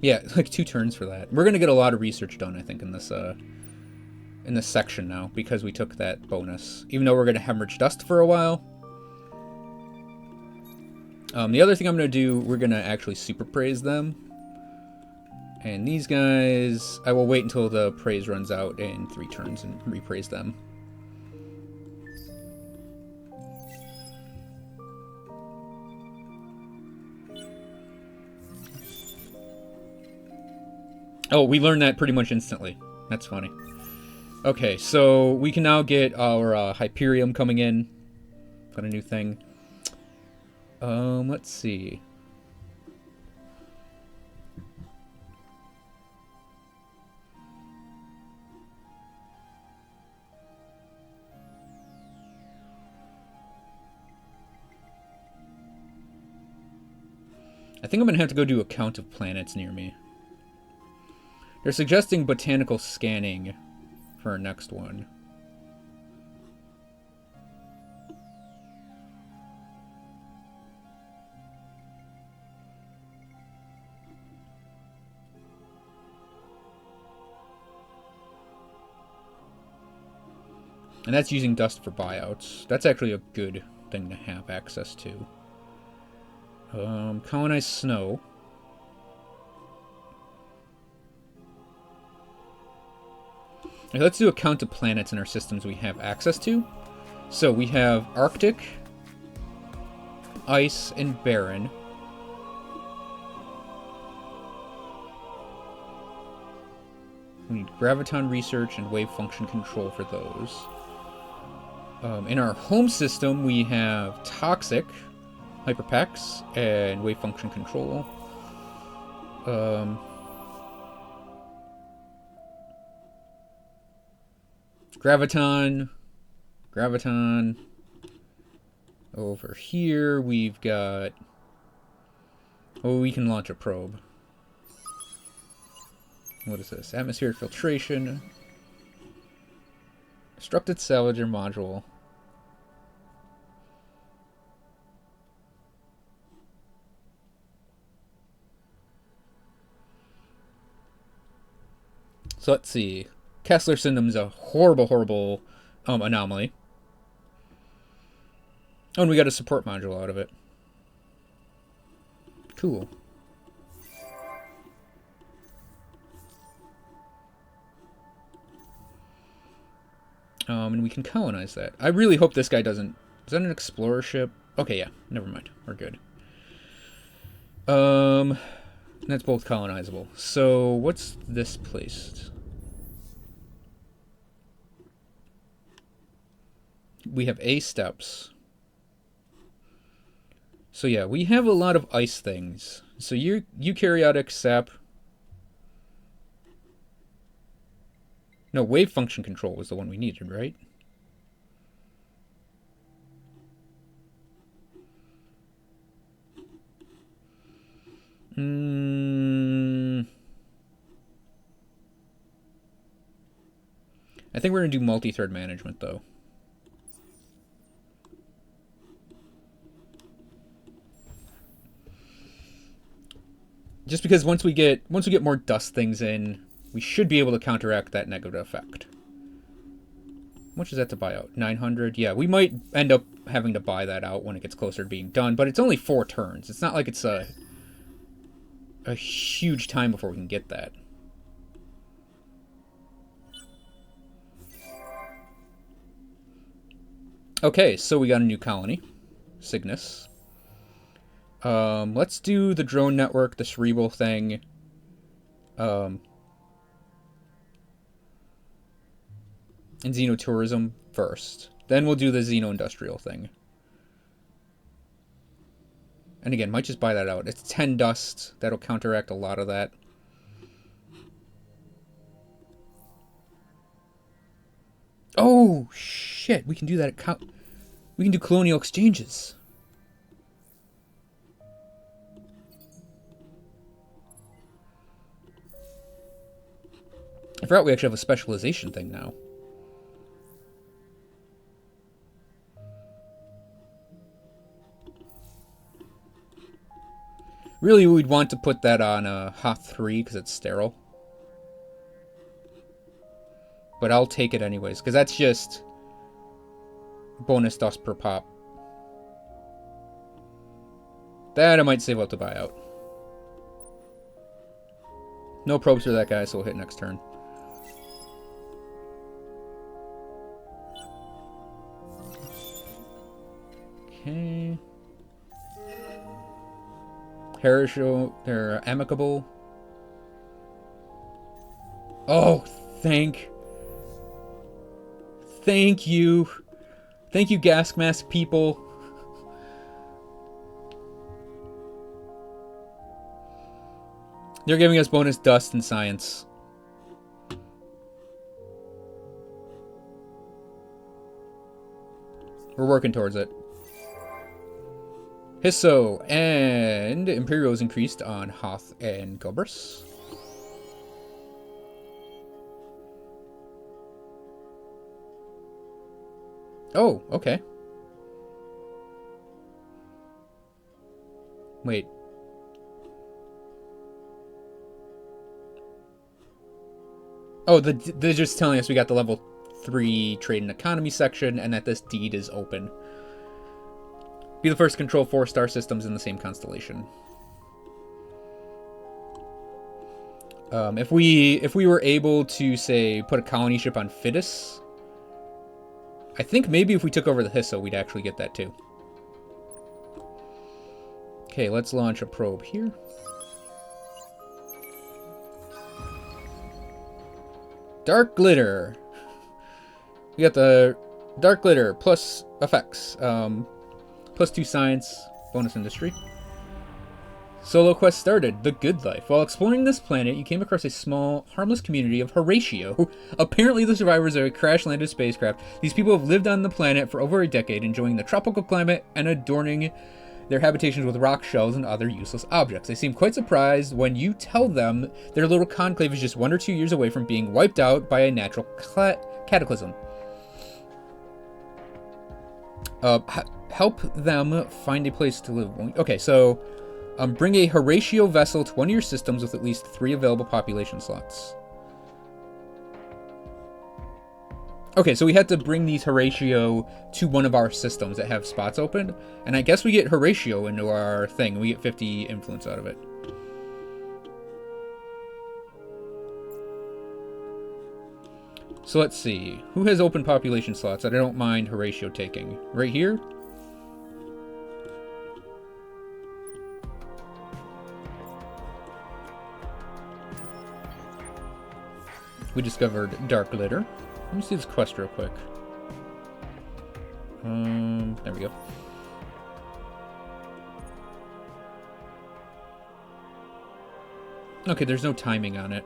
Yeah, like 2 turns for that. We're gonna get a lot of research done, I think, in this section now, because we took that bonus. Even though we're gonna hemorrhage dust for a while. The other thing I'm gonna do, we're gonna actually super praise them. And these guys, I will wait until the praise runs out in 3 turns and repraise them. Oh, we learned that pretty much instantly. That's funny. Okay, so we can now get our Hyperium coming in. Got a new thing. Let's see. I think I'm gonna have to go do a count of planets near me. They're suggesting botanical scanning for our next one. And that's using dust for buyouts. That's actually a good thing to have access to. Colonize snow. Okay, let's do a count of planets in our systems we have access to. So we have Arctic, Ice, and Barren. We need graviton research and wave function control for those. In our home system, we have Toxic, Hyperpex, and wave function control. Graviton. Over here, we've got... oh, we can launch a probe. What is this? Atmospheric filtration. Constructed salvager module. So let's see. Kessler syndrome is a horrible anomaly. Oh, and we got a support module out of it. Cool. And we can colonize that. I really hope this guy doesn't... Is that an explorer ship? Okay, yeah. Never mind. We're good. That's both colonizable. So, what's this place? We have A steps. So yeah, we have a lot of ice things. So eukaryotic sap. No, wave function control was the one we needed, right? I think we're going to do multi-thread management, though. Just because once we get more dust things in, we should be able to counteract that negative effect. How much is that to buy out? 900? Yeah, we might end up having to buy that out when it gets closer to being done, but it's only 4 turns. It's not like it's a huge time before we can get that. Okay, so we got a new colony. Cygnus. Let's do the drone network, the cerebral thing. And xenotourism first. Then we'll do the xeno-industrial thing. And again, might just buy that out. It's 10 dust. That'll counteract a lot of that. Oh, shit. We can do that at we can do colonial exchanges. I forgot we actually have a specialization thing now. Really, we'd want to put that on Hoth 3 because it's sterile. But I'll take it anyways, because that's just bonus dust per pop. That I might save up to buy out. No probes for that guy, so we'll hit next turn. Okay. Herishio, they're amicable. Oh, thank you. Thank you, gas mask people. They're giving us bonus dust and science. We're working towards it. Hisso and Imperial is increased on Hoth and Gobris. Oh, okay. Wait. Oh, they're just telling us we got the level 3 trade and economy section and that this deed is open. Be the first to control 4-star systems in the same constellation. If we were able to, say, put a colony ship on Fiddus, I think maybe if we took over the Hisso, we'd actually get that too. Okay, let's launch a probe here. Dark Glitter. We got the Dark Glitter plus effects. Plus 2 science, bonus industry. Solo quest started, The Good Life. While exploring this planet, you came across a small, harmless community of Horatio. Apparently the survivors of a crash-landed spacecraft. These people have lived on the planet for over a decade, enjoying the tropical climate and adorning their habitations with rock shells and other useless objects. They seem quite surprised when you tell them their little conclave is just 1 or 2 years away from being wiped out by a natural cataclysm. Help them find a place to live. Okay, so bring a Horatio vessel to one of your systems with at least 3 available population slots. Okay, so we had to bring these Horatio to one of our systems that have spots open, and I guess we get Horatio into our thing, and we get 50 influence out of it. So let's see. Who has open population slots that I don't mind Horatio taking? Right here? We discovered Dark Litter. Let me see this quest real quick. There we go. Okay, there's no timing on it.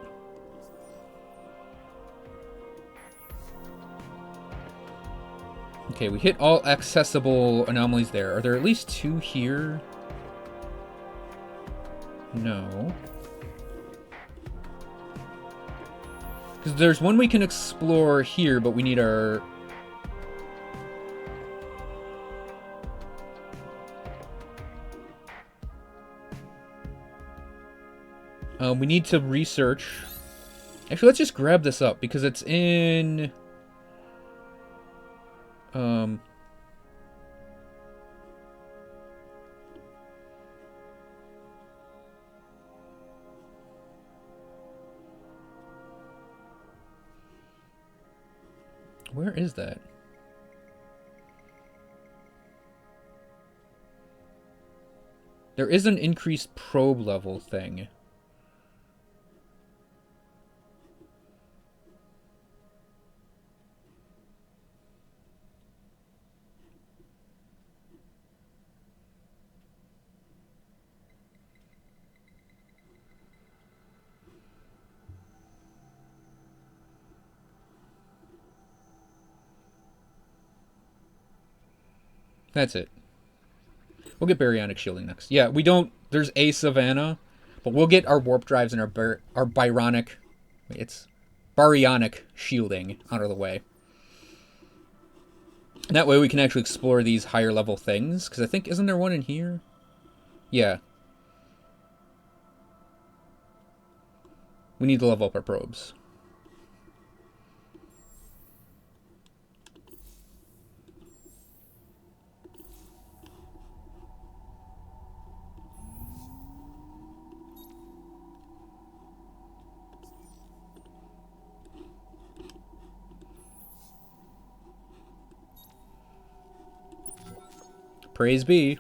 Okay, we hit all accessible anomalies there. Are there at least 2 here? No. Because there's one we can explore here, but we need our... we need to research... Actually, let's just grab this up, because it's in... Where is that? There is an increased probe level thing. That's it. We'll get baryonic shielding next. Yeah, we don't... There's a Savannah, but we'll get our warp drives and our baryonic... It's baryonic shielding out of the way. And that way we can actually explore these higher level things. Because I think... Isn't there one in here? Yeah. We need to level up our probes. Praise be.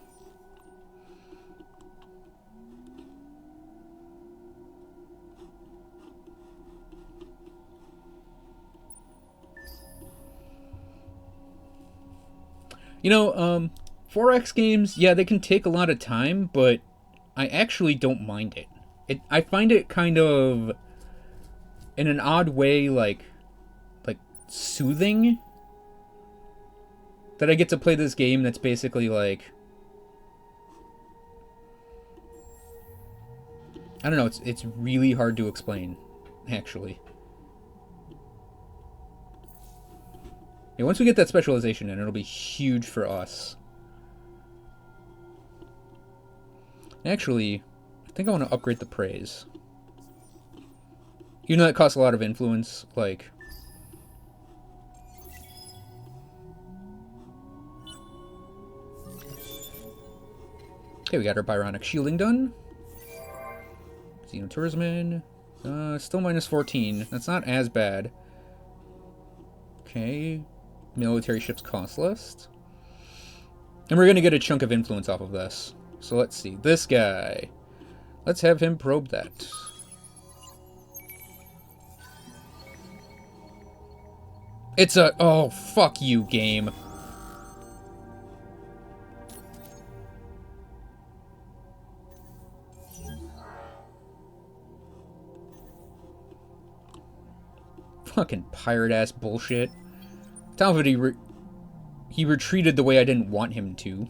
You know, 4X games, yeah, they can take a lot of time, but I actually don't mind it. I find it kind of, in an odd way, like soothing. That I get to play this game that's basically like... I don't know, it's really hard to explain, actually. Yeah, once we get that specialization in, it'll be huge for us. Actually, I think I want to upgrade the praise. Even though that costs a lot of influence, like... Okay, we got our Byronic shielding done. Xenotourism. Still minus 14. That's not as bad. Okay. Military ships cost list. And we're going to get a chunk of influence off of this. So let's see. This guy. Let's have him probe that. It's a... Oh, fuck you, game. Fucking pirate-ass bullshit. Top of it, he retreated the way I didn't want him to.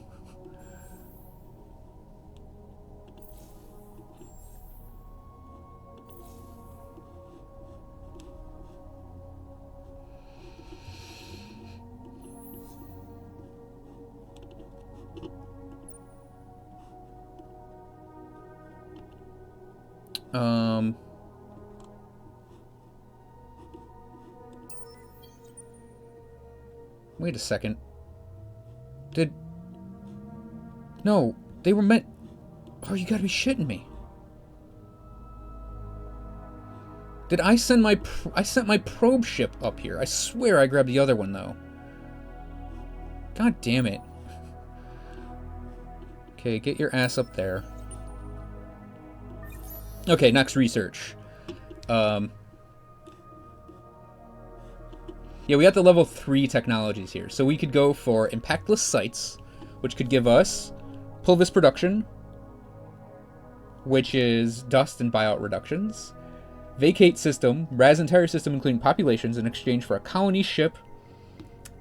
Wait a second. No, they were meant... Oh, you gotta be shitting me. Did I send my... I sent my probe ship up here. I swear I grabbed the other one, though. God damn it. Okay, get your ass up there. Okay, next research. Yeah, we got the level 3 technologies here. So we could go for impactless sites, which could give us pulvis production, which is dust and buyout reductions. Vacate system, raz entire system including populations in exchange for a colony ship,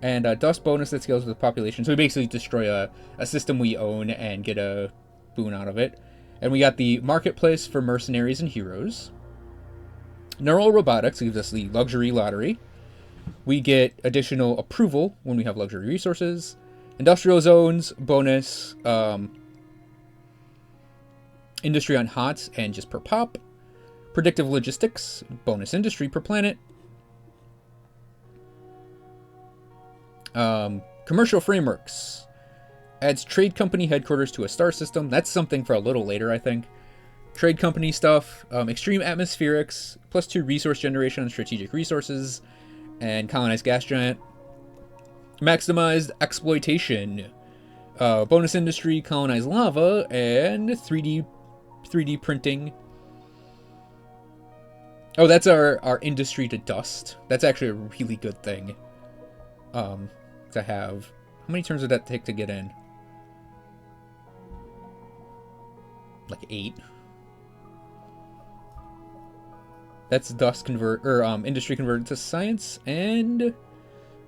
and a dust bonus that scales with population. So we basically destroy a system we own and get a boon out of it. And we got the marketplace for mercenaries and heroes. Neural robotics gives us the luxury lottery. We get additional approval when we have luxury resources. Industrial zones, bonus, industry on HOTS and just per pop. Predictive logistics, bonus industry per planet. Commercial frameworks. Adds trade company headquarters to a star system. That's something for a little later, I think. Trade company stuff. Extreme atmospherics. +2 resource generation on strategic resources. And colonized gas giant. Maximized exploitation. Bonus industry, colonized lava, and 3D printing. Oh, that's our industry to dust. That's actually a really good thing to have. How many turns would that take to get in? Like 8. That's dust convert or industry converted to science and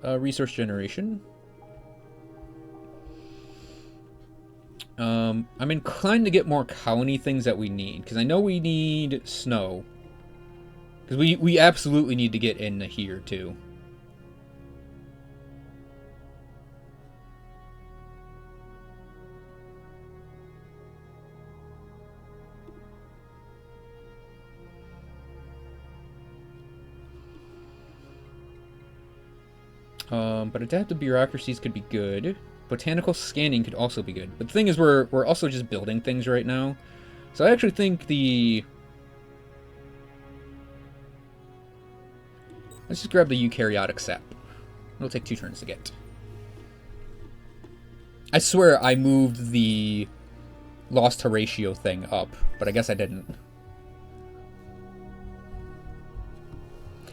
resource generation. I'm inclined to get more colony things that we need, because I know we need snow. Because we absolutely need to get in here too. But adaptive bureaucracies could be good. Botanical scanning could also be good. But the thing is, we're also just building things right now. So I actually think the... Let's just grab the eukaryotic sap. It'll take 2 turns to get. I swear I moved the lost Horatio thing up, but I guess I didn't.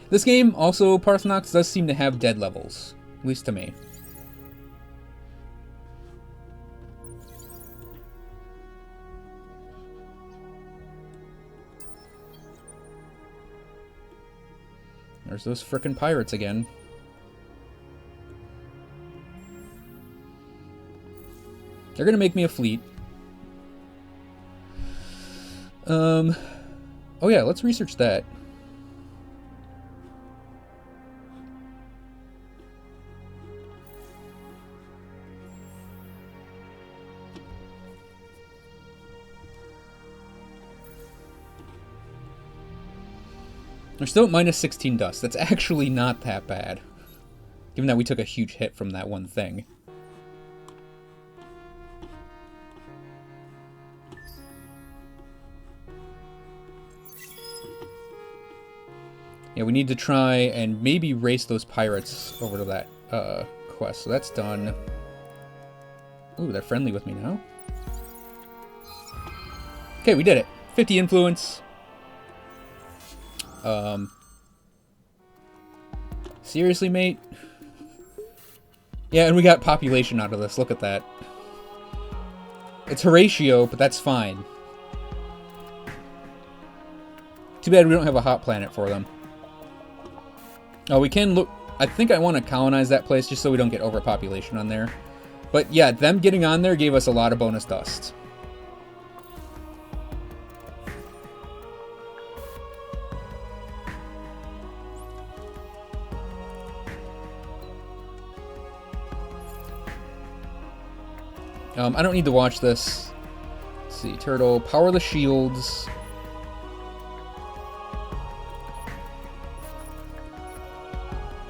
This game, also, Parthenox, does seem to have dead levels. At least to me. There's those frickin' pirates again. They're gonna make me a fleet. Oh yeah, let's research that. We're still at minus 16 dust. That's actually not that bad, given that we took a huge hit from that one thing. Yeah, we need to try and maybe race those pirates over to that quest. So that's done. Ooh, they're friendly with me now. Okay, we did it. 50 influence. Seriously, mate? Yeah, and we got population out of this. Look at that. It's Horatio, but that's fine. Too bad we don't have a hot planet for them. Oh, we can look... I think I want to colonize that place just so we don't get overpopulation on there. But yeah, them getting on there gave us a lot of bonus dust. I don't need to watch this. Let's see, turtle, power the shields.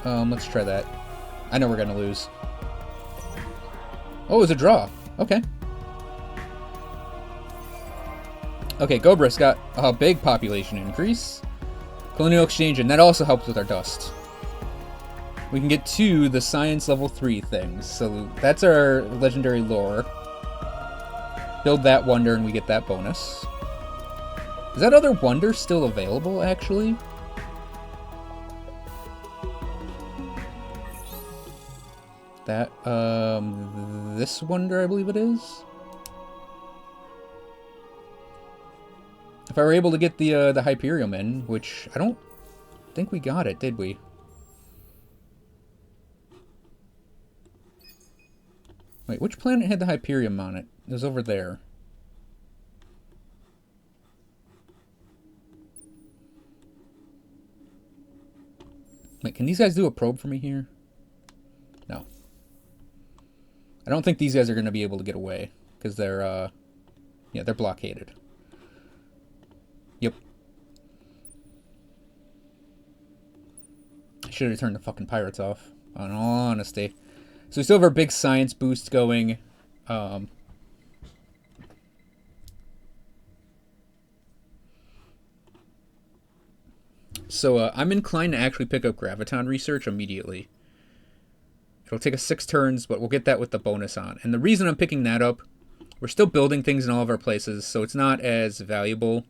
Let's try that. I know we're gonna lose. Oh, it was a draw. Okay. Okay, Gobra's got a big population increase. Colonial exchange, and that also helps with our dust. We can get to the science level 3 things. So that's our legendary lore. Build that wonder and we get that bonus. Is that other wonder still available, actually? That, this wonder, I believe it is? If I were able to get the Hyperium in, which I don't think we got it, did we? Wait, which planet had the Hyperium on it? It was over there. Wait, can these guys do a probe for me here? No. I don't think these guys are going to be able to get away. Because they're, yeah, they're blockaded. Yep. I should have turned the fucking pirates off. In all honesty. So we still have our big science boost going. So I'm inclined to actually pick up Graviton Research immediately. It'll take us 6 turns, but we'll get that with the bonus on. And the reason I'm picking that up, we're still building things in all of our places, so it's not as valuable.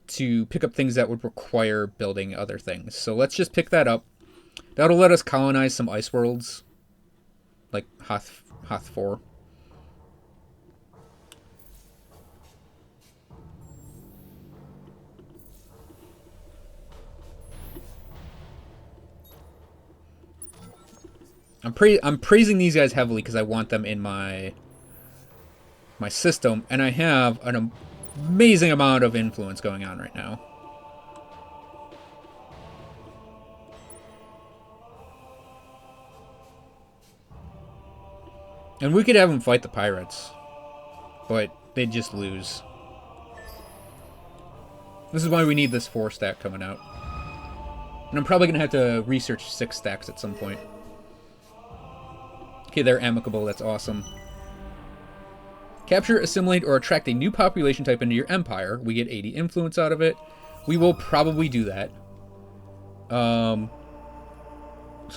To pick up things that would require building other things. So let's just pick that up. That'll let us colonize some ice worlds. Like Hoth 4. I'm praising these guys heavily because I want them in my system, and I have an amazing amount of influence going on right now. And we could have them fight the pirates, but they'd just lose. This is why we need this 4 stack coming out. And I'm probably going to have to research 6 stacks at some point. Okay, they're amicable. That's awesome. Capture, assimilate, or attract a new population type into your empire. We get 80 influence out of it. We will probably do that. So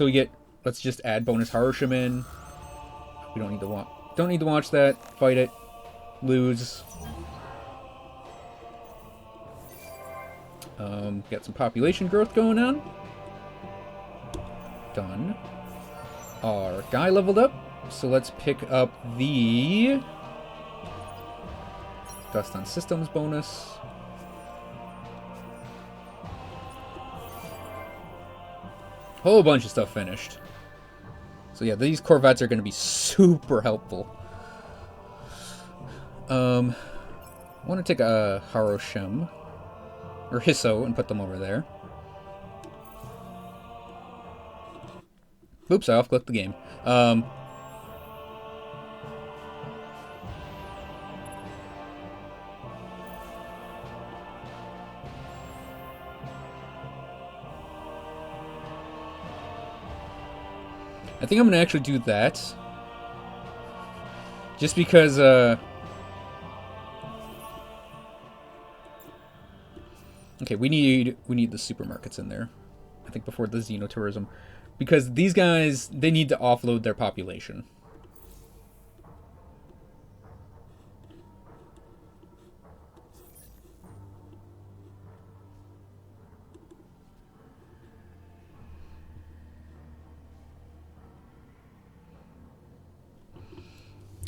we get... Let's just add bonus Harushim in. We don't need to watch that. Fight it. Lose. Got some population growth going on. Done. Our guy leveled up, so let's pick up the Dust on Systems bonus. Whole bunch of stuff finished. So yeah, these Corvettes are going to be super helpful. I want to take a Haroshim or Hisso and put them over there. Oops, I off-clicked the game. I think I'm going to actually do that. Just because, okay, we need the supermarkets in there. I think before the Xenotourism. Because these guys, they need to offload their population.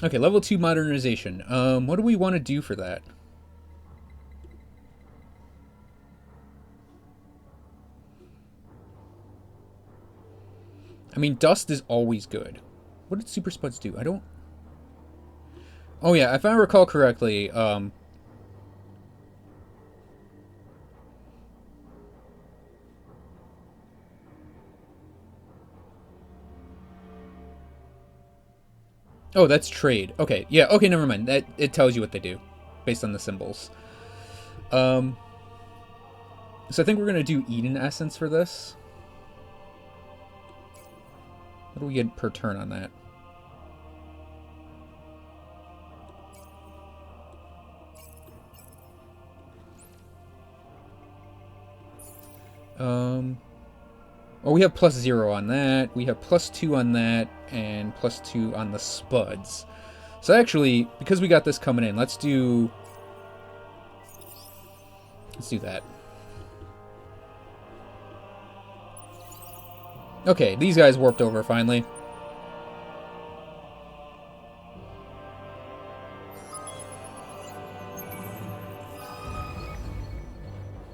Okay, level 2 modernization. What do we want to do for that? I mean, dust is always good. What did Super Spuds do? I don't... Oh yeah, if I recall correctly, oh, that's trade. Okay, yeah, okay, never mind. That it tells you what they do, based on the symbols. So I think we're gonna do Eden Essence for this. What do we get per turn on that? Oh, we have +0 on that. We have +2 on that, and +2 on the Spuds. So actually, because we got this coming in, let's do that. Okay, these guys warped over finally.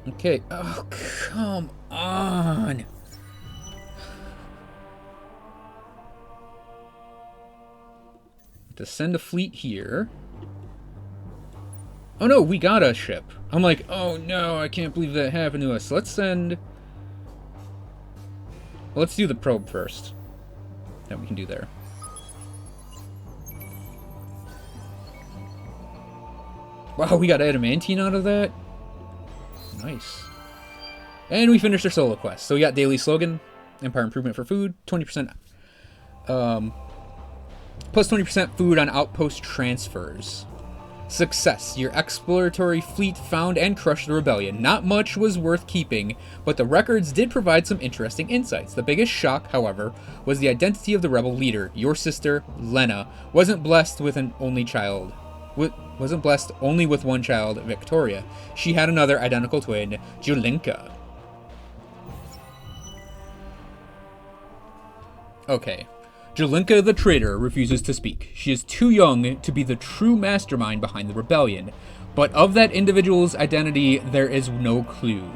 Okay. Oh, come on. To send a fleet here. Oh no, we got a ship. I'm like, oh no, I can't believe that happened to us. Let's send... Let's do the probe first. That we can do there. Wow, we got adamantine out of that? Nice. And we finished our solo quest. So we got daily slogan, Empire improvement for food, 20%. Plus 20% food on outpost transfers. Success. Your exploratory fleet found and crushed the rebellion. Not much was worth keeping, but the records did provide some interesting insights. The biggest shock, however, was the identity of the rebel leader. Your sister, Lena, wasn't blessed with an only child. Wasn't blessed only with one child, Victoria. She had another identical twin, Julinka. Okay. Julinka the traitor refuses to speak. She is too young to be the true mastermind behind the rebellion, but of that individual's identity there is no clue.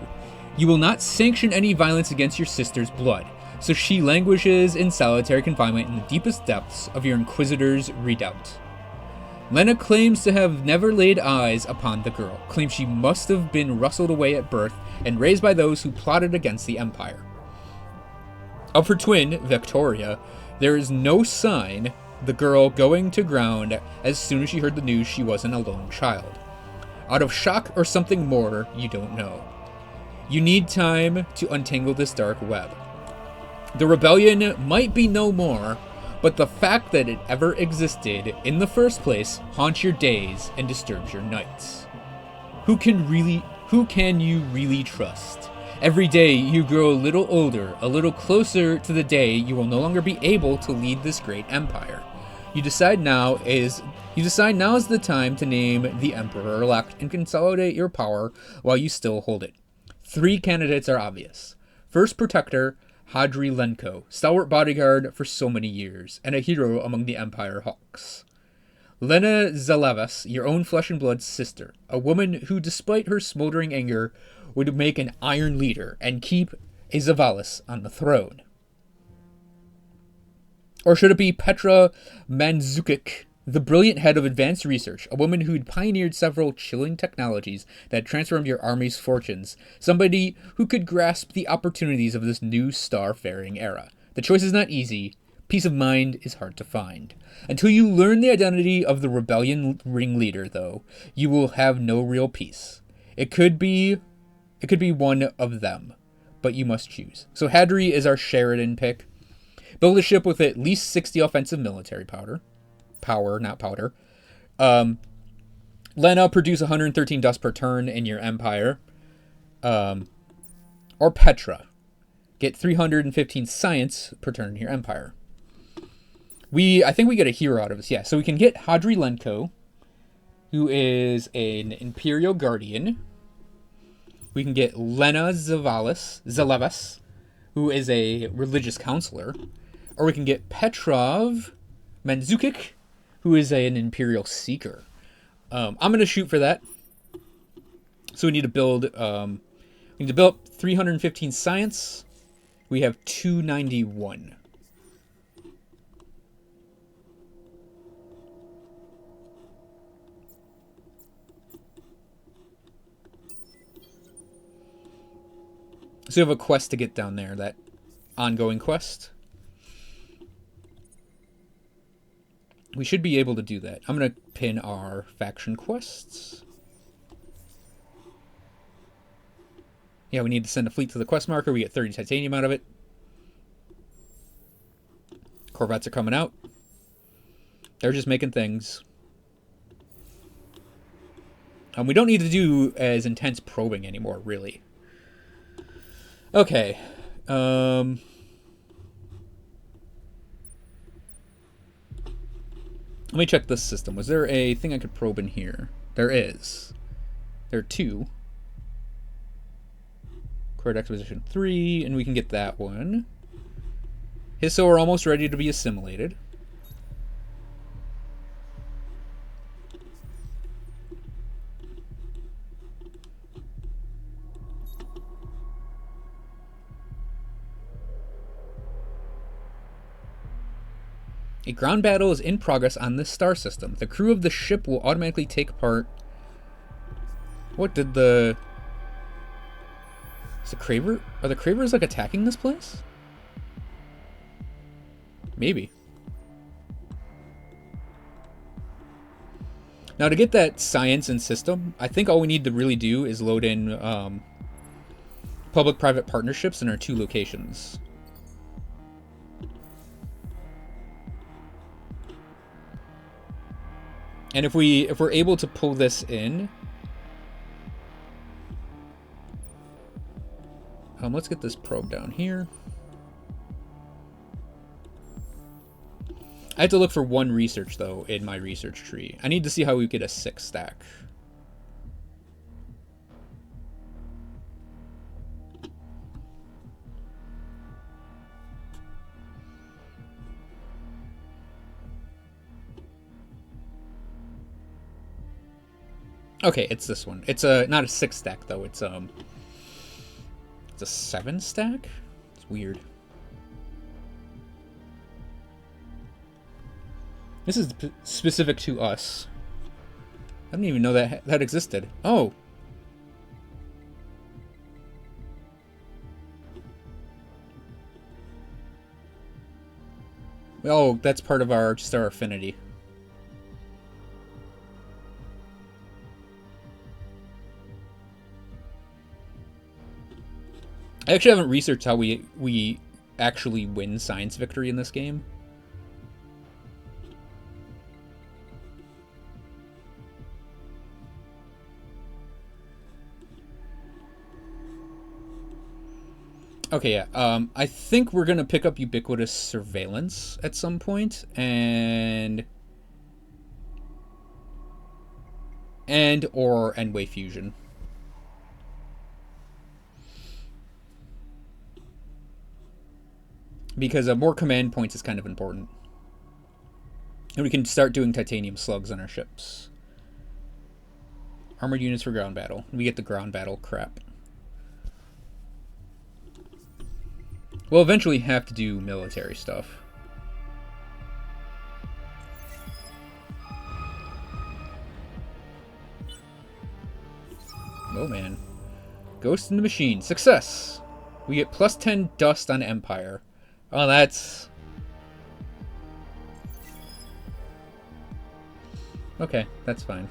You will not sanction any violence against your sister's blood, so she languishes in solitary confinement in the deepest depths of your Inquisitor's redoubt. Lena claims to have never laid eyes upon the girl, claims she must have been rustled away at birth and raised by those who plotted against the Empire. Of her twin, Victoria, there is no sign, the girl going to ground as soon as she heard the news she wasn't a lone child. Out of shock or something more, you don't know. You need time to untangle this dark web. The rebellion might be no more, but the fact that it ever existed in the first place haunts your days and disturbs your nights. Who can you really trust? Every day you grow a little older, a little closer to the day you will no longer be able to lead this great empire. You decide now is the time to name the Emperor-elect and consolidate your power while you still hold it. 3 candidates are obvious. First Protector, Hadri Lenko, stalwart bodyguard for so many years, and a hero among the Empire Hawks. Lena Zalevas, your own flesh and blood sister, a woman who, despite her smoldering anger, would make an iron leader and keep a Zavalis on the throne. Or should it be Petra Mandzukic, the brilliant head of advanced research, a woman who'd pioneered several chilling technologies that transformed your army's fortunes, somebody who could grasp the opportunities of this new star-faring era? The choice is not easy. Peace of mind is hard to find. Until you learn the identity of the rebellion ringleader, though, you will have no real peace. It could be one of them, but you must choose. So Hadri is our Sheridan pick. Build a ship with at least 60 offensive military power, not powder. Lena, produce 113 dust per turn in your empire. Or Petra, get 315 science per turn in your empire. I think we get a hero out of this. Yeah, so we can get Hadri Lenko, who is an Imperial Guardian. We can get Lena Zalevas, who is a religious counselor. Or we can get Petrov Mandzukic, who is an Imperial Seeker. I'm going to shoot for that. So we need to build 315 science. We have 291. So we have a quest to get down there, that ongoing quest. We should be able to do that. I'm going to pin our faction quests. Yeah, we need to send a fleet to the quest marker. We get 30 titanium out of it. Corvettes are coming out. They're just making things. We don't need to do as intense probing anymore, really. Okay. Let me check this system. Was there a thing I could probe in here? There is. There are 2. Court Exposition 3, and we can get that one. Hisso are almost ready to be assimilated. A ground battle is in progress on this star system. The crew of the ship will automatically take part. What did the... Is the Craver... Are the Cravers, like, attacking this place? Maybe. Now, to get that science and system, I think all we need to really do is load in public-private partnerships in our 2 locations. And if we're able to pull this in, let's get this probe down here. I have to look for 1 research though in my research tree. I need to see how we get a 6 stack. Okay, it's this one. It's not a 6 stack though. It's a 7 stack. It's weird. This is specific to us. I didn't even know that existed. Oh. Oh, that's part of our affinity. I actually haven't researched how we actually win science victory in this game. Okay, yeah. I think we're gonna pick up ubiquitous surveillance at some point, and or Endway fusion. Because more command points is kind of important. And we can start doing titanium slugs on our ships. Armored units for ground battle. We get the ground battle crap. We'll eventually have to do military stuff. Oh man. Ghost in the Machine. Success! We get plus 10 dust on Empire. Oh, that's... Okay, that's fine.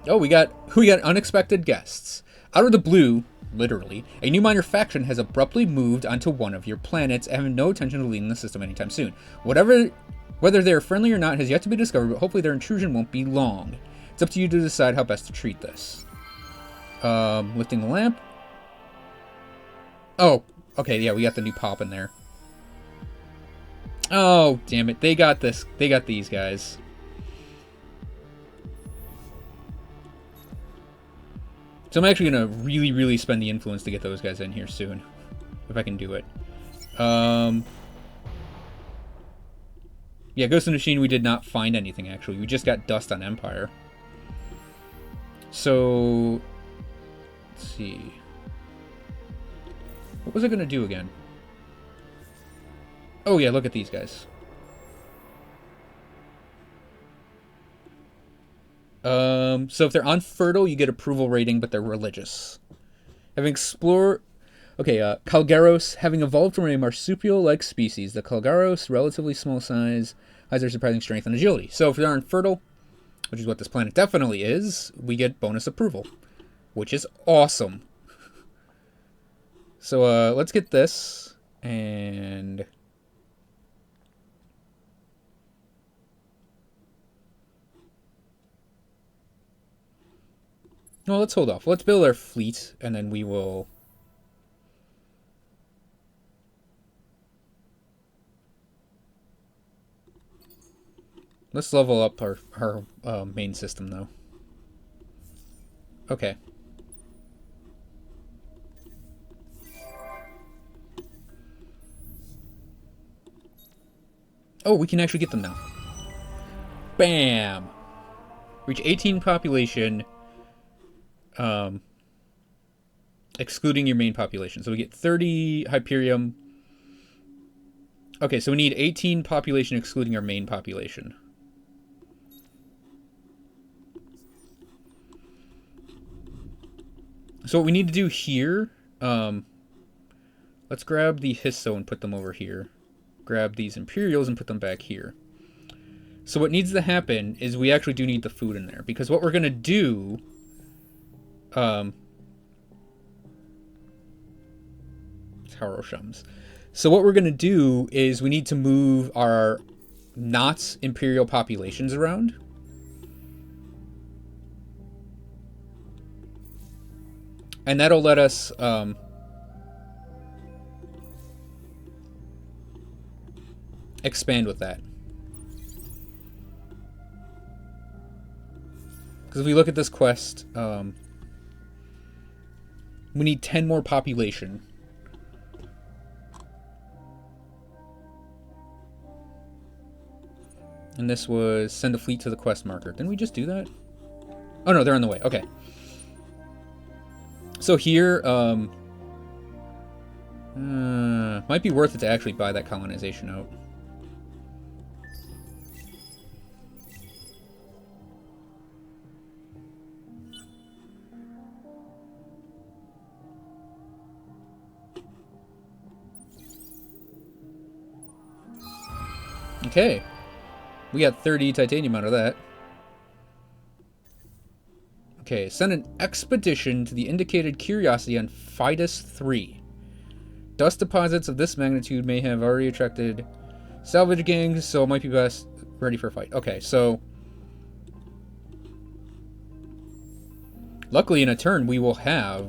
Oh, we got unexpected guests. Out of the blue, literally, a new minor faction has abruptly moved onto one of your planets and have no intention of leaving the system anytime soon. Whether they are friendly or not has yet to be discovered, but hopefully their intrusion won't be long. It's up to you to decide how best to treat this. Lifting the lamp. Oh, okay, yeah, we got the new pop in there. Oh, damn it. They got this. They got these guys. So I'm actually going to really, really spend the influence to get those guys in here soon. If I can do it. Yeah, Ghost in the Machine, we did not find anything, actually. We just got dust on Empire. So... Let's see... What was I going to do again? Oh yeah, look at these guys. So if they're unfertile, you get approval rating, but they're religious. Having explored... Okay, Calgaros, having evolved from a marsupial-like species, the Calgaros, relatively small size, has their surprising strength and agility. So if they're unfertile, which is what this planet definitely is, we get bonus approval, which is awesome. So let's get this, and... No, let's hold off. Let's build our fleet, and then we will... Let's level up our main system, though. Okay. Oh, we can actually get them now. Bam! Reach 18 population, excluding your main population. So we get 30 Hyperium. Okay, so we need 18 population excluding our main population. So what we need to do here, let's grab the Hisso and put them over here. Grab these Imperials and put them back here. So what needs to happen is we actually do need the food in there, because what we're going to do... Shums. So what we're going to do is we need to move our not Imperial populations around. And that'll let us... expand with that. Because if we look at this quest, we need 10 more population. And this was send a fleet to the quest marker. Didn't we just do that? Oh no, they're on the way. Okay. So here, might be worth it to actually buy that colonization out. Okay. We got 30 titanium out of that. Okay, send an expedition to the indicated curiosity on Fidus 3. Dust deposits of this magnitude may have already attracted salvage gangs, so it might be best ready for a fight. Okay, so... Luckily, in a turn, we will have...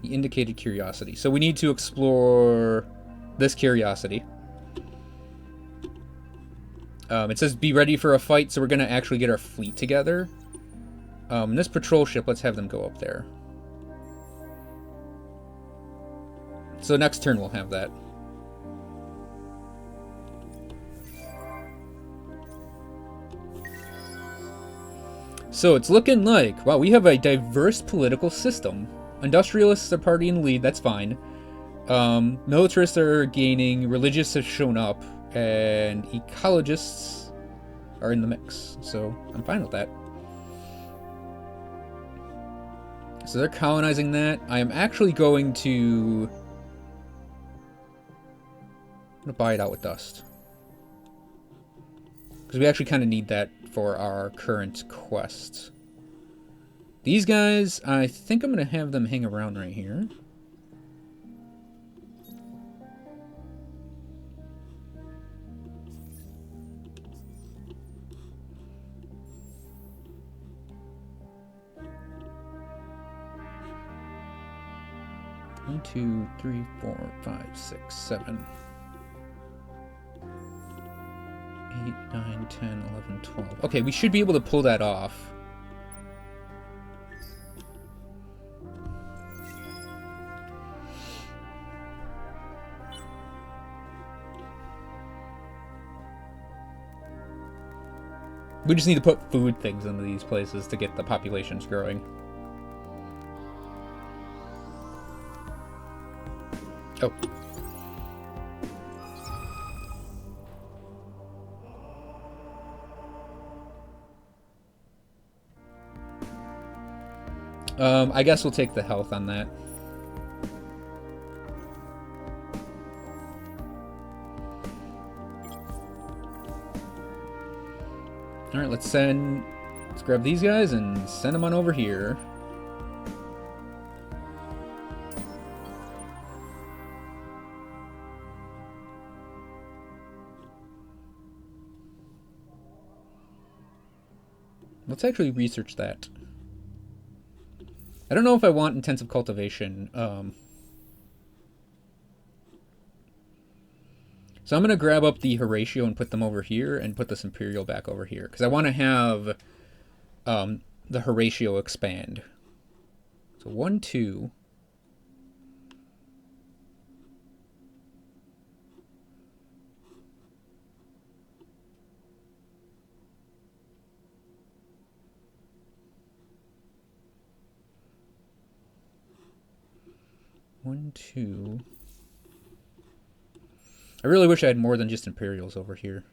the indicated curiosity. So we need to explore this curiosity. It says be ready for a fight, so we're going to actually get our fleet together. This patrol ship, let's have them go up there. So next turn we'll have that. So it's looking like, wow, we have a diverse political system. Industrialists are party in the lead, that's fine. Militarists are gaining, religious have shown up, and ecologists are in the mix. So I'm fine with that. So they're colonizing that. I am actually going to... I'm going to buy it out with dust. Because we actually kind of need that for our current quest. These guys, I think I'm going to have them hang around right here. One, 2, 3, 4, 5, 6, 7, 8, 9, 10, 11, 12. Okay, we should be able to pull that off. We just need to put food things into these places to get the populations growing. Oh. I guess we'll take the health on that. Alright, let's grab these guys and send them on over here. Let's actually research that. I don't know if I want intensive cultivation. So I'm going to grab up the Horatio and put them over here and put this Imperial back over here. Because I want to have the Horatio expand. So 1, 2. One, 2. I really wish I had more than just Imperials over here.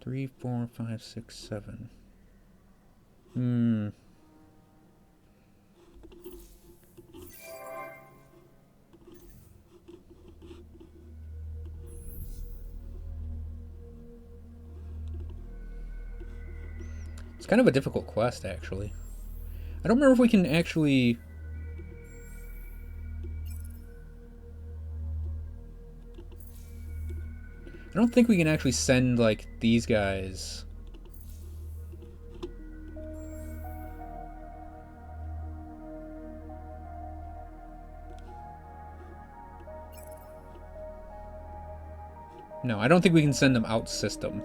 3, 4, 5, 6, 7. It's kind of a difficult quest, actually. I don't remember if we can actually... I don't think we can actually send, like, these guys. No, I don't think we can send them out system.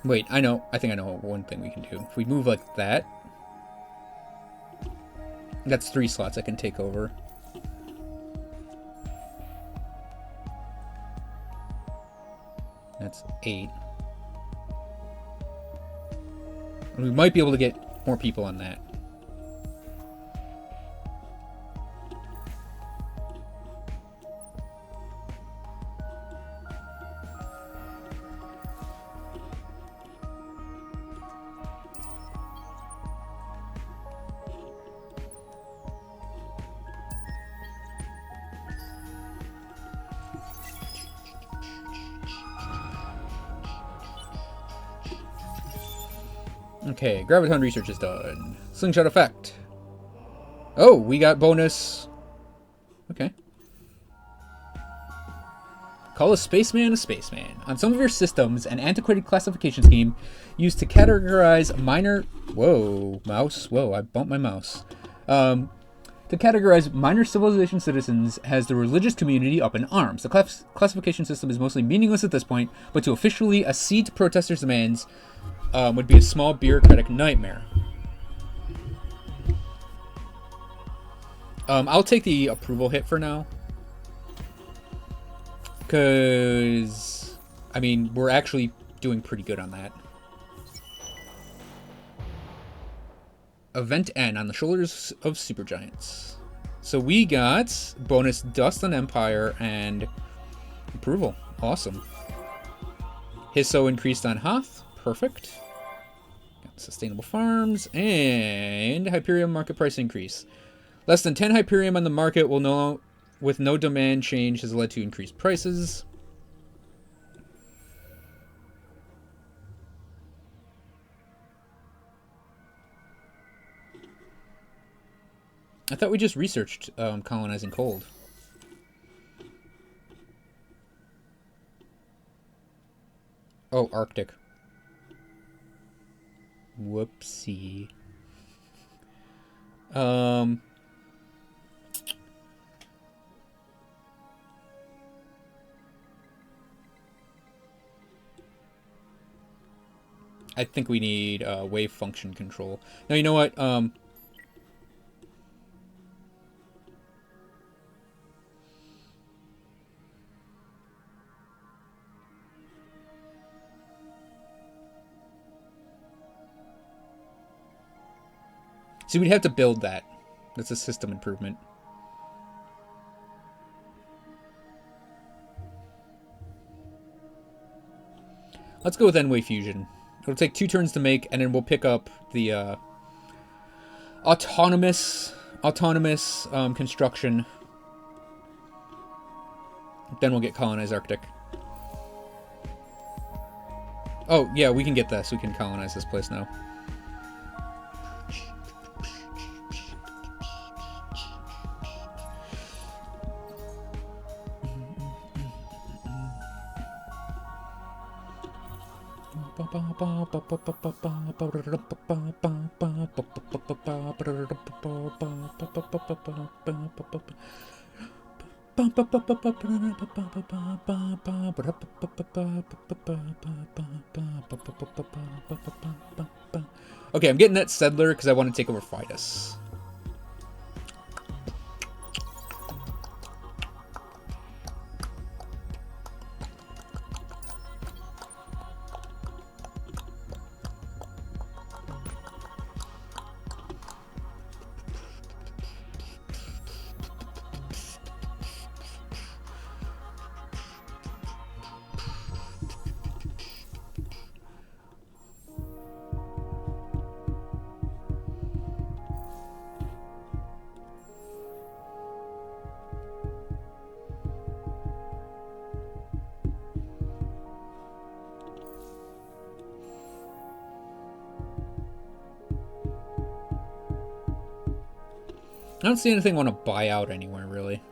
Wait, I know. I think I know one thing we can do. If we move like that, that's 3 slots I can take over. That's 8. And we might be able to get more people on that. Okay, Graviton research is done. Slingshot effect. Oh, we got bonus. Okay. Call a spaceman a spaceman. On some of your systems, an antiquated classification scheme used to categorize minor... Whoa, mouse. Whoa, I bumped my mouse. To categorize minor civilization citizens has the religious community up in arms. The classification system is mostly meaningless at this point, but to officially accede to protesters' demands would be a small bureaucratic nightmare. I'll take the approval hit for now. Because, I mean, we're actually doing pretty good on that. Event N on the shoulders of supergiants. So we got bonus Dust on Empire and approval. Awesome. Hisso increased on Hoth. Perfect. Got sustainable farms and Hyperion market price increase. Less than 10 Hyperion on the market will with no demand change has led to increased prices. I thought we just researched colonizing cold. Oh, Arctic. Whoopsie. I think we need wave function control. Now, you know what? So we'd have to build that. That's a system improvement. Let's go with N-Wave Fusion. It'll take 2 turns to make, and then we'll pick up the autonomous construction. Then we'll get colonize Arctic. Oh, yeah, we can get this. We can colonize this place now. Okay, I'm getting that settler because I want to take over Fidus. I don't see anything I want to buy out anywhere, really.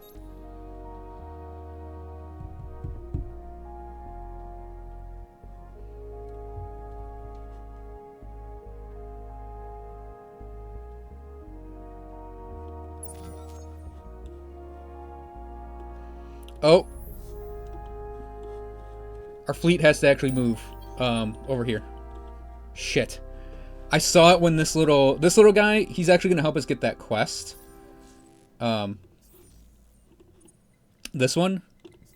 Oh. Our fleet has to actually move over here. Shit. I saw it when this little guy, he's actually going to help us get that quest. This one.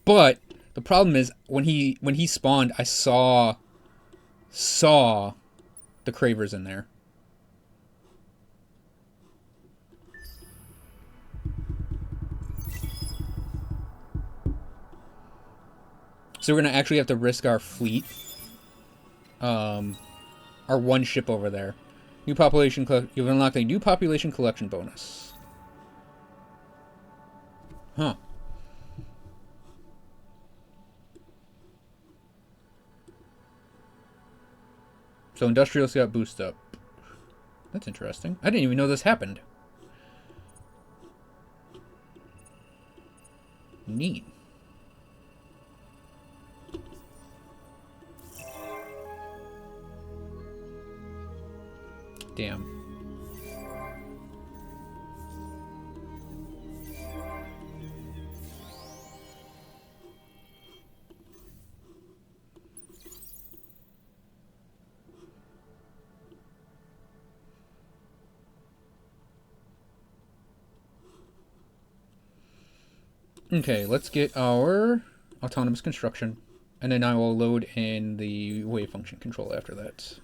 But the problem is when he spawned, I saw the Cravers in there. So we're going to actually have to risk our fleet. Our one ship over there. New population... You've unlocked a new population collection bonus. Huh. So industrials got boost up. That's interesting. I didn't even know this happened. Neat. Damn. Okay, let's get our autonomous construction, and then I will load in the wave function control after that.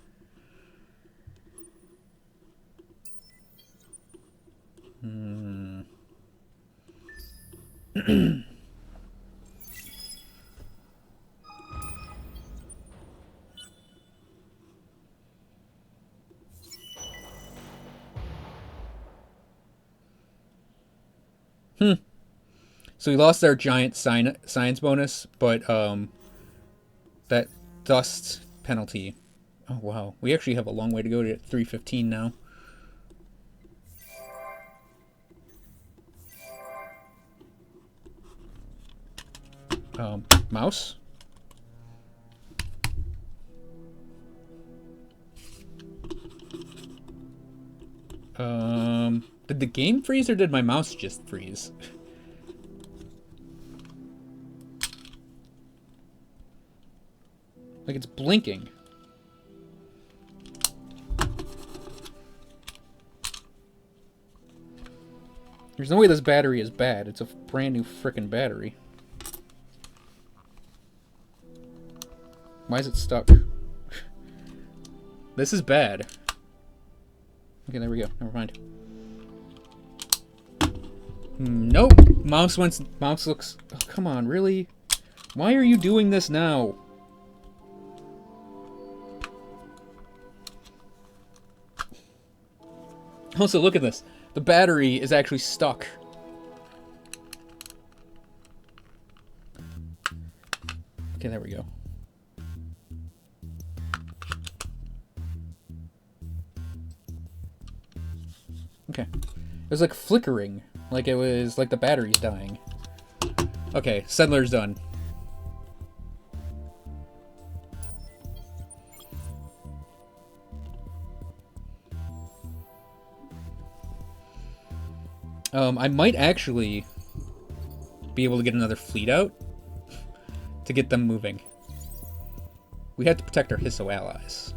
So we lost our giant science bonus, but that dust penalty. Oh wow, we actually have a long way to go to 315 now. Mouse. Did the game freeze or did my mouse just freeze? Like it's blinking. There's no way this battery is bad. It's a brand new frickin' battery. Why is it stuck? This is bad. Okay, there we go. Never mind. Nope. Mouse looks... Oh, come on, really? Why are you doing this now? Also, look at this. The battery is actually stuck. Okay, there we go. Okay. It was like flickering. Like it was like the battery's dying. Okay, settler's done. I might actually be able to get another fleet out to get them moving. We have to protect our Hisso allies.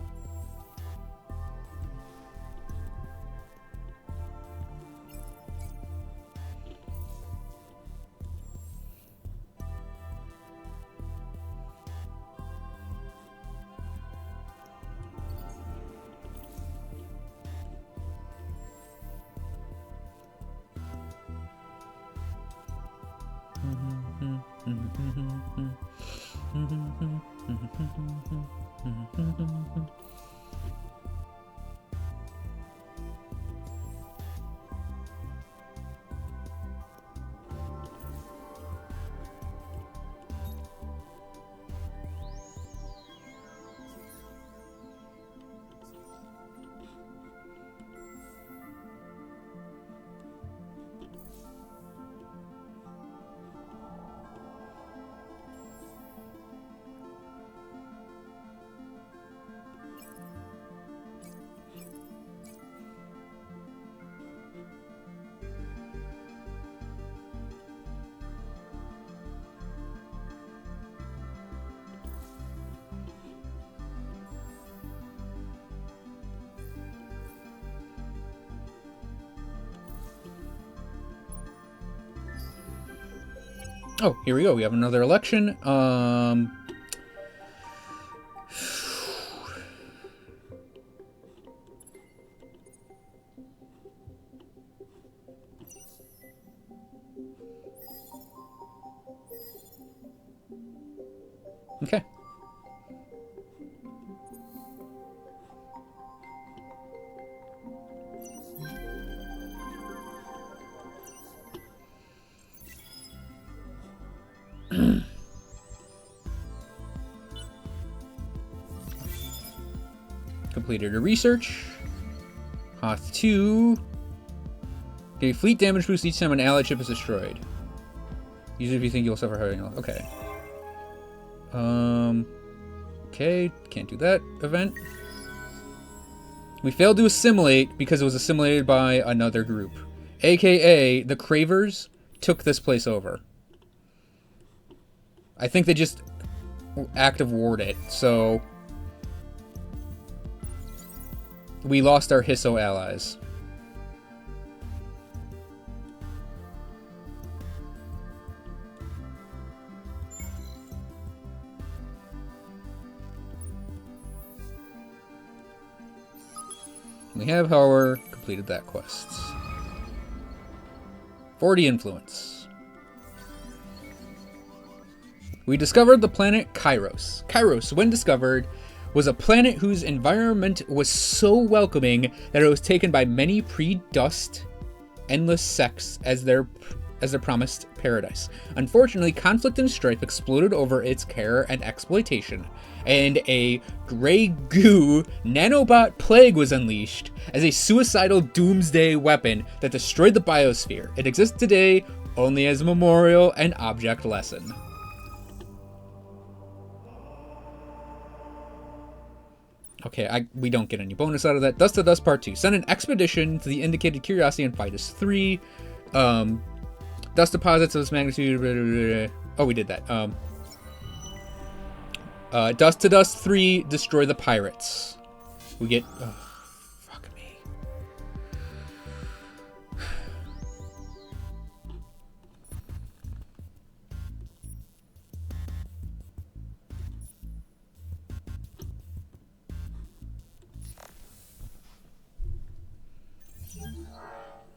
Oh, here we go. We have another election. Okay. Completed a research. Hoth 2. Get a fleet damage boost each time an allied ship is destroyed. Use it if you think you'll suffer hurting. Okay. Okay, can't do that event. We failed to assimilate because it was assimilated by another group. AKA, the Cravers took this place over. I think they just active warred it, so we lost our Hisso allies. We have, however, completed that quest. 40 influence. We discovered the planet Kairos. Kairos, when discovered, was a planet whose environment was so welcoming that it was taken by many pre-Dust endless sects as their promised paradise. Unfortunately, conflict and strife exploded over its care and exploitation, and a gray goo nanobot plague was unleashed as a suicidal doomsday weapon that destroyed the biosphere. It exists today only as a memorial and object lesson. Okay, we don't get any bonus out of that. Dust to Dust Part 2. Send an expedition to the indicated curiosity and Fidus 3. Dust deposits of this magnitude. Blah, blah, blah. Oh, we did that. Dust to Dust 3. Destroy the pirates. We get... Oh, fuck me.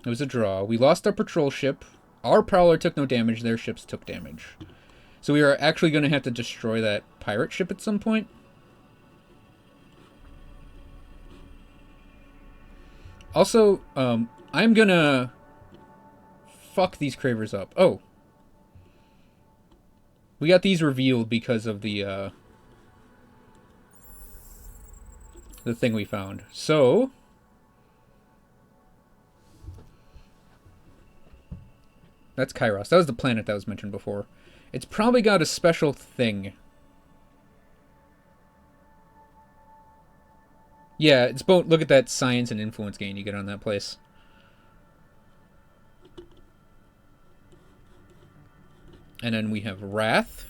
It was a draw. We lost our patrol ship. Our prowler took no damage. Their ships took damage. So we are actually going to have to destroy that pirate ship at some point. Also, I'm going to fuck these cravers up. Oh. We got these revealed because of the thing we found. So... That's Kairos. That was the planet that was mentioned before. It's probably got a special thing. Yeah, it's both. Look at that science and influence gain you get on that place. And then we have Wrath.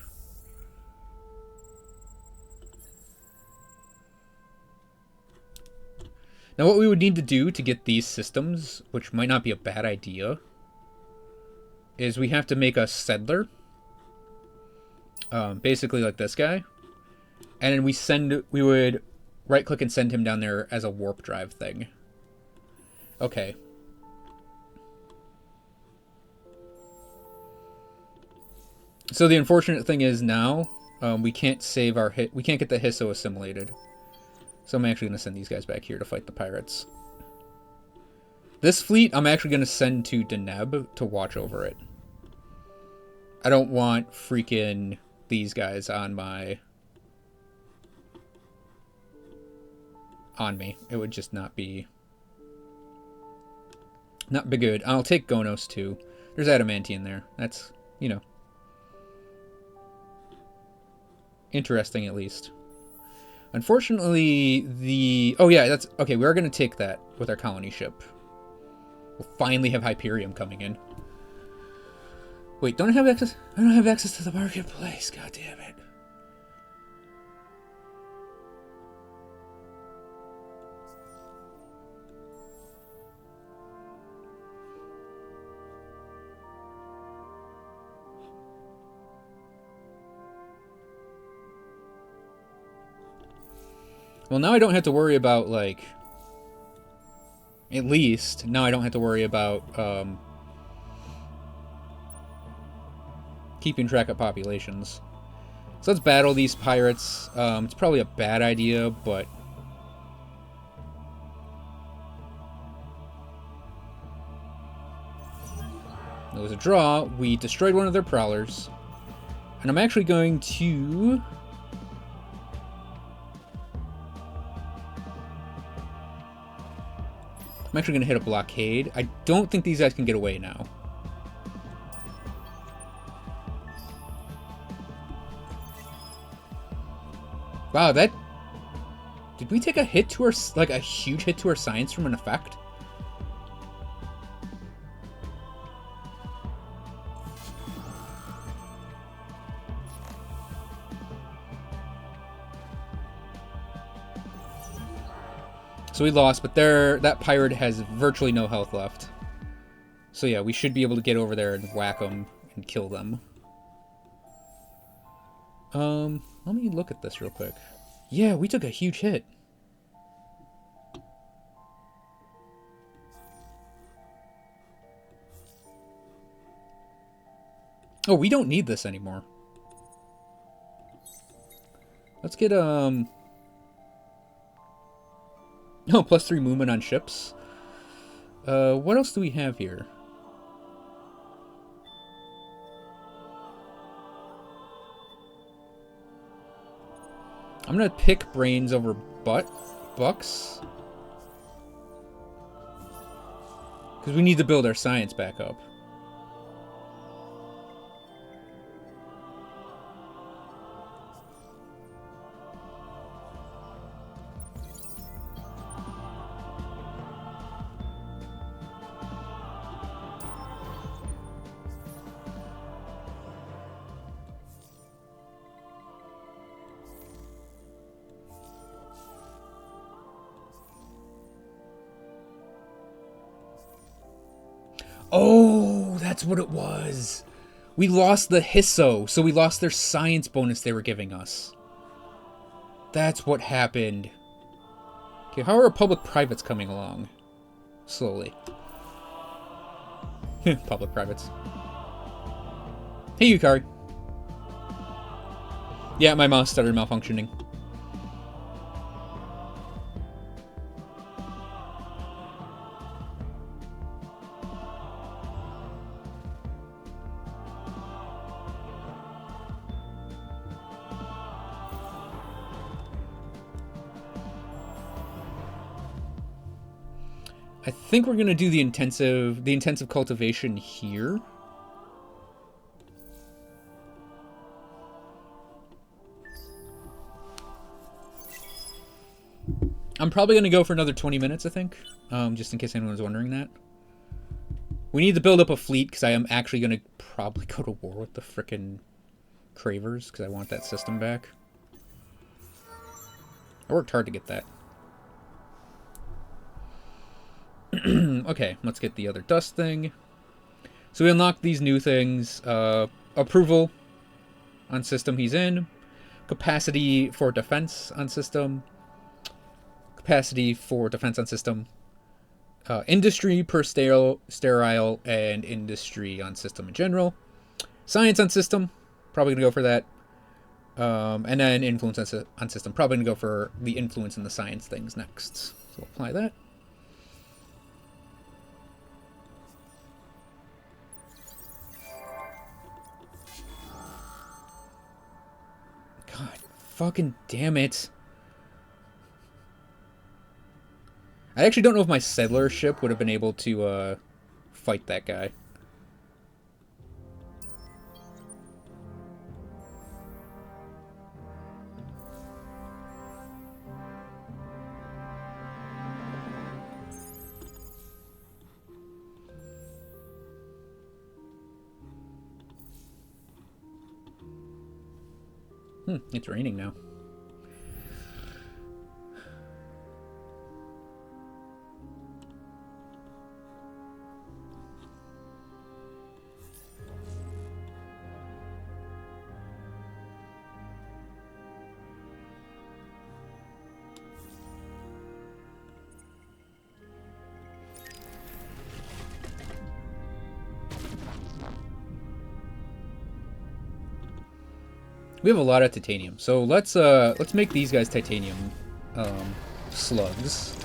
Now what we would need to do to get these systems, which might not be a bad idea, is we have to make a settler. Basically like this guy. And then we would right click and send him down there as a warp drive thing. Okay. So the unfortunate thing is now, we can't save our we can't get the Hisso assimilated. So I'm actually going to send these guys back here to fight the pirates. This fleet, I'm actually going to send to Deneb to watch over it. I don't want freaking these guys on me. It would just not be good. I'll take Gonos too. There's Adamantium there. That's, you know, interesting at least. Unfortunately, oh yeah, that's okay. We are going to take that with our colony ship. We'll finally have Hyperium coming in. Wait, don't I have access? I don't have access to the marketplace. God damn it. Well, now I don't have to worry about, like... At least, now I don't have to worry about, keeping track of populations. So let's battle these pirates. It's probably a bad idea, but... It was a draw. We destroyed one of their prowlers. And I'm actually going to... I'm actually going to hit a blockade. I don't think these guys can get away now. Wow, that... Did we take a hit to our... Like, a huge hit to our science from an effect? So we lost, but that pirate has virtually no health left. So yeah, we should be able to get over there and whack them and kill them. Let me look at this real quick. Yeah, we took a huge hit. Oh, we don't need this anymore. Let's get, oh, +3 movement on ships. What else do we have here? I'm gonna pick brains over bucks. Because we need to build our science back up. Oh, that's what it was. We lost the Hisso, so we lost their science bonus they were giving us. That's what happened. Okay, how are public privates coming along? Slowly. Public privates. Hey, Yukari. Yeah, my mouse started malfunctioning. I think we're gonna do the intensive cultivation here. I'm probably gonna go for another 20 minutes, I think, just in case anyone was wondering that. We need to build up a fleet because I am actually gonna probably go to war with the frickin' Cravers, because I want that system back. I worked hard to get that. Okay, let's get the other dust thing. So we unlock these new things. Approval on system he's in. Capacity for defense on system. Capacity for defense on system. Industry per sterile, and industry on system in general. Science on system. Probably going to go for that. And then influence on system. Probably going to go for the influence and the science things next. So we'll apply that. God fucking damn it. I actually don't know if my settler ship would have been able to fight that guy. It's raining now. We have a lot of titanium, so let's make these guys titanium slugs.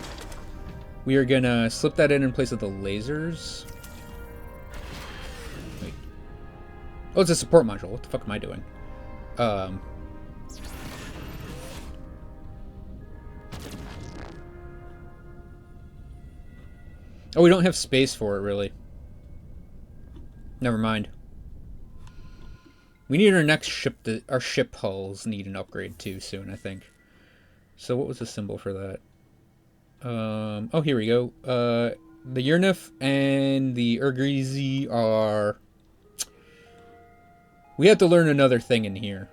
We are gonna slip that in place of the lasers. Wait. Oh, it's a support module. What the fuck am I doing? Oh, we don't have space for it, really. Never mind. We need our next ship. Our ship hulls need an upgrade too soon, I think. So what was the symbol for that? Oh, here we go. The Urnif and the Urgrizi are... We have to learn another thing in here.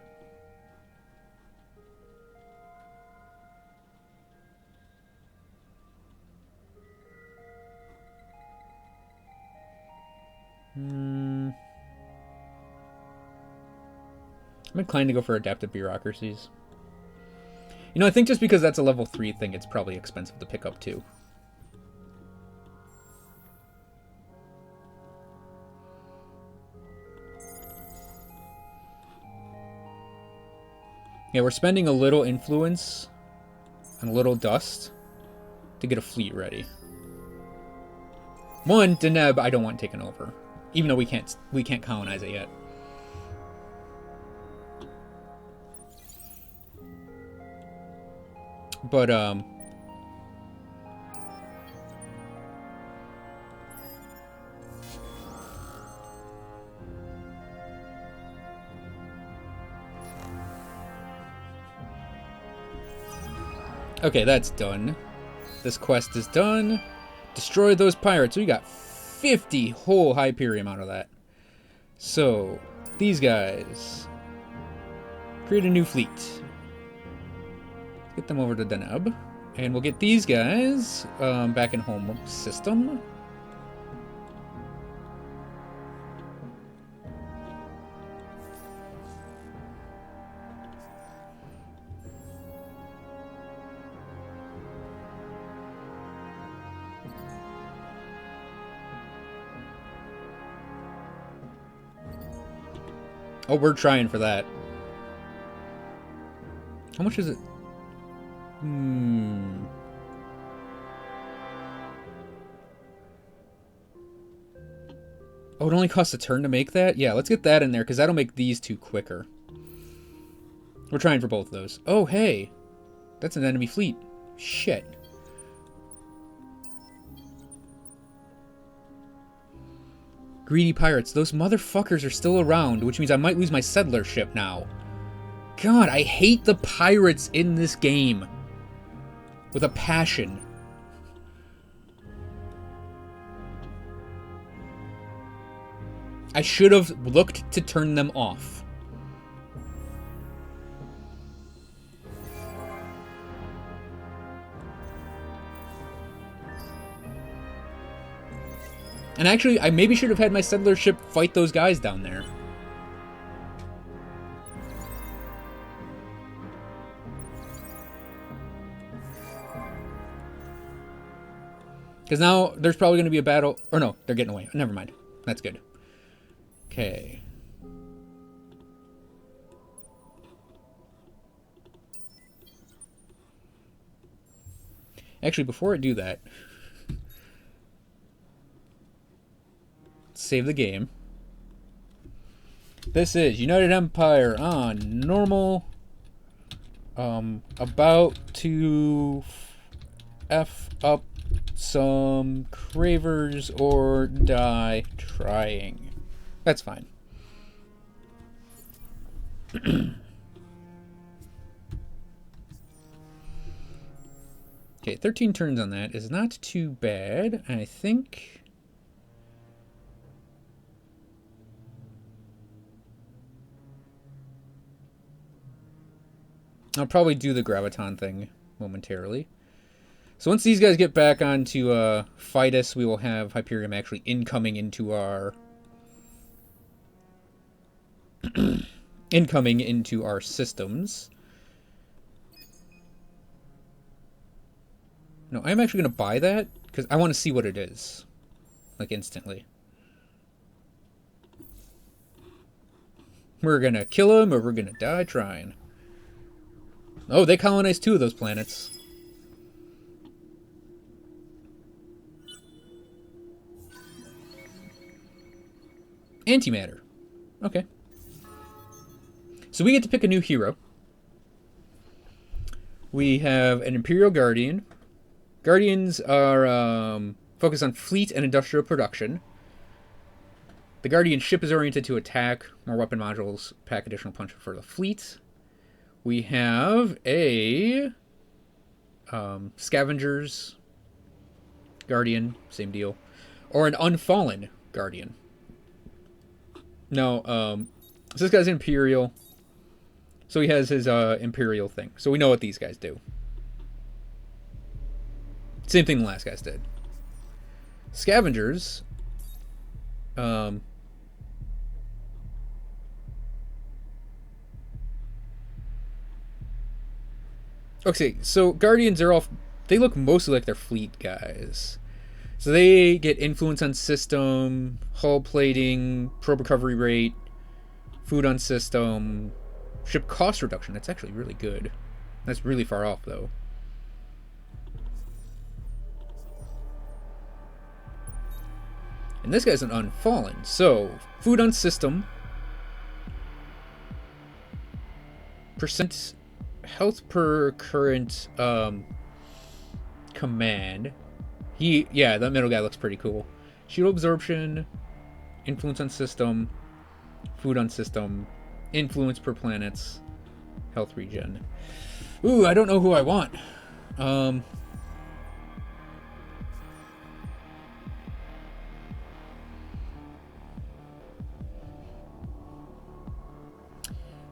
I'm inclined to go for adaptive bureaucracies. You know, I think just because that's a level 3 thing, it's probably expensive to pick up too. Yeah, we're spending a little influence and a little dust to get a fleet ready. One, Deneb, I don't want taken over, even though we can't colonize it yet. But, okay, that's done. This quest is done. Destroy those pirates. We got 50 whole Hyperium out of that. So, these guys. Create a new fleet. Get them over to Deneb. And we'll get these guys back in home system. Oh, we're trying for that. How much is it? Oh, it only costs a turn to make that? Yeah, let's get that in there, because that'll make these two quicker. We're trying for both of those. Oh, hey. That's an enemy fleet. Shit. Greedy pirates. Those motherfuckers are still around, which means I might lose my settler ship now. God, I hate the pirates in this game. With a passion. I should have looked to turn them off. And actually, I maybe should have had my settler ship fight those guys down there. Because now there's probably going to be a battle. Or no, they're getting away. Never mind. That's good. Okay. Actually, before I do that, save the game. This is United Empire on normal. About to F up some cravers or die trying. That's fine. Okay, 13 turns on that is not too bad. I think I'll probably do the graviton thing momentarily. So once these guys get back onto fight us, we will have Hyperium actually incoming into our incoming into our systems. No, I'm actually going to buy that because I want to see what it is, like instantly. We're going to kill him or we're going to die trying. Oh, they colonized 2 of those planets. Antimatter. Okay. So we get to pick a new hero. We have an Imperial Guardian. Guardians are focused on fleet and industrial production. The Guardian ship is oriented to attack. More weapon modules pack additional punch for the fleet. We have a Scavengers Guardian, same deal. Or an Unfallen Guardian. No, so this guy's Imperial. So he has his Imperial thing. So we know what these guys do. Same thing the last guys did. Scavengers. Okay, so Guardians are all... They look mostly like they're fleet guys. So they get influence on system, hull plating, probe recovery rate, food on system, ship cost reduction. That's actually really good. That's really far off, though. And this guy's an Unfallen. So, food on system. Percent health per current command. Yeah, that middle guy looks pretty cool. Shield absorption, influence on system, food on system, influence per planets, health regen. Ooh, I don't know who I want.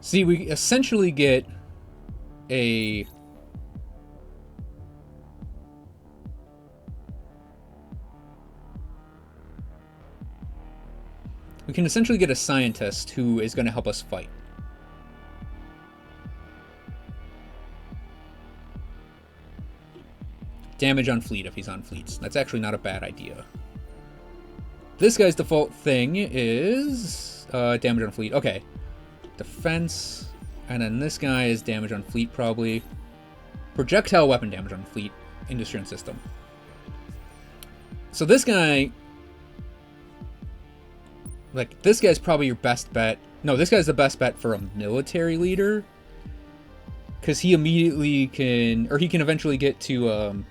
See, we essentially get a... We can essentially get a scientist who is going to help us fight. Damage on fleet if he's on fleets. That's actually not a bad idea. This guy's default thing is damage on fleet. Okay. Defense. And then this guy is damage on fleet probably. Projectile weapon damage on fleet. Industry and system. So this guy... Like, this guy's probably your best bet. No, this guy's the best bet for a military leader. Because he immediately can... Or he can eventually get to...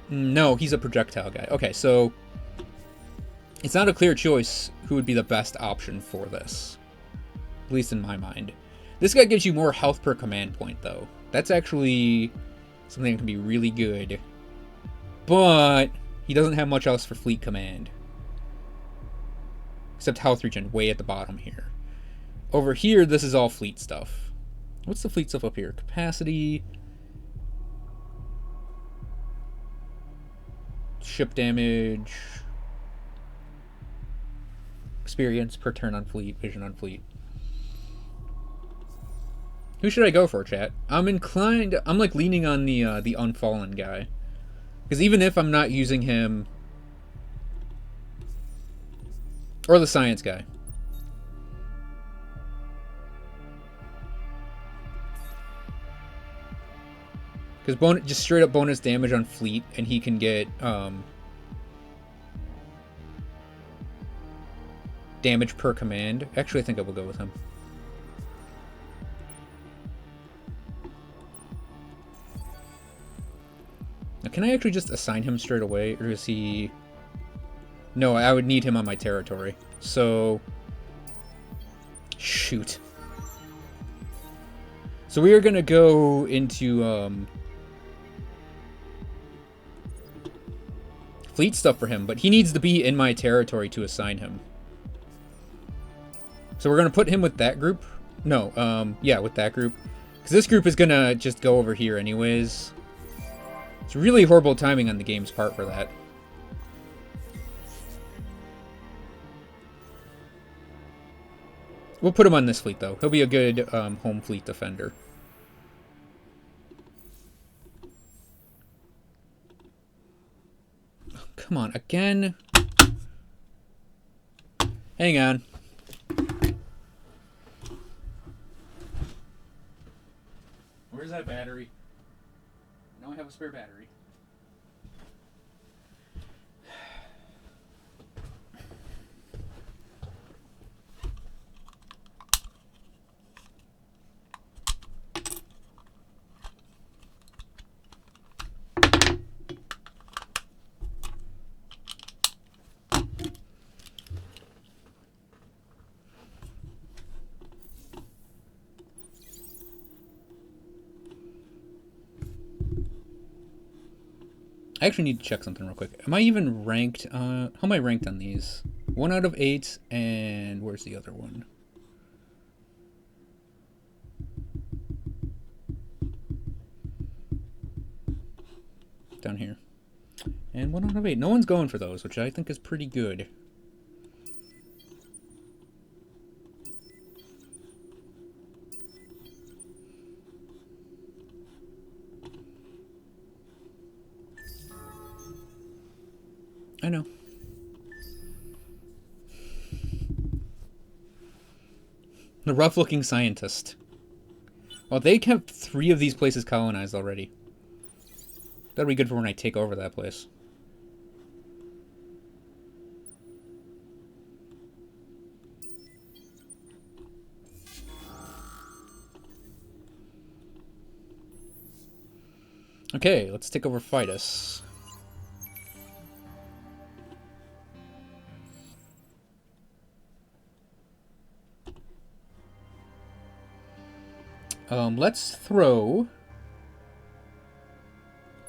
No, he's a projectile guy. Okay, so... It's not a clear choice who would be the best option for this. At least in my mind. This guy gives you more health per command point, though. That's actually something that can be really good. But he doesn't have much else for fleet command. Except health regen way at the bottom here. Over here, this is all fleet stuff. What's the fleet stuff up here? Capacity. Ship damage. Experience per turn on fleet. Vision on fleet. Who should I go for, chat? I'm inclined... I'm like leaning on the Unfallen guy. Because even if I'm not using him... Or the Science guy. Because just straight up bonus damage on fleet, and he can get damage per command. Actually, I think I will go with him. Now, can I actually just assign him straight away, or is he... No, I would need him on my territory. So... Shoot. So we are going to go into... fleet stuff for him, but he needs to be in my territory to assign him. So we're going to put him with that group. No, yeah, with that group. Because this group is going to just go over here anyways. It's really horrible timing on the game's part for that. We'll put him on this fleet, though. He'll be a good home fleet defender. Come on, again? Hang on. Where's that battery? I know I have a spare battery. I actually need to check something real quick. Am I even ranked? How am I ranked on these? 1 out of 8, and where's the other one? Down here. And 1 out of 8. No one's going for those, which I think is pretty good. I know. The rough-looking scientist. Well, they kept 3 of these places colonized already. That'll be good for when I take over that place. Okay, let's take over Fidus. Let's throw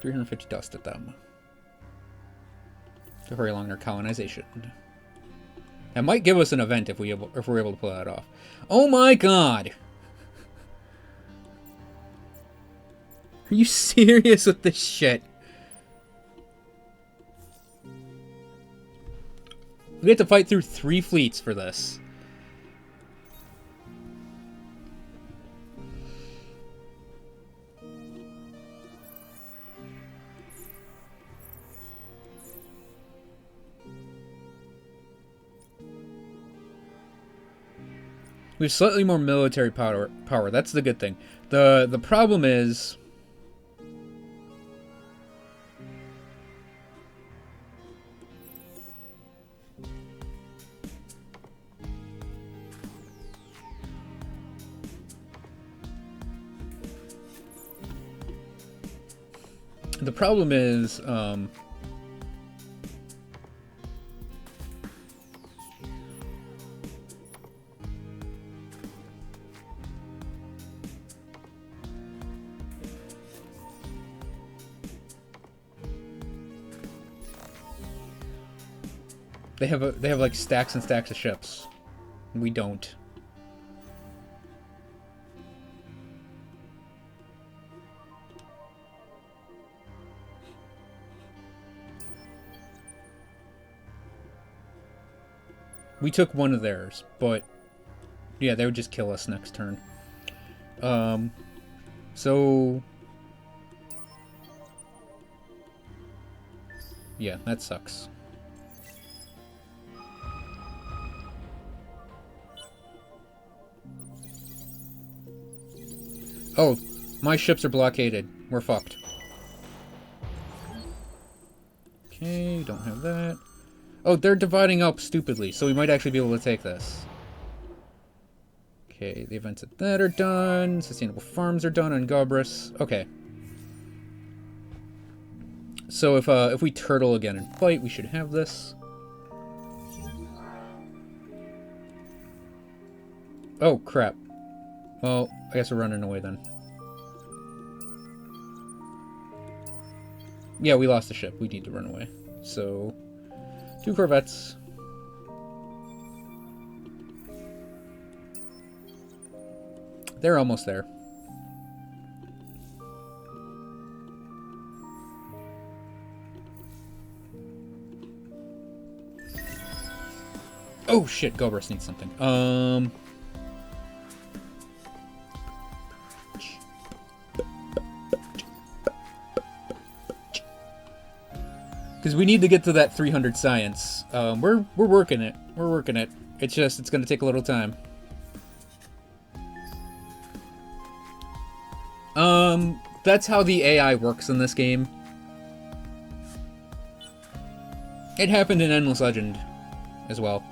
350 dust at them to hurry along their colonization. That might give us an event if we're able to pull that off. Oh my god! Are you serious with this shit? We have to fight through 3 fleets for this. We have slightly more military power. That's the good thing. The problem is... The problem is... They have like stacks and stacks of ships. We don't. We took one of theirs, but yeah, they would just kill us next turn. So yeah, that sucks. Oh, my ships are blockaded. We're fucked. Okay, don't have that. Oh, they're dividing up stupidly, so we might actually be able to take this. Okay, the events at that are done. Sustainable farms are done on Gobris. Okay. So if we turtle again and fight, we should have this. Oh, crap. Well, I guess we're running away then. Yeah, we lost the ship. We need to run away. So, 2 corvettes. They're almost there. Oh shit, Gobris needs something. Because we need to get to that 300 science. We're working it. We're working it. It's just, it's going to take a little time. That's how the AI works in this game. It happened in Endless Legend as well.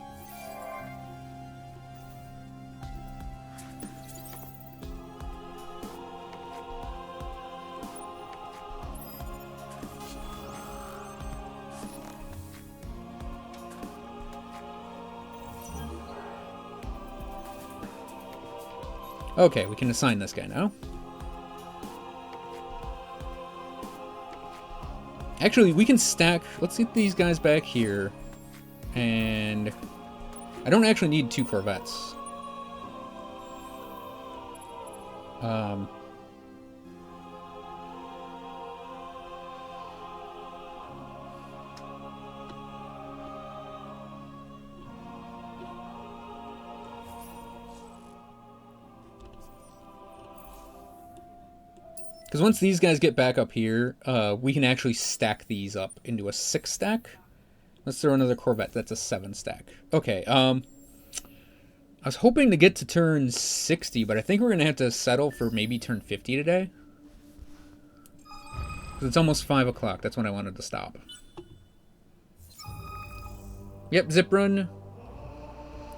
Okay, we can assign this guy now. Actually, we can stack... Let's get these guys back here. And... I don't actually need 2 corvettes. Because once these guys get back up here, we can actually stack these up into a 6 stack. Let's throw another Corvette. That's a 7 stack. Okay, I was hoping to get to turn 60, but I think we're going to have to settle for maybe turn 50 today. Because it's almost 5 o'clock. That's when I wanted to stop. Yep, zip run.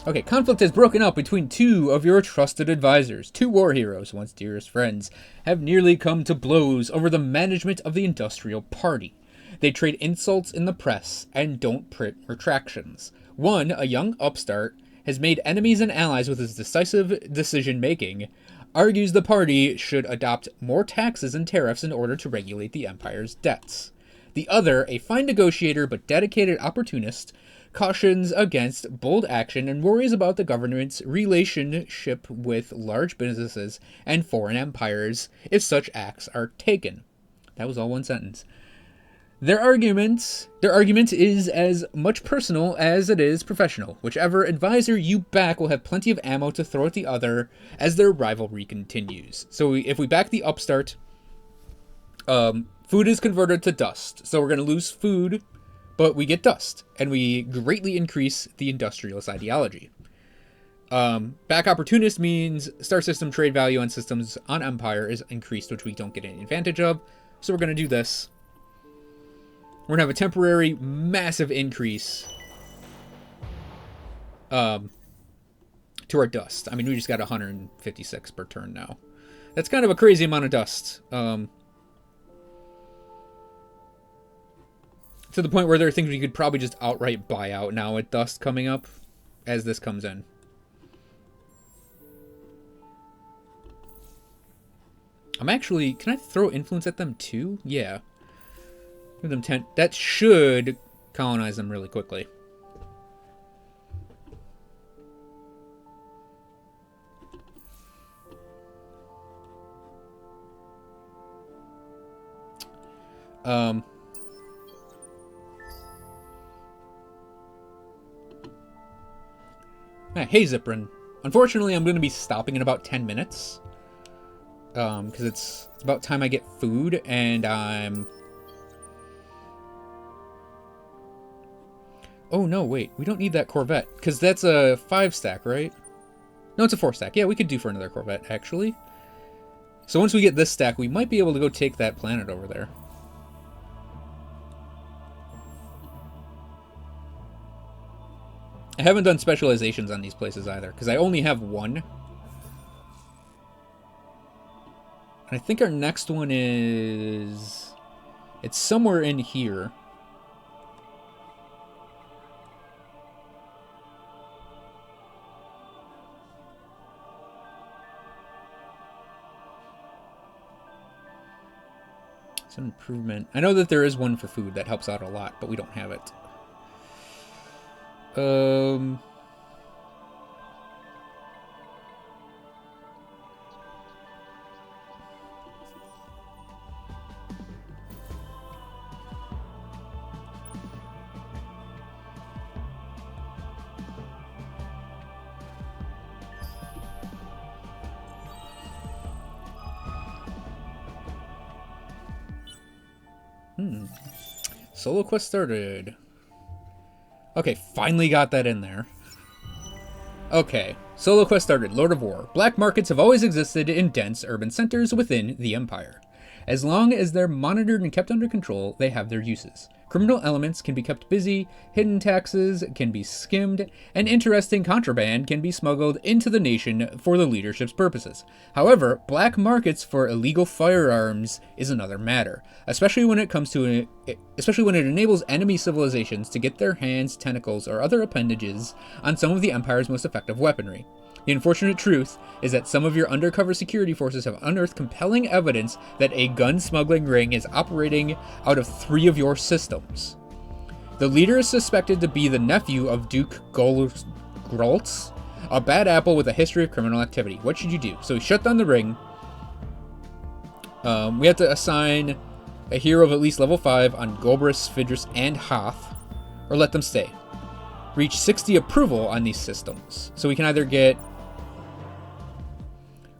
Okay, conflict has broken out between 2 of your trusted advisors. 2 war heroes, once dearest friends, have nearly come to blows over the management of the Industrial Party. They trade insults in the press and don't print retractions. One, a young upstart, has made enemies and allies with his decisive decision-making, argues the party should adopt more taxes and tariffs in order to regulate the Empire's debts. The other, a fine negotiator but dedicated opportunist, cautions against bold action and worries about the government's relationship with large businesses and foreign empires if such acts are taken. That was all one sentence. Their argument is as much personal as it is professional. Whichever advisor you back will have plenty of ammo to throw at the other as their rivalry continues. So if we back the upstart, food is converted to dust. So we're going to lose food, but we get dust, and we greatly increase the industrialist ideology. Back opportunist means star system trade value on systems on Empire is increased, which we don't get any advantage of. So we're going to do this. We're going to have a temporary massive increase to our dust. I mean, we just got 156 per turn now. That's kind of a crazy amount of dust. To the point where there are things we could probably just outright buy out now with dust coming up as this comes in. I'm actually... Can I throw influence at them too? Yeah. Give them 10. That should colonize them really quickly. Hey, Ziprin. Unfortunately, I'm going to be stopping in about 10 minutes. Because it's about time I get food, and I'm... Oh, no, wait. We don't need that Corvette, because that's a 5-stack, right? No, it's a 4-stack. Yeah, we could do for another Corvette, actually. So once we get this stack, we might be able to go take that planet over there. I haven't done specializations on these places either, because I only have one. And I think our next one is... It's somewhere in here. It's an improvement. I know that there is one for food that helps out a lot, but we don't have it. Solo quest started. Okay, finally got that in there. Okay, solo quest started. Lord of War. Black markets have always existed in dense urban centers within the Empire. As long as they're monitored and kept under control, they have their uses. Criminal elements can be kept busy, hidden taxes can be skimmed, and interesting contraband can be smuggled into the nation for the leadership's purposes. However, black markets for illegal firearms is another matter, especially when it enables enemy civilizations to get their hands, tentacles, or other appendages on some of the Empire's most effective weaponry. The unfortunate truth is that some of your undercover security forces have unearthed compelling evidence that a gun smuggling ring is operating out of 3 of your systems. The leader is suspected to be the nephew of Duke Groltz, a bad apple with a history of criminal activity. What should you do? So we shut down the ring. We have to assign a hero of at least level 5 on Golbris, Phaedrus, and Hoth, or let them stay. Reach 60 approval on these systems. So we can either get...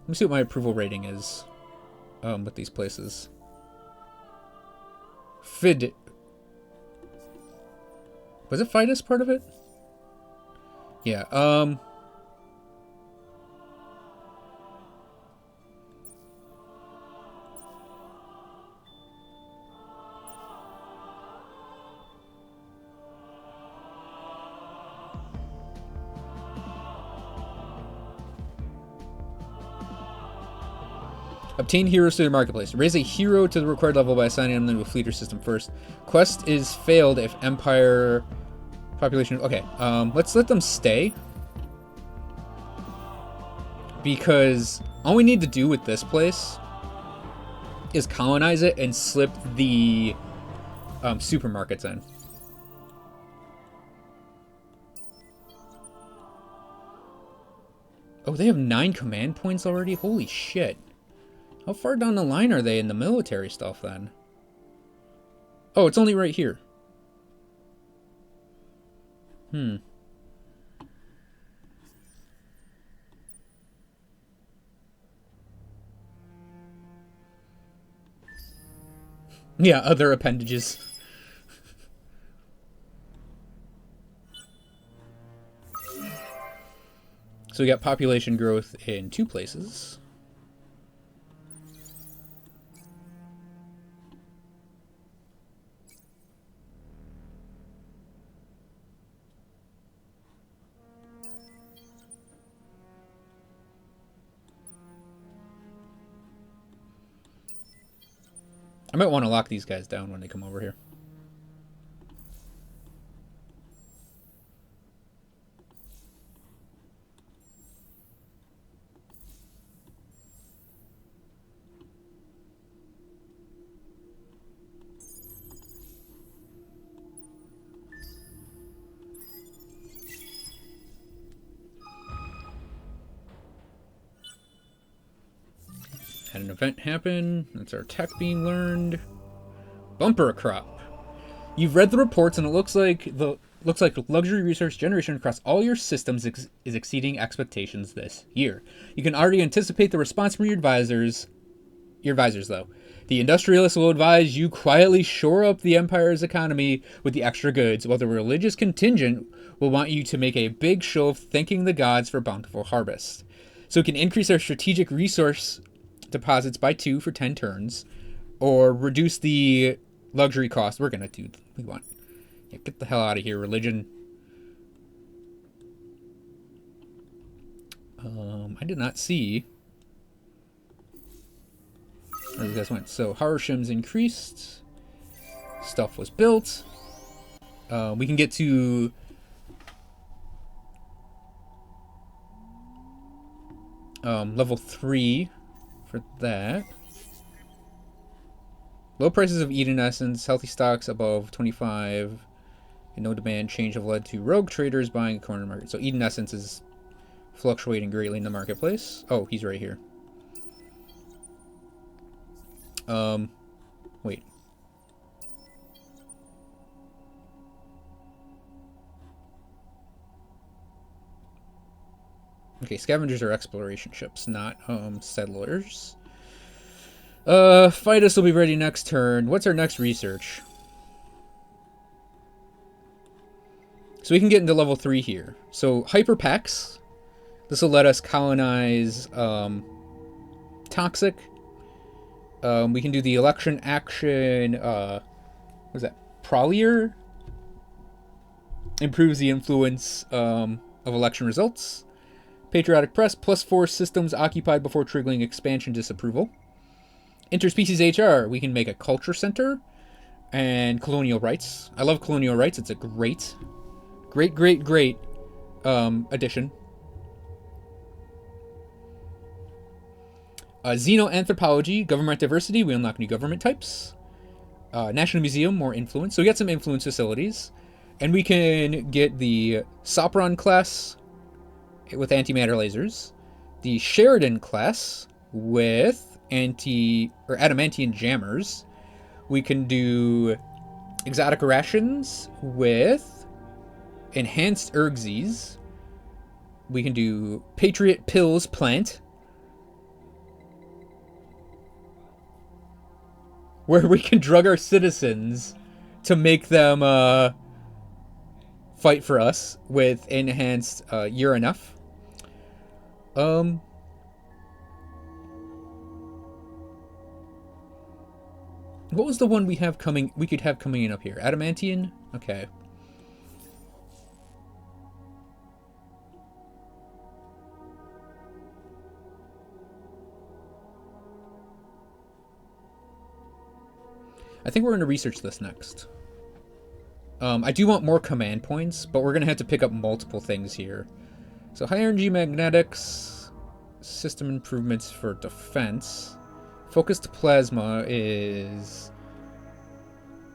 Let me see what my approval rating is with these places. Was it Fidus part of it? Yeah, obtain heroes to the marketplace. Raise a hero to the required level by assigning them to a fleeter system first. Quest is failed if Empire population... Okay, let's let them stay. Because all we need to do with this place is colonize it and slip the supermarkets in. Oh, they have 9 command points already? Holy shit. How far down the line are they in the military stuff, then? Oh, it's only right here. Yeah, other appendages. So we got population growth in 2 places. I might want to lock these guys down when they come over here. Had an event happen. That's our tech being learned. Bumper crop. You've read the reports, and it looks like luxury resource generation across all your systems is exceeding expectations this year. You can already anticipate the response from your advisors. Your advisors, though. The industrialists will advise you quietly shore up the Empire's economy with the extra goods, while the religious contingent will want you to make a big show of thanking the gods for bountiful harvest. So we can increase our strategic resource deposits by 2 for 10 turns, or reduce the luxury cost. We're gonna do. We want. Yeah, get the hell out of here, religion. I did not see where you guys went. So Harshem's increased. Stuff was built. We can get to level 3 for that. Low prices of Eden Essence, healthy stocks above 25, and no demand change have led to rogue traders buying a corner market. So Eden Essence is fluctuating greatly in the marketplace. Oh, he's right here. Wait. Okay, scavengers are exploration ships, not settlers. Fidus will be ready next turn. What's our next research? So we can get into level 3 here. So Hyperpex. This will let us colonize Toxic. We can do the election action. What is that? Prolier? Improves the influence of election results. Patriotic Press, +4 systems occupied before triggering expansion disapproval. Interspecies HR, we can make a culture center. And colonial rights. I love colonial rights. It's a great addition. Xenoanthropology, government diversity, we unlock new government types. National Museum, more influence. So we got some influence facilities. And we can get the Sopron class with antimatter lasers. The Sheridan class with adamantium jammers. We can do exotic rations with enhanced ergzes. We can do Patriot Pills plant, where we can drug our citizens to make them fight for us with enhanced You're Enough. What was the one we have coming? We could have coming in up here. Adamantium? Okay. I think we're going to research this next. I do want more command points, but we're going to have to pick up multiple things here. So high energy magnetics, system improvements for defense. Focused plasma is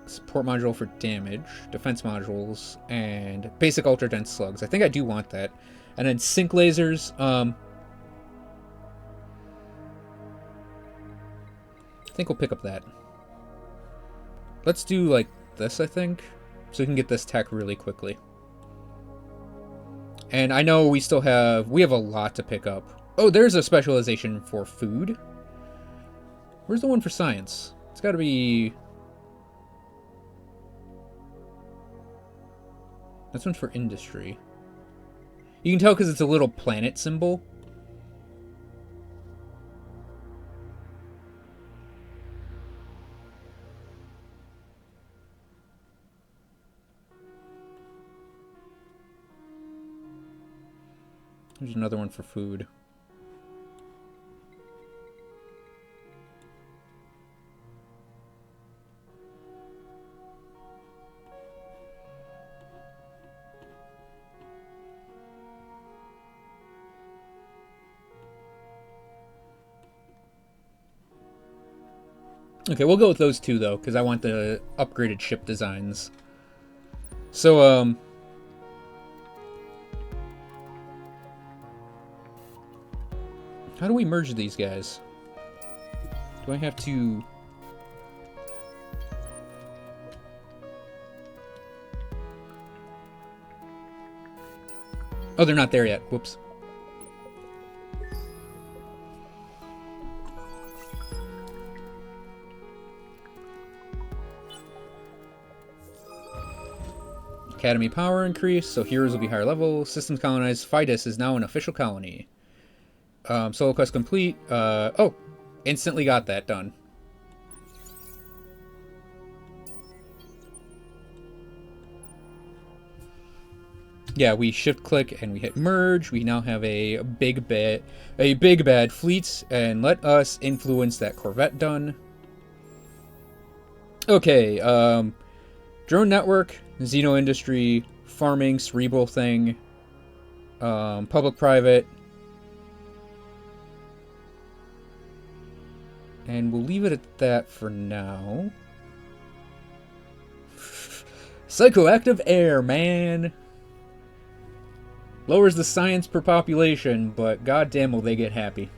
support module for damage, defense modules, and basic ultra dense slugs. I think I do want that. And then sync lasers. I think we'll pick up that. Let's do like this, I think, so we can get this tech really quickly. And I know we have a lot to pick up. Oh, there's a specialization for food. Where's the one for science? It's got to be... This one's for industry. You can tell because it's a little planet symbol. There's another one for food. Okay, we'll go with those two, though, because I want the upgraded ship designs. So, how do we merge these guys? Do I have to... Oh, they're not there yet. Whoops. Academy power increase, so heroes will be higher level. Systems colonized. Fidus is now an official colony. Solo quest complete. Oh, instantly got that done. Yeah, we shift click and we hit merge. We now have a big bad fleet, and let us influence that Corvette done. Okay, drone network, Xeno industry, farming, cerebral thing, public private, and we'll leave it at that for now. Psychoactive air, man. Lowers the science per population, but goddamn will they get happy.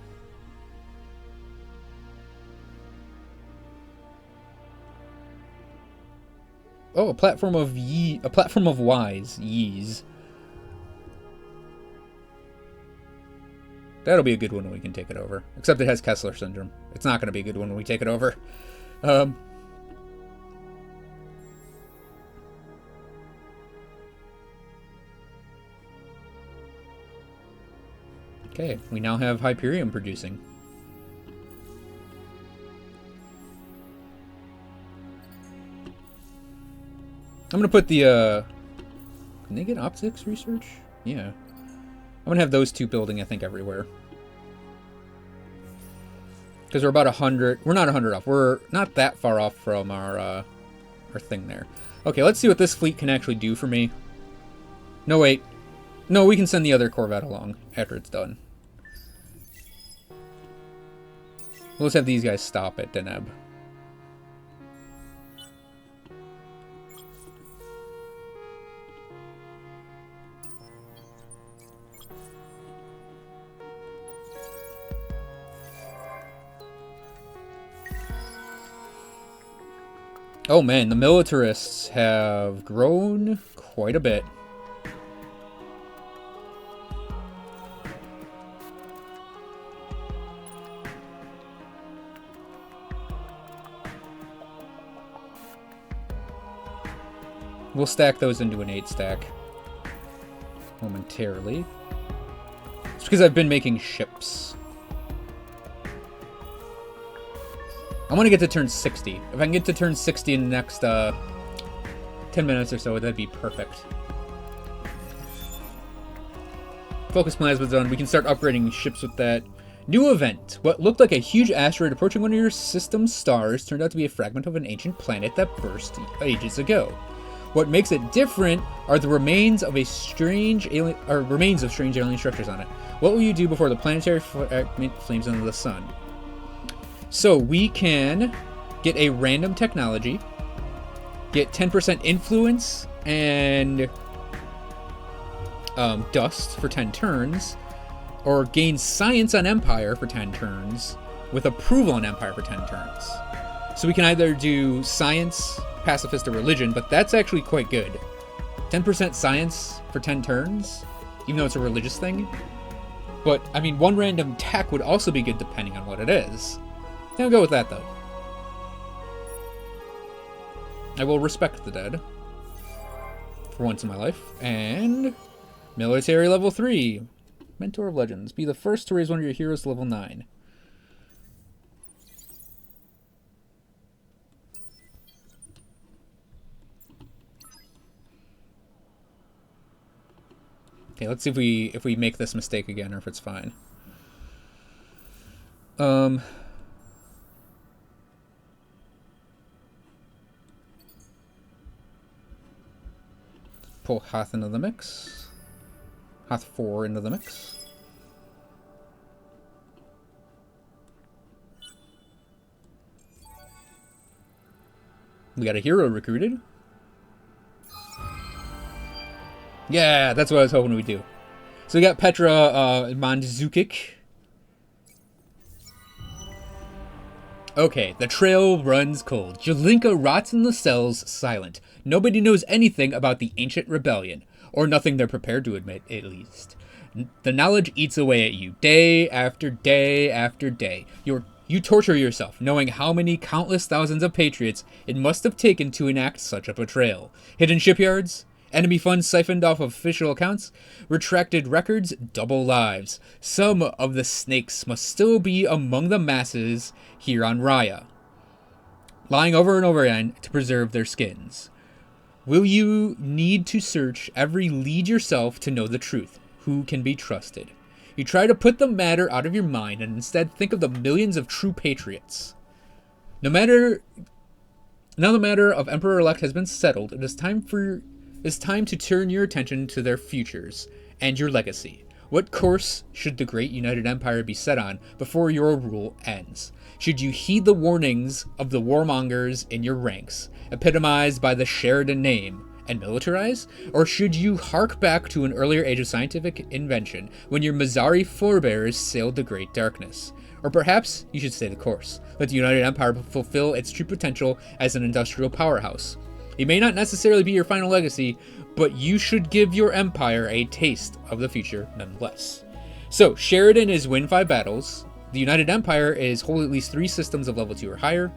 Oh, a platform of wise. Yees. That'll be a good one when we can take it over. Except it has Kessler syndrome. It's not going to be a good one when we take it over. Okay, we now have Hyperion producing. I'm gonna put the, can they get optics research? Yeah. I'm gonna have those two building, I think, everywhere. Because we're about 100, we're not 100 off, we're not that far off from our thing there. Okay, let's see what this fleet can actually do for me. No, wait. No, we can send the other Corvette along after it's done. Let's have these guys stop at Deneb. Oh man, the militarists have grown quite a bit. We'll stack those into an 8 stack momentarily. It's because I've been making ships. I want to get to turn 60. If I can get to turn 60 in the next 10 minutes or so, that'd be perfect. Focus plasma done. We can start upgrading ships with that. New event. What looked like a huge asteroid approaching one of your system's stars turned out to be a fragment of an ancient planet that burst ages ago. What makes it different are the remains of strange alien structures on it. What will you do before the planetary fragment flames into the sun? So we can get a random technology, get 10% influence and dust for 10 turns, or gain science on Empire for 10 turns, with approval on Empire for 10 turns. So we can either do science, pacifist, or religion, but that's actually quite good. 10% science for 10 turns, even though it's a religious thing. But, I mean, one random tech would also be good depending on what it is. I'll go with that, though. I will respect the dead. For once in my life. And military level 3. Mentor of Legends. Be the first to raise one of your heroes to level 9. Okay, let's see if we make this mistake again or if it's fine. Pull Hoth into the mix. Hoth 4 into the mix. We got a hero recruited. Yeah, that's what I was hoping we'd do. So we got Petra Mandzukic. Okay, the trail runs cold. Jelinka rots in the cells, silent. Nobody knows anything about the ancient rebellion, or nothing they're prepared to admit, at least. The knowledge eats away at you, day after day after day. You torture yourself, knowing how many countless thousands of patriots it must have taken to enact such a betrayal. Hidden shipyards, enemy funds siphoned off of official accounts, retracted records, double lives. Some of the snakes must still be among the masses here on Raya, lying over and over again to preserve their skins. Will you need to search every lead yourself to know the truth? Who can be trusted? You try to put the matter out of your mind and instead think of the millions of true patriots. Now the matter of Emperor-elect has been settled, it is time to turn your attention to their futures and your legacy. What course should the great United Empire be set on before your rule ends? Should you heed the warnings of the warmongers in your ranks, epitomized by the Sheridan name, and militarize? Or should you hark back to an earlier age of scientific invention when your Mazari forebears sailed the great darkness? Or perhaps you should stay the course. Let the United Empire fulfill its true potential as an industrial powerhouse. It may not necessarily be your final legacy, but you should give your empire a taste of the future nonetheless. So, Sheridan is win 5 battles. The United Empire is hold at least 3 systems of level 2 or higher.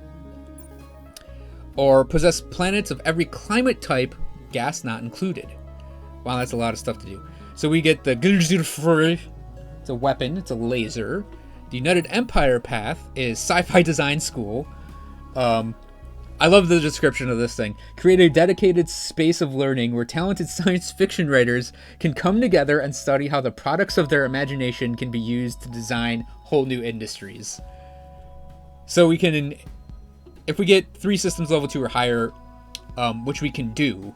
Or possess planets of every climate type, gas not included. Wow, that's a lot of stuff to do. So we get the Gilzurfuri. It's a weapon, it's a laser. The United Empire path is sci-fi design school. I love the description of this thing. Create a dedicated space of learning where talented science fiction writers can come together and study how the products of their imagination can be used to design whole new industries. So we can, if we get 3 systems level 2 or higher, which we can do,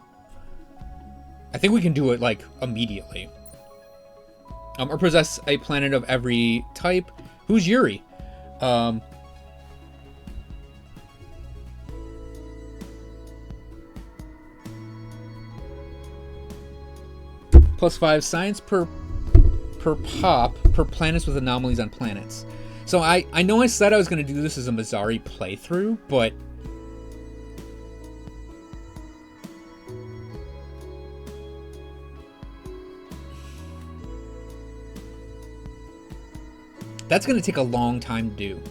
I think we can do it like immediately. Or possess a planet of every type. Who's Yuri? +5 science per pop per planets with anomalies on planets. So I know I said I was going to do this as a Mazari playthrough, but that's going to take a long time to do.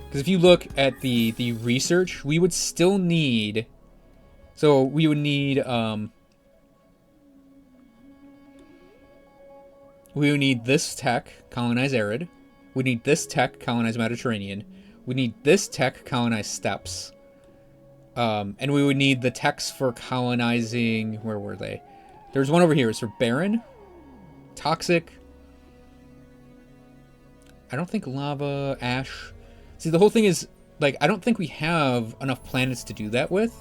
Because if you look at the research, we would still need, so we would need this tech, colonize Arid. We need this tech, colonize Mediterranean. We need this tech, colonize steppes. And we would need the techs for colonizing, where were they? There's one over here. It's for Barren, Toxic. I don't think lava, ash. See, the whole thing is, like, I don't think we have enough planets to do that with.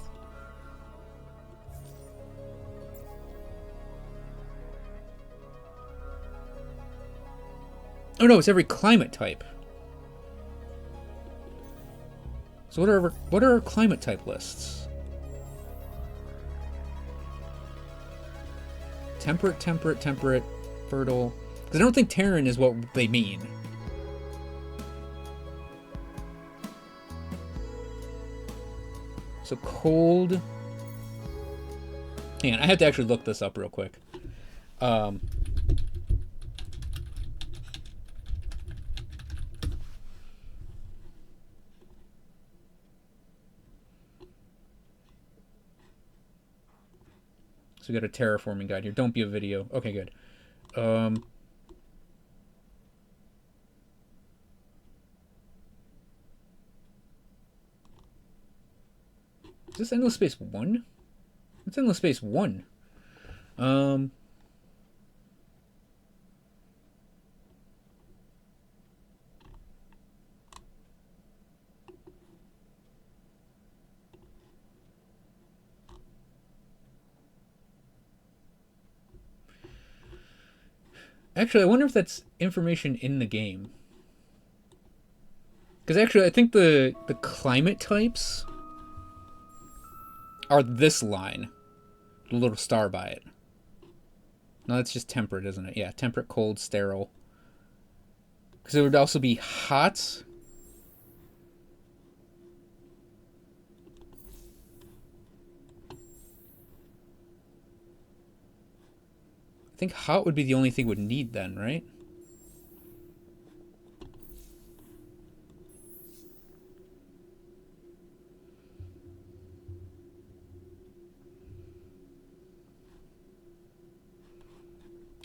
Oh no, it's every climate type. So what are our climate type lists? Temperate, temperate, temperate, fertile. Because I don't think Terran is what they mean. So cold. Hang on, I have to actually look this up real quick. So we got a terraforming guide here. Don't be a video. Okay, good. Is this Endless Space 1? It's Endless Space 1. Actually, I wonder if that's information in the game. Because actually, I think the climate types are this line. The little star by it. No, that's just temperate, isn't it? Yeah, temperate, cold, sterile. Because it would also be hot. think hot would be the only thing would need then, right?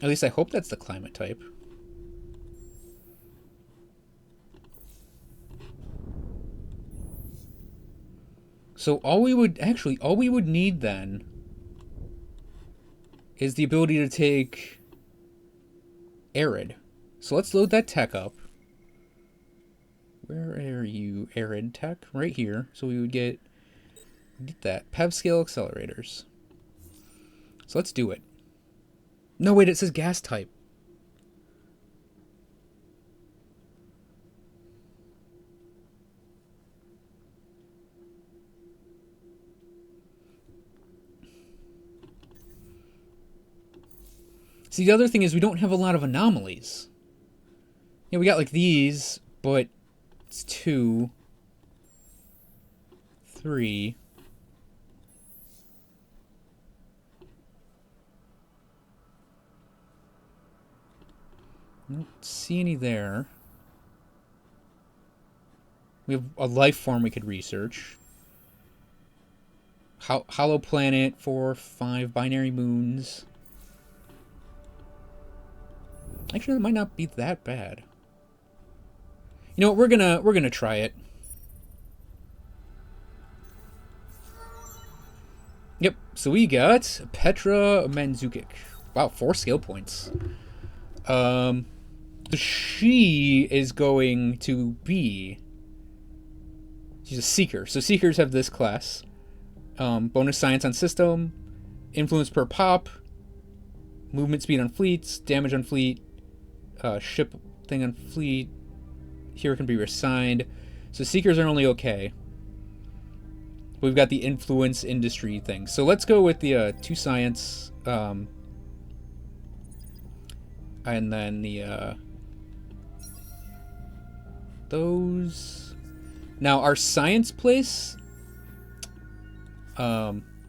At least I hope that's the climate type. So all we would need then is the ability to take arid. So let's load that tech up. Where are you, arid tech? Right here. So we would get that. PEV scale accelerators. So let's do it. No, wait, it says gas type. See, the other thing is we don't have a lot of anomalies. Yeah, we got like these, but it's 2, 3. I don't see any there. We have a life form we could research. Hollow planet, 4, 5 binary moons. Actually, that might not be that bad. You know what? We're gonna try it. Yep. So we got Petra Mandzukic. Wow, 4 skill points. She is going to be. She's a seeker. So seekers have this class. Bonus science on system, influence per pop, movement speed on fleets, damage on fleet. Ship thing on fleet here can be reassigned. So seekers are only okay. We've got the influence industry thing. So let's go with the 2 science, and then the those. Now our science place, Gobris.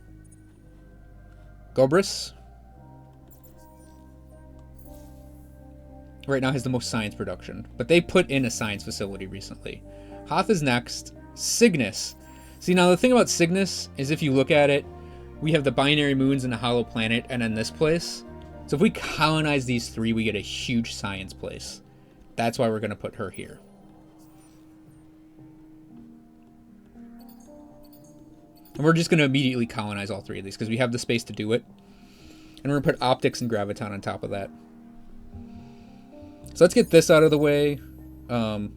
Right now has the most science production, but they put in a science facility recently. Hoth is next. Cygnus. See, now the thing about Cygnus is if you look at it, we have the binary moons and the hollow planet, and then this place. So if we colonize these 3, we get a huge science place. That's why we're going to put her here. And we're just going to immediately colonize all 3 of these because we have the space to do it. And we're going to put optics and graviton on top of that. So let's get this out of the way. I'm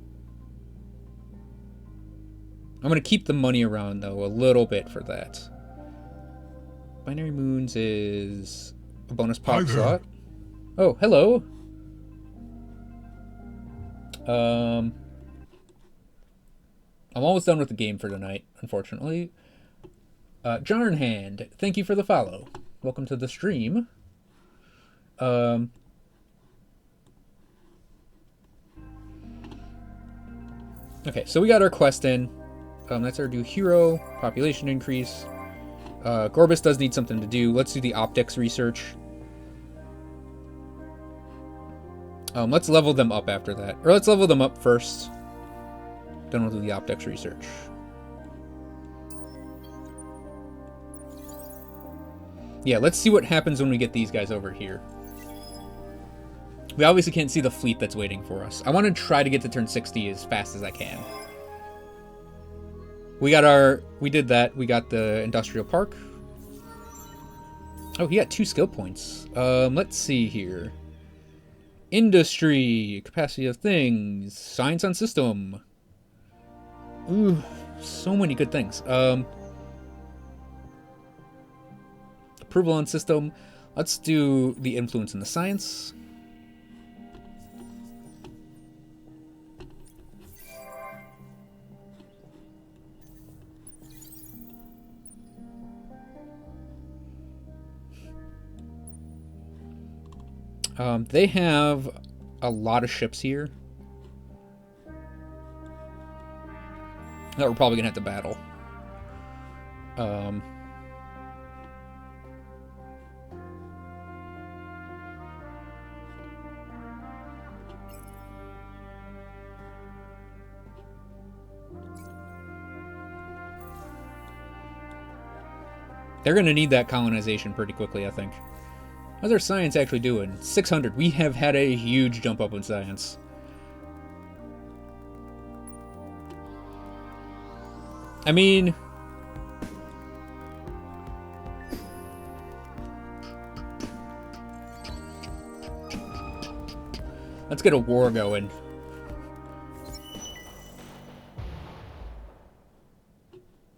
going to keep the money around, though, a little bit for that. Binary Moons is a bonus pop slot. Oh, hello. I'm almost done with the game for tonight, unfortunately. Jarnhand, thank you for the follow. Welcome to the stream. Okay, so we got our quest in. That's our new hero. Population increase. Gorbis does need something to do. Let's do the optics research. Let's level them up after that. Or let's level them up first. Then we'll do the optics research. Yeah, let's see what happens when we get these guys over here. We obviously can't see the fleet that's waiting for us. I want to try to get to turn 60 as fast as I can. We did that. We got the industrial park. Oh, he got 2 skill points. Let's see here. Industry, capacity of things, science on system. Ooh, so many good things. Approval on system. Let's do the influence in the science. They have a lot of ships here that we're probably gonna have to battle. They're going to need that colonization pretty quickly, I think. How's our science actually doing? 600. We have had a huge jump up in science. I mean... let's get a war going.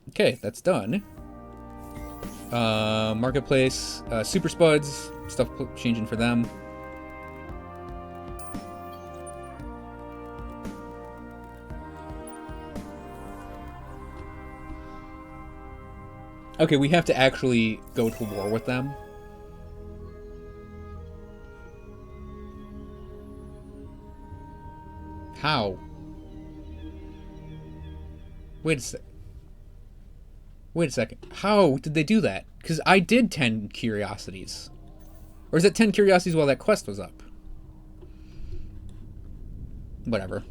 Okay, that's done. Marketplace, Super Spuds, stuff changing for them. Okay, we have to actually go to war with them. How? Wait a second. How did they do that? Because I did 10 curiosities. Or is it 10 curiosities while that quest was up? Whatever.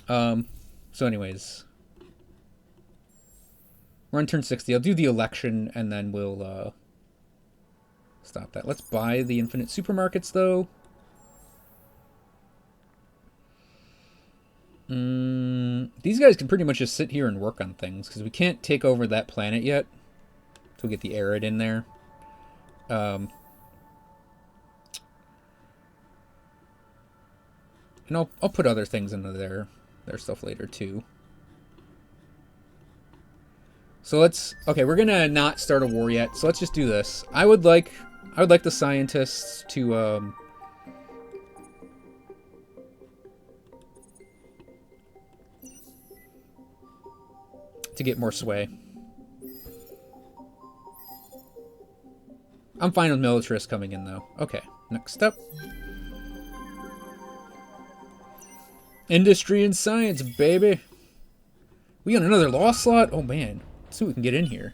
So anyways. We're on turn 60. I'll do the election and then we'll, stop that. Let's buy the infinite supermarkets, though. These guys can pretty much just sit here and work on things, because we can't take over that planet yet. So we'll get the arid in there. And I'll put other things into their stuff later, too. So let's... okay, we're gonna not start a war yet, so let's just do this. I would like the scientists to, get more sway. I'm fine with militarists coming in, though. Okay, next up. Industry and science, baby. We got another law slot? Oh, man. Let's see what we can get in here.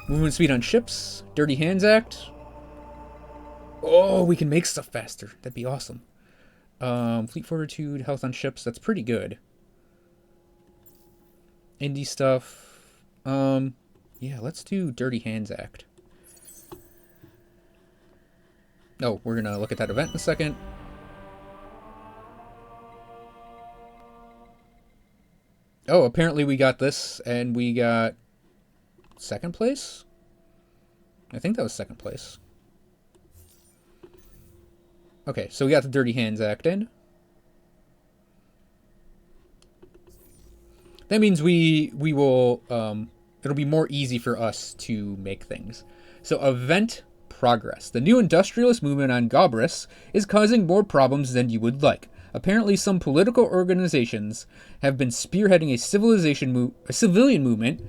Movement speed on ships. Dirty Hands Act. Oh, we can make stuff faster. That'd be awesome. Fleet fortitude, health on ships. That's pretty good. Indie stuff. Yeah, let's do Dirty Hands Act. Oh, we're gonna look at that event in a second. Oh, apparently we got this, and we got second place? I think that was second place. Okay, so we got the Dirty Hands Act in. That means we will, it'll be more easy for us to make things. So, event progress. The new industrialist movement on Gobris is causing more problems than you would like. Apparently, some political organizations have been spearheading a civilian movement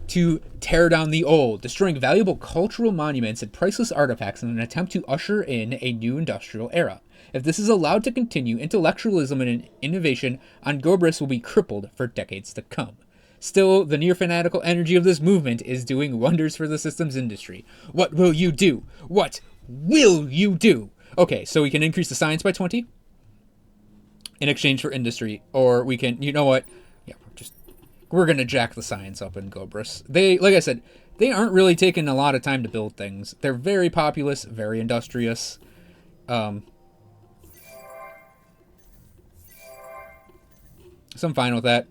to tear down the old, destroying valuable cultural monuments and priceless artifacts in an attempt to usher in a new industrial era. If this is allowed to continue, intellectualism and innovation on Gobris will be crippled for decades to come. Still, the near-fanatical energy of this movement is doing wonders for the systems industry. What will you do? What will you do? Okay, so we can increase the science by 20 in exchange for industry, or we can, you know what? Yeah, we're gonna jack the science up in Gobris. They, like I said, they aren't really taking a lot of time to build things. They're very populous, very industrious. So I'm fine with that.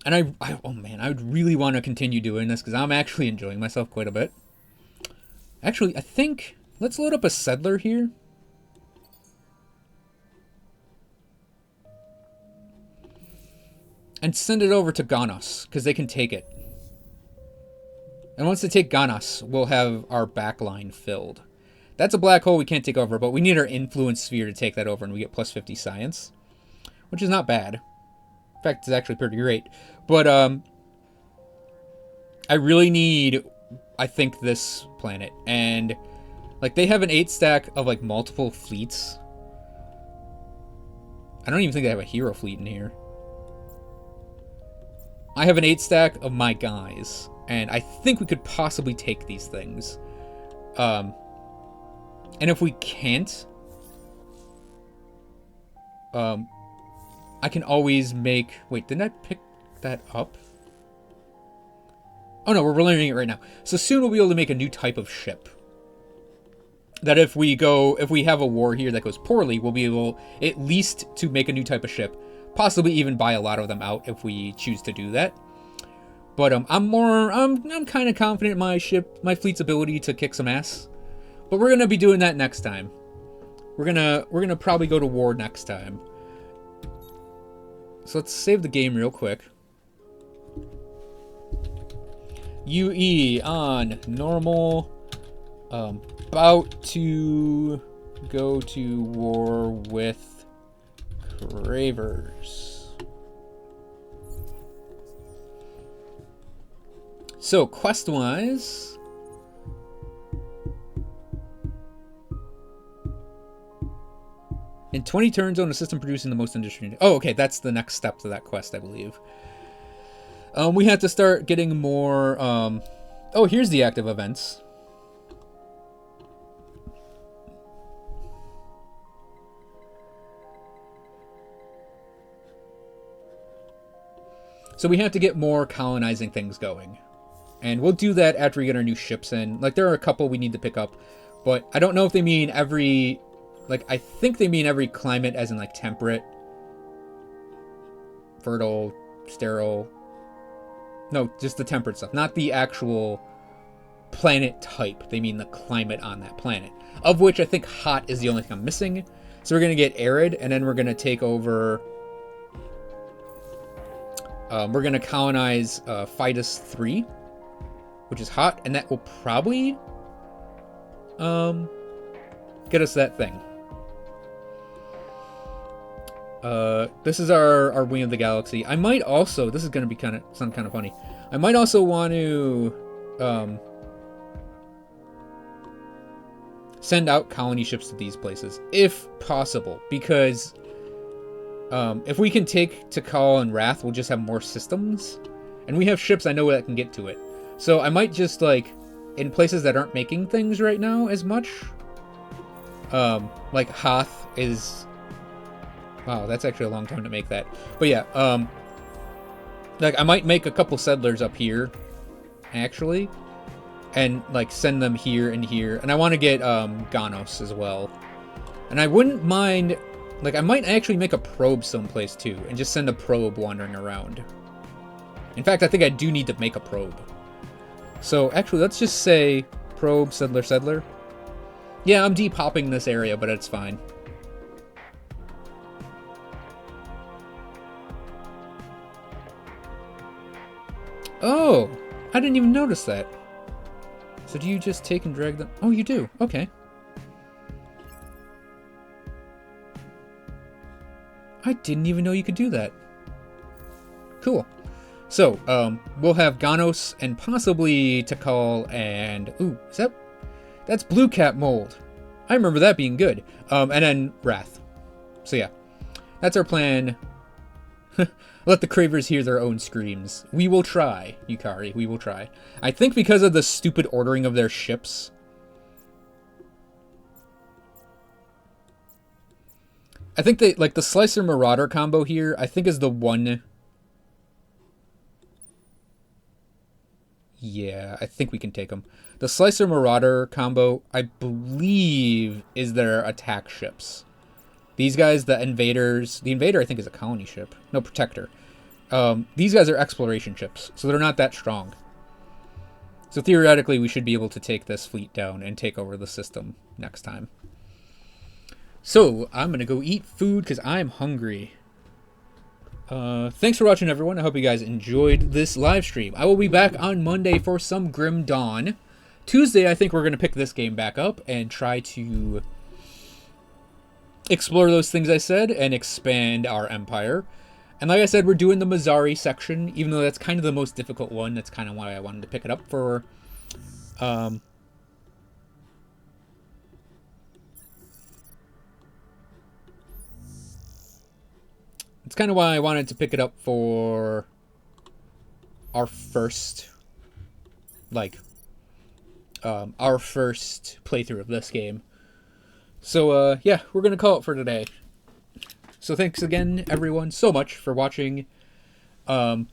And oh man, I would really want to continue doing this because I'm actually enjoying myself quite a bit. Actually, I think, let's load up a settler here. And send it over to Ganos, because they can take it. And once they take Ganos, we'll have our backline filled. That's a black hole we can't take over, but we need our influence sphere to take that over, and we get plus 50 science. Which is not bad. In fact, it's actually pretty great. But, I really need, I think, this planet. And, like, they have an 8-stack of, like, multiple fleets. I don't even think they have a hero fleet in here. I have an 8-stack of my guys, and I think we could possibly take these things. And if we can't, I can always make... Wait, didn't I pick that up? Oh no, we're learning it right now. So soon we'll be able to make a new type of ship. That if we have a war here that goes poorly, we'll be able at least to make a new type of ship. Possibly even buy a lot of them out if we choose to do that. But I'm kind of confident in my fleet's ability to kick some ass. But we're gonna be doing that next time. We're gonna probably go to war next time. So let's save the game real quick. UE on normal. About to go to war with Cravers. So quest-wise, in 20 turns on a system producing the most industry. Oh, okay, that's the next step to that quest, I believe. We have to start getting more. Oh, here's the active events. So we have to get more colonizing things going. And we'll do that after we get our new ships in. Like, there are a couple we need to pick up. But I don't know if they mean every... Like, I think they mean every climate as in, like, temperate. Fertile. Sterile. No, just the temperate stuff. Not the actual planet type. They mean the climate on that planet. Of which I think hot is the only thing I'm missing. So we're going to get arid. And then we're going to take over... we're going to colonize Fidus 3, which is hot, and that will probably get us that thing. This is our wing of the galaxy. I might also, this is going to be sound kind of funny. I might also want to send out colony ships to these places, if possible, because... if we can take Tikal and Wrath, we'll just have more systems. And we have ships I know that can get to it. So I might just, like, in places that aren't making things right now as much. Like Hoth is... Wow, that's actually a long time to make that. But yeah, like, I might make a couple settlers up here, actually. And, like, send them here and here. And I want to get, Ganos as well. And I wouldn't mind... Like, I might actually make a probe someplace, too, and just send a probe wandering around. In fact, I think I do need to make a probe. So, actually, let's just say probe, settler. Yeah, I'm depopping this area, but it's fine. Oh! I didn't even notice that. So do you just take and drag them? Oh, you do. Okay. I didn't even know you could do that. Cool. So, we'll have Ganos and possibly Tikal and... Ooh, that's Blue Cap Mold. I remember that being good. And then Wrath. So yeah. That's our plan. Let the Cravers hear their own screams. We will try, Yukari. We will try. I think because of the stupid ordering of their ships... I think they, like, the Slicer Marauder combo here, I think is the one... Yeah, I think we can take them. The Slicer Marauder combo, I believe, is their attack ships. These guys, the Invaders... The Invader, I think, is a colony ship. No, Protector. These guys are exploration ships, so they're not that strong. So theoretically, we should be able to take this fleet down and take over the system next time. So, I'm going to go eat food because I'm hungry. Thanks for watching, everyone. I hope you guys enjoyed this live stream. I will be back on Monday for some Grim Dawn. Tuesday, I think we're going to pick this game back up and try to explore those things I said and expand our empire. And like I said, we're doing the Mazari section, even though that's kind of the most difficult one. That's kind of why I wanted to pick it up for... It's kind of why I wanted to pick it up for our first, like, our first playthrough of this game. So, yeah, we're going to call it for today. So thanks again, everyone, so much for watching. I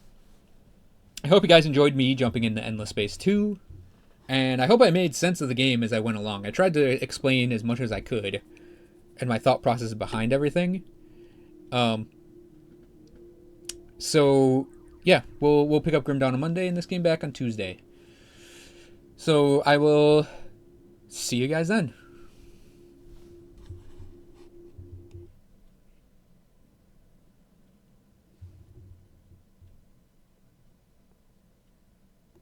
hope you guys enjoyed me jumping into Endless Space 2. And I hope I made sense of the game as I went along. I tried to explain as much as I could and my thought process behind everything. So, yeah, we'll pick up Grim Dawn on Monday and this game back on Tuesday. So I will see you guys then.